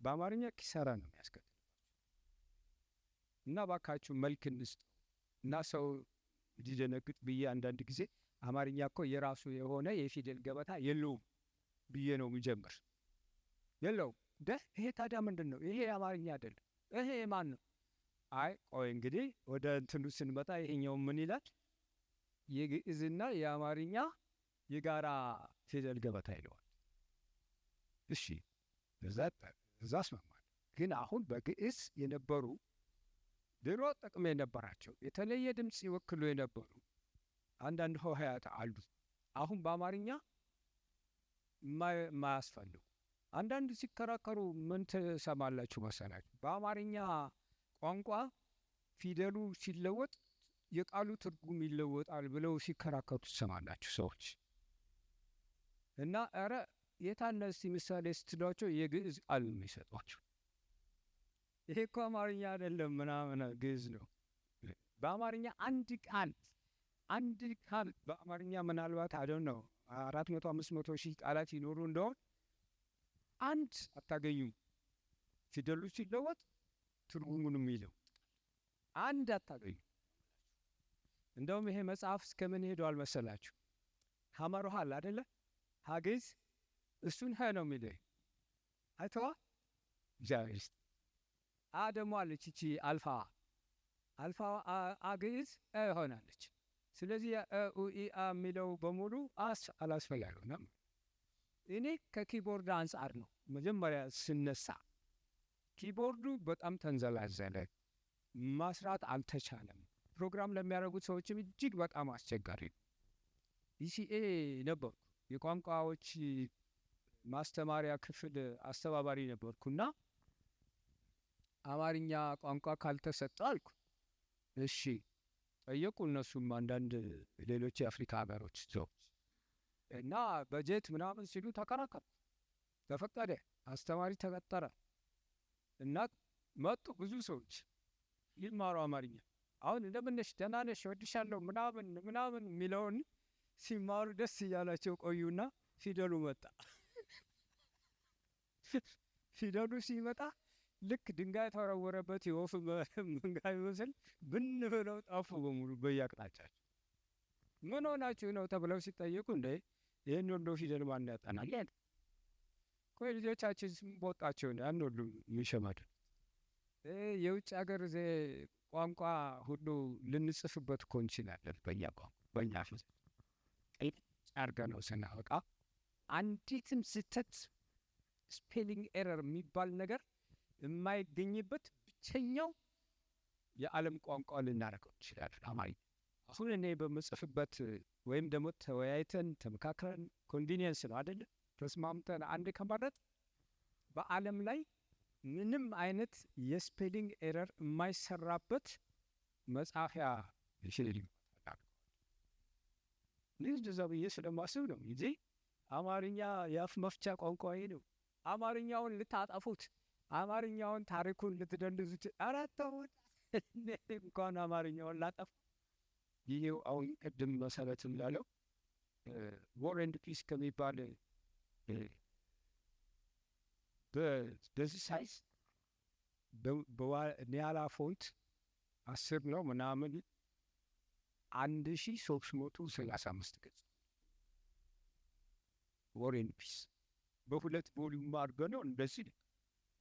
በአማርኛ ኪሳራ ነው የሚያስከትልባቸው። እና ባካችሁ መልክ እንስጠው እና ሰው እንዲደነግጥ ብዬ አንዳንድ ጊዜ አማርኛ እኮ የራሱ የሆነ የፊደል ገበታ የለውም ብዬ ነው የሚጀምር። የለውም ይሄ ታዲያ ምንድን ነው? ይሄ አማርኛ አይደለም። ይሄ የማን ነው? አይ ቆይ እንግዲህ ወደ እንትኑ ስንመጣ ይሄኛው ምን ይላል? የግዕዝና የአማርኛ የጋራ ፊደል ገበታ ይለዋል። እሺ እዛ እስማማለሁ። ግን አሁን በግዕዝ የነበሩ ድሮ ጥቅም የነበራቸው የተለየ ድምፅ ይወክሉ የነበሩ አንዳንድ ሆሄያት አሉ። አሁን በአማርኛ የማያስፈልጉ አንዳንድ ሲከራከሩ ምን ትሰማላችሁ መሰላችሁ? በአማርኛ ቋንቋ ፊደሉ ሲለወጥ የቃሉ ትርጉም ይለወጣል ብለው ሲከራከሩ ትሰማላችሁ ሰዎች። እና ኧረ የታነ እስቲ ምሳሌ ስትሏቸው የግዕዝ ቃል ነው የሚሰጧቸው። ይሄ እኮ አማርኛ አይደለም ምናምን ግዕዝ ነው። በአማርኛ አንድ ቃል በአማርኛ ምናልባት አደን ነው 400-500 ሺህ ቃላት ይኖሩ እንደሆን አንድ አታገኙም። ፊደሉ ሲለወጥ ትርጉሙንም ይለው አንድ አታገኙ። እንደውም ይሄ መጽሐፍ እስከምን ሄዷል መሰላችሁ? ሀመሮሃል አደለ? ሀግዝ እሱን ሀ ነው የሚለው አይተዋ እግዚአብሔር አ ደግሞ አለች ይቺ አልፋ አግዝ ሆናለች። ስለዚህ ኡኢአ የሚለው በሙሉ አላስፈላጊ ነው። እኔ ከኪቦርድ አንጻር ነው መጀመሪያ ስነሳ ኪቦርዱ በጣም ተንዘላዘለ፣ ማስራት አልተቻለም። ፕሮግራም ለሚያደርጉት ሰዎችም እጅግ በጣም አስቸጋሪ ነው። ኢሲኤ ነበርኩ፣ የቋንቋዎች ማስተማሪያ ክፍል አስተባባሪ ነበርኩና አማርኛ ቋንቋ ካልተሰጠ አልኩ። እሺ ጠየቁ። እነሱም አንዳንድ ሌሎች የአፍሪካ ሀገሮች ሰዎች እና በጀት ምናምን ሲሉ ተከራከሩ። ተፈቀደ፣ አስተማሪ ተቀጠረ እና መጡ ብዙ ሰዎች ይማሩ አማርኛ። አሁን እንደምነሽ ደህና ነሽ እወድሻለሁ ምናምን የሚለውን ሲማሩ ደስ እያላቸው ቆዩና ፊደሉ መጣ። ፊደሉ ሲመጣ ልክ ድንጋይ ተወረወረበት የወፍ መንጋይ መስል ብን ብለው ጠፉ በሙሉ በየአቅጣጫቸው። ምን ሆናችሁ ነው ተብለው ሲጠየቁ እንደ ይህን ወንዶ ፊደል ማን ያጠናል? ቆይ ልጆቻችን ስም በወጣቸው ያን ሁሉ የሚሸማድል የውጭ ሀገር ቋንቋ ሁሉ ልንጽፍበት እኮ እንችላለን። በእኛ ቋንቋ በእኛ ፊት ቀይ አርገ ነው ስናወቃ አንዲትም ስህተት ስፔሊንግ ኤረር የሚባል ነገር የማይገኝበት ብቸኛው የዓለም ቋንቋ ልናደርገው እንችላለን አማርኛ። አሁን እኔ በምጽፍበት ወይም ደግሞ ተወያይተን ተመካክረን ኮንቪኒየንስ ነው አይደለ? ተስማምተን አንድ ከማለት በዓለም ላይ ምንም አይነት የስፔሊንግ ኤረር የማይሰራበት መጻፊያ ይችላል። ልጅ እንደዛ ብዬ ስለማስብ ነው እንጂ አማርኛ የአፍ መፍቻ ቋንቋዬ ነው። አማርኛውን ልታጠፉት፣ አማርኛውን ታሪኩን ልትደልዙት አራተውን እንኳን አማርኛውን ላጠፉ። ይሄው አሁን ቅድም መሰረት እንዳለው ዎር ኤንድ ፒስ ከሚባል በዚህ ሳይዝ በኒያላ ፎንት 10 ነው ምናምን 1335 ገጽ ዎር ኤንድ ፒስ በሁለት ቮሊዩም አድርገ ነው እንደዚህ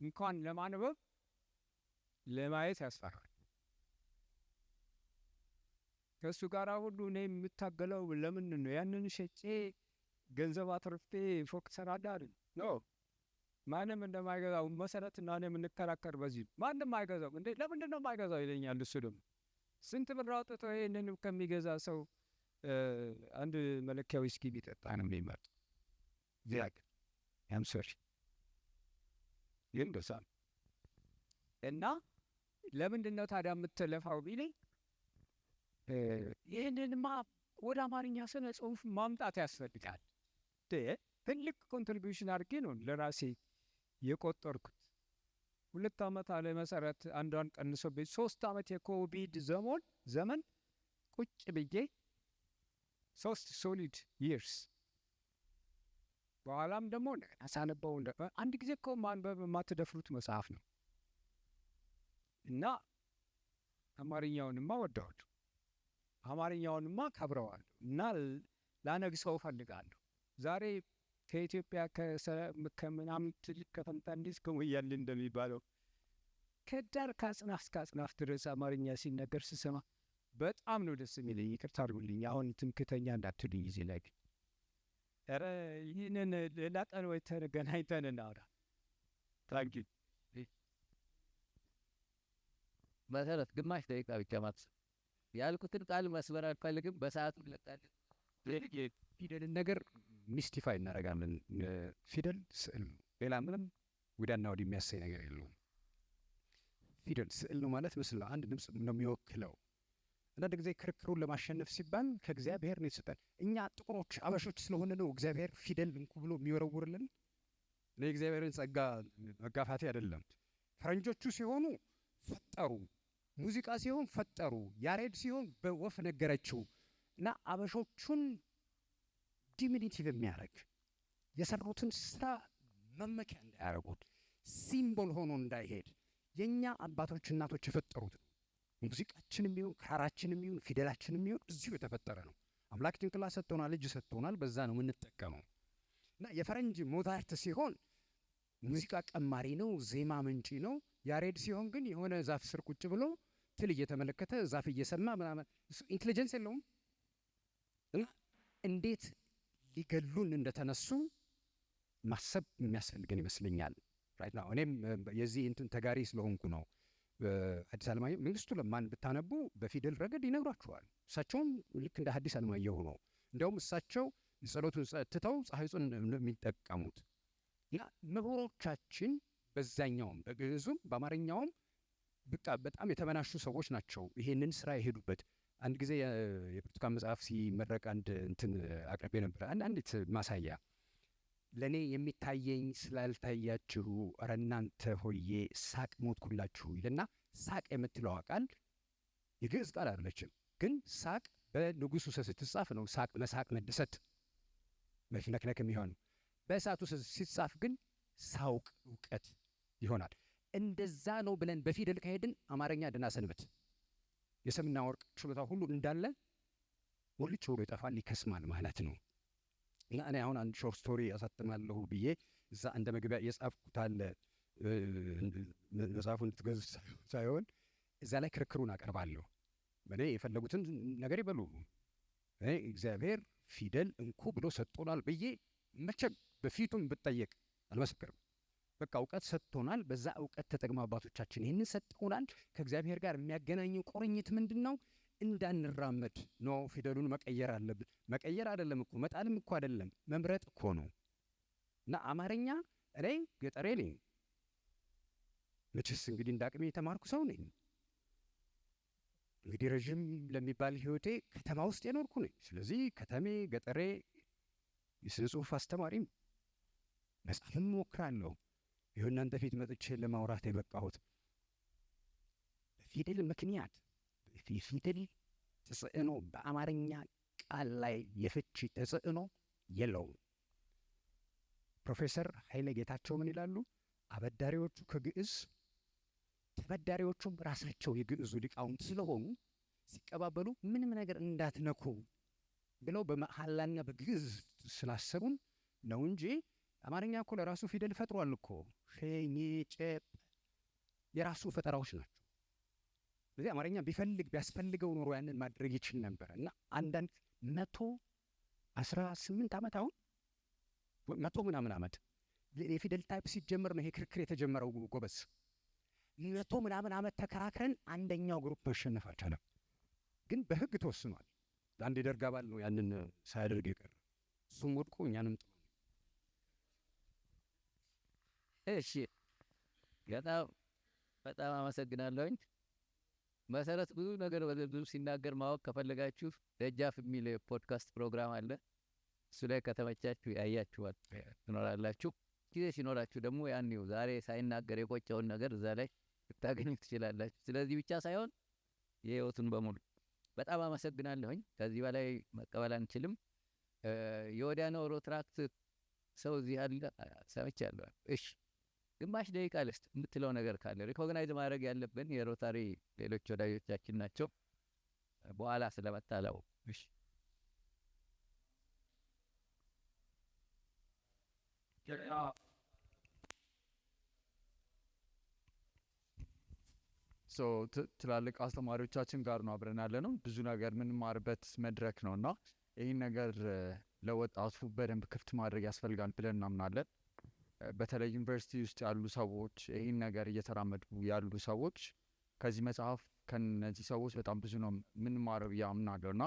እንኳን ለማንበብ ለማየት ያስፈራል። ከእሱ ጋር ሁሉ እኔ የምታገለው ለምንድን ነው? ያንን ሸጬ ገንዘብ አትርፌ ፎቅ እሰራለሁ አይደል? ኖ ማንም እንደማይገዛው መሰረት እና እኔ የምንከራከር በዚህ ማንም አይገዛው። እንዴ ለምንድን ነው የማይገዛው ይለኛል። እሱ ደግሞ ስንት ብር አውጥቶ ይህንን ከሚገዛ ሰው አንድ መለኪያ ዊስኪ ቢጠጣ ነው የሚመርጥ። ዚያቅ ያምሶሪ ይህን ደሳ እና ለምንድን ነው ታዲያ የምትለፋው ቢለኝ ይህንንማ ወደ አማርኛ ስነ ጽሁፍ ማምጣት ያስፈልጋል። ትልቅ ኮንትሪቢዩሽን አድርጌ ነው ለራሴ የቆጠርኩት። 2 ዓመት አለ መሰረት አንዷን ቀንሶብኝ 3 ዓመት የኮቪድ ዘመን ቁጭ ብዬ 3 ሶሊድ ይርስ በኋላም ደግሞ እንደገና ሳነበው አንድ ጊዜ እኮ ማንበብ የማትደፍሩት መጽሐፍ ነው እና አማርኛውንማ ወደዋለሁ፣ አማርኛውንማ ከብረዋለሁ እና ላነግሰው እፈልጋለሁ። ዛሬ ከኢትዮጵያ ከምናምን ትልቅ ከፈንታንዲስ ከሞያሌ እንደሚባለው ከዳር ከአጽናፍ እስከ አጽናፍ ድረስ አማርኛ ሲነገር ስሰማ በጣም ነው ደስ የሚለኝ። ይቅርታ አድርጉልኝ አሁን ትምክተኛ እንዳትሉኝ ጊዜ ላይ ኧረ ይህንን ሌላ ቀን ወይ ተገናኝተን እናውራ። ታንኪ መሰረት ግማሽ ደቂቃ ብቻ ማትስ ያልኩትን ቃል መስበር አልፈልግም። በሰዓቱ ለቃለን። ፊደልን ነገር ሚስቲፋይ እናደርጋለን። ፊደል ስዕል ነው፣ ሌላ ምንም ወዲያና ወዲህ የሚያሳይ ነገር የለውም። ፊደል ስዕል ነው ማለት ምስል ነው፣ አንድ ድምፅ ነው የሚወክለው። አንዳንድ ጊዜ ክርክሩን ለማሸነፍ ሲባል ከእግዚአብሔር ነው የተሰጠን። እኛ ጥቁሮች አበሾች ስለሆነ ነው እግዚአብሔር ፊደል እንኩ ብሎ የሚወረውርልን። የእግዚአብሔርን ጸጋ መጋፋቴ አይደለም። ፈረንጆቹ ሲሆኑ ፈጠሩ፣ ሙዚቃ ሲሆን ፈጠሩ፣ ያሬድ ሲሆን በወፍ ነገረችው እና አበሾቹን ዲሚኒቲቭ የሚያደርግ የሰሩትን ስራ መመኪያ እንዳያደርጉት ሲምቦል ሆኖ እንዳይሄድ የእኛ አባቶች እናቶች የፈጠሩት ነው። ሙዚቃችን የሚሆን ክራራችን የሚሆን ፊደላችን የሚሆን እዚሁ የተፈጠረ ነው። አምላክ ጭንቅላት ሰጥቶናል፣ እጅ ሰጥቶናል፣ በዛ ነው የምንጠቀመው። እና የፈረንጅ ሞዛርት ሲሆን ሙዚቃ ቀማሪ ነው፣ ዜማ ምንጭ ነው። ያሬድ ሲሆን ግን የሆነ ዛፍ ስር ቁጭ ብሎ ትል እየተመለከተ ዛፍ እየሰማ ምናምን፣ እሱ ኢንቴሊጀንስ የለውም። እና እንዴት ሊገሉን እንደተነሱ ማሰብ የሚያስፈልገን ይመስለኛል። ራይት ናው እኔም የዚህ እንትን ተጋሪ ስለሆንኩ ነው። ሐዲስ ዓለማየሁ መንግስቱ ለማን ብታነቡ በፊደል ረገድ ይነግሯቸዋል። እሳቸውም ልክ እንደ ሐዲስ ዓለማየሁ ነው። እንዲያውም እሳቸው ጸሎቱን ትተው ፀሐይ ጾም የሚጠቀሙት እና ምሁሮቻችን በዛኛውም በግዕዙም በአማርኛውም በቃ በጣም የተመናሹ ሰዎች ናቸው ይሄንን ስራ የሄዱበት። አንድ ጊዜ የብርቱካን መጽሐፍ ሲመረቅ አንድ እንትን አቅርቤ ነበር። አንዲት ማሳያ ለእኔ የሚታየኝ ስላልታያችሁ ኧረ እናንተ ሆዬ ሳቅ ሞትኩላችሁ ይልና ሳቅ የምትለዋ ቃል የግዕዝ ቃል አይደለችም፣ ግን ሳቅ በንጉሱ ስትጻፍ ነው ሳቅ መሳቅ መደሰት መፍነክነክ የሚሆን። በእሳቱ ሲጻፍ ግን ሳውቅ እውቀት ይሆናል። እንደዛ ነው ብለን በፊደል ከሄድን አማርኛ ድና ሰንበት የሰምና ወርቅ ችሎታ ሁሉ እንዳለ ወልጭ ብሎ ይጠፋል፣ ይከስማል ማለት ነው። እና እኔ አሁን አንድ ሾርት ስቶሪ ያሳትማለሁ ብዬ እዛ እንደ መግቢያ የጻፍኩት አለ። መጽሐፉን እንድትገዙ ሳይሆን እዛ ላይ ክርክሩን አቀርባለሁ። እኔ የፈለጉትን ነገር ይበሉ፣ እኔ እግዚአብሔር ፊደል እንኩ ብሎ ሰጥቶናል ብዬ መቼም በፊቱም ብጠየቅ አልመሰክርም። በቃ እውቀት ሰጥቶናል። በዛ እውቀት ተጠቅመው አባቶቻችን ይህንን ሰጥቶናል። ከእግዚአብሔር ጋር የሚያገናኘው ቁርኝት ምንድን ነው? እንዳንራመድ ኖ ፊደሉን መቀየር አለብን። መቀየር አይደለም እኮ መጣልም እኮ አይደለም፣ መምረጥ እኮ ነው። እና አማርኛ እኔ ገጠሬ ነኝ መቼስ እንግዲህ እንደ አቅሜ የተማርኩ ሰው ነኝ። እንግዲህ ረዥም ለሚባል ህይወቴ ከተማ ውስጥ የኖርኩ ነኝ። ስለዚህ ከተሜ ገጠሬ የስነ ጽሁፍ አስተማሪም መጽሐፍም ሞክራለሁ። ይኸው እናንተ ፊት መጥቼ ለማውራት የበቃሁት በፊደል ምክንያት የፊደል ተጽዕኖ በአማርኛ ቃል ላይ የፍቺ ተጽዕኖ የለውም። ፕሮፌሰር ኃይለ ጌታቸው ምን ይላሉ? አበዳሪዎቹ ከግዕዝ ተበዳሪዎቹም ራሳቸው የግዕዙ ሊቃውንት ስለሆኑ ሲቀባበሉ ምንም ነገር እንዳትነኩ ብለው በመሐላና በግዕዝ ስላሰቡን ነው እንጂ አማርኛ እኮ ለራሱ ፊደል ፈጥሯል እኮ። ሸ፣ ኘ፣ ጨ የራሱ ፈጠራዎች ናቸው። ስለዚህ አማርኛ ቢያስፈልገው ኖሮ ያንን ማድረግ ይችል ነበር እና አንዳንድ 118 ዓመት አሁን 100 ምናምን ዓመት የፊደል ታይፕ ሲጀምር ነው ይሄ ክርክር የተጀመረው። ጎበዝ 100 ምናምን ዓመት ተከራክረን አንደኛው ግሩፕ መሸነፍ አልቻለም። ግን በህግ ተወስኗል። አንድ የደርግ አባል ነው ያንን ሳያደርግ የቀረ እሱም ወድቆ እኛንም ጥሎ። እሺ በጣም አመሰግናለሁኝ። መሰረት ብዙ ነገር ብዙ ሲናገር ማወቅ ከፈለጋችሁ ደጃፍ የሚል ፖድካስት ፕሮግራም አለ። እሱ ላይ ከተመቻችሁ ያያችኋል ትኖራላችሁ። ጊዜ ሲኖራችሁ ደግሞ ያኔው ዛሬ ሳይናገር የቆጨውን ነገር እዛ ላይ ልታገኙ ትችላላችሁ። ስለዚህ ብቻ ሳይሆን የህይወቱን በሙሉ በጣም አመሰግናለሁኝ። ከዚህ በላይ መቀበል አንችልም። የወዲያነው ሮትራክት ሰው እዚህ አለ ሰምቻለሁ። እሺ ግማሽ ደቂቃ ልስጥ የምትለው ነገር ካለ ሪኮግናይዝ ማድረግ ያለብን የሮታሪ ሌሎች ወዳጆቻችን ናቸው። በኋላ ስለመጣለው እሺ ትላልቅ አስተማሪዎቻችን ጋር ነው አብረን ያለ ነው። ብዙ ነገር የምንማርበት መድረክ ነው እና ይህን ነገር ለወጣቱ በደንብ ክፍት ማድረግ ያስፈልጋል ብለን እናምናለን። በተለይ ዩኒቨርሲቲ ውስጥ ያሉ ሰዎች ይህን ነገር እየተራመዱ ያሉ ሰዎች ከዚህ መጽሐፍ ከነዚህ ሰዎች በጣም ብዙ ነው የምንማረው ብዬ አምናለሁ እና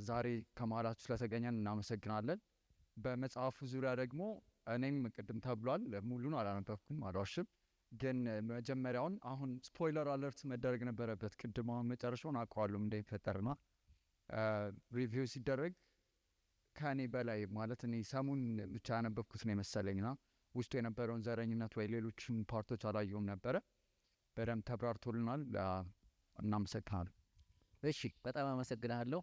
ዛሬ ከመሀላችሁ ስለተገኘን እናመሰግናለን። በመጽሐፉ ዙሪያ ደግሞ እኔም ቅድም ተብሏል፣ ሙሉን አላነበብኩም አልዋሽም፣ ግን መጀመሪያውን አሁን ስፖይለር አለርት መደረግ ነበረበት። ቅድም አሁን መጨረሻውን አውቀዋለሁ እንደሚፈጠርና ሪቪው ሲደረግ ከእኔ በላይ ማለት እኔ ሰሙን ብቻ ያነበብኩት ነው የመሰለኝና ውስጡ የነበረውን ዘረኝነት ወይ ሌሎችን ፓርቶች አላየውም ነበረ። በደንብ ተብራርቶልናል። እናመሰግናለሁ። እሺ በጣም አመሰግናለሁ።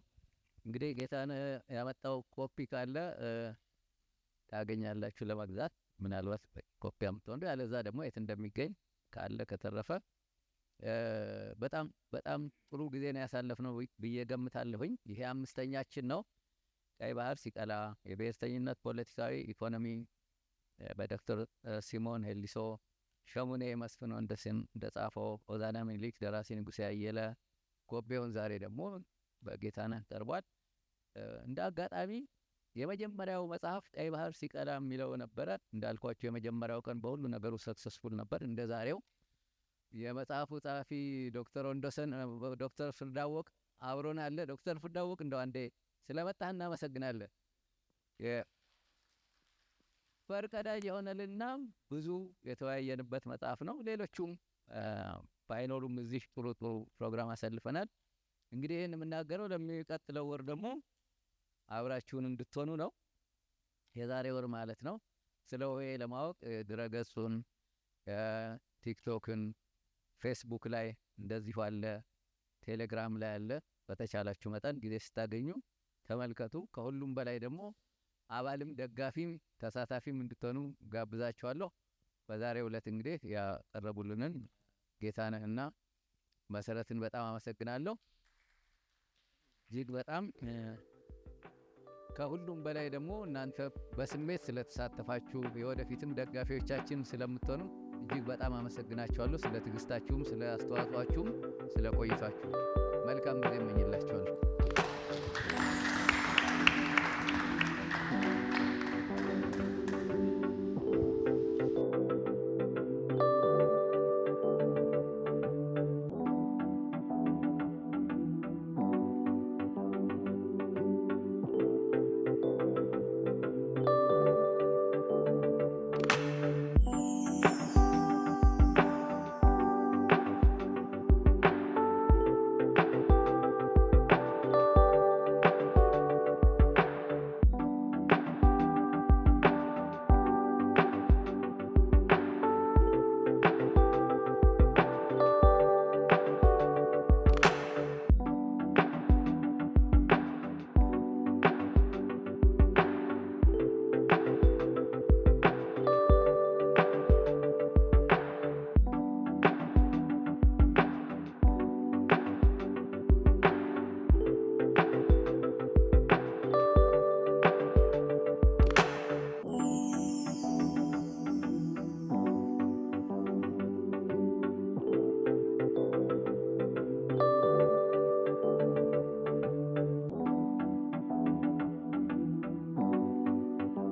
እንግዲህ ጌታነህ ያመጣው ኮፒ ካለ ታገኛላችሁ ለመግዛት። ምናልባት ኮፒ አምጥቶ ያለዛ ደግሞ የት እንደሚገኝ ካለ ከተረፈ በጣም ጥሩ ጊዜ ነው ያሳለፍነው ብዬ ገምታለሁኝ። ይሄ 5ኛችን ነው። ቀይ ባህር ሲቀላ የብሔርተኝነት ፖለቲካዊ ኢኮኖሚ በዶክተር ሲሞን ሄሊሶ፣ ሸሙኔ መስፍን ወንደሰን እንደጻፈው፣ ኦዛና ሚኒሊክ ደራሲ ንጉሴ አየለ፣ ጎቤውን ዛሬ ደግሞ በጌታነህ ቀርቧል። እንደ አጋጣሚ የመጀመሪያው መጽሐፍ ቀይ ባህር ሲቀላ የሚለው ነበረ። እንዳልኳቸው የመጀመሪያው ቀን በሁሉ ነገሩ ሰክሰስፉል ነበር። እንደ ዛሬው የመጽሐፉ ጸሐፊ ዶክተር ወንደሰን ዶክተር ፍርዳወቅ አብሮን አለ። ዶክተር ፍርዳወቅ እንደው አንዴ ስለመጣህ እናመሰግናለን። ፈርቀዳጅ የሆነልና ብዙ የተወያየንበት መጽሐፍ ነው። ሌሎቹም ባይኖሩም እዚህ ጥሩ ፕሮግራም አሳልፈናል። እንግዲህ ይህን የምናገረው ለሚቀጥለው ወር ደግሞ አብራችሁን እንድትሆኑ ነው። የዛሬ ወር ማለት ነው። ስለ ሆሄ ለማወቅ ድረገጹን፣ ቲክቶክን፣ ፌስቡክ ላይ እንደዚሁ አለ፣ ቴሌግራም ላይ አለ። በተቻላችሁ መጠን ጊዜ ስታገኙ ተመልከቱ። ከሁሉም በላይ ደግሞ አባልም ደጋፊም ተሳታፊም እንድትሆኑ ጋብዛችኋለሁ። በዛሬው ዕለት እንግዲህ ያቀረቡልንን ጌታነህና መሰረትን በጣም አመሰግናለሁ። እጅግ በጣም ከሁሉም በላይ ደግሞ እናንተ በስሜት ስለተሳተፋችሁ የወደፊትም ደጋፊዎቻችን ስለምትሆኑ እጅግ በጣም አመሰግናችኋለሁ። ስለ ትዕግስታችሁም፣ ስለ አስተዋጽኦአችሁም፣ ስለ ቆይታችሁ መልካም ጊዜ እመኝላችኋለሁ።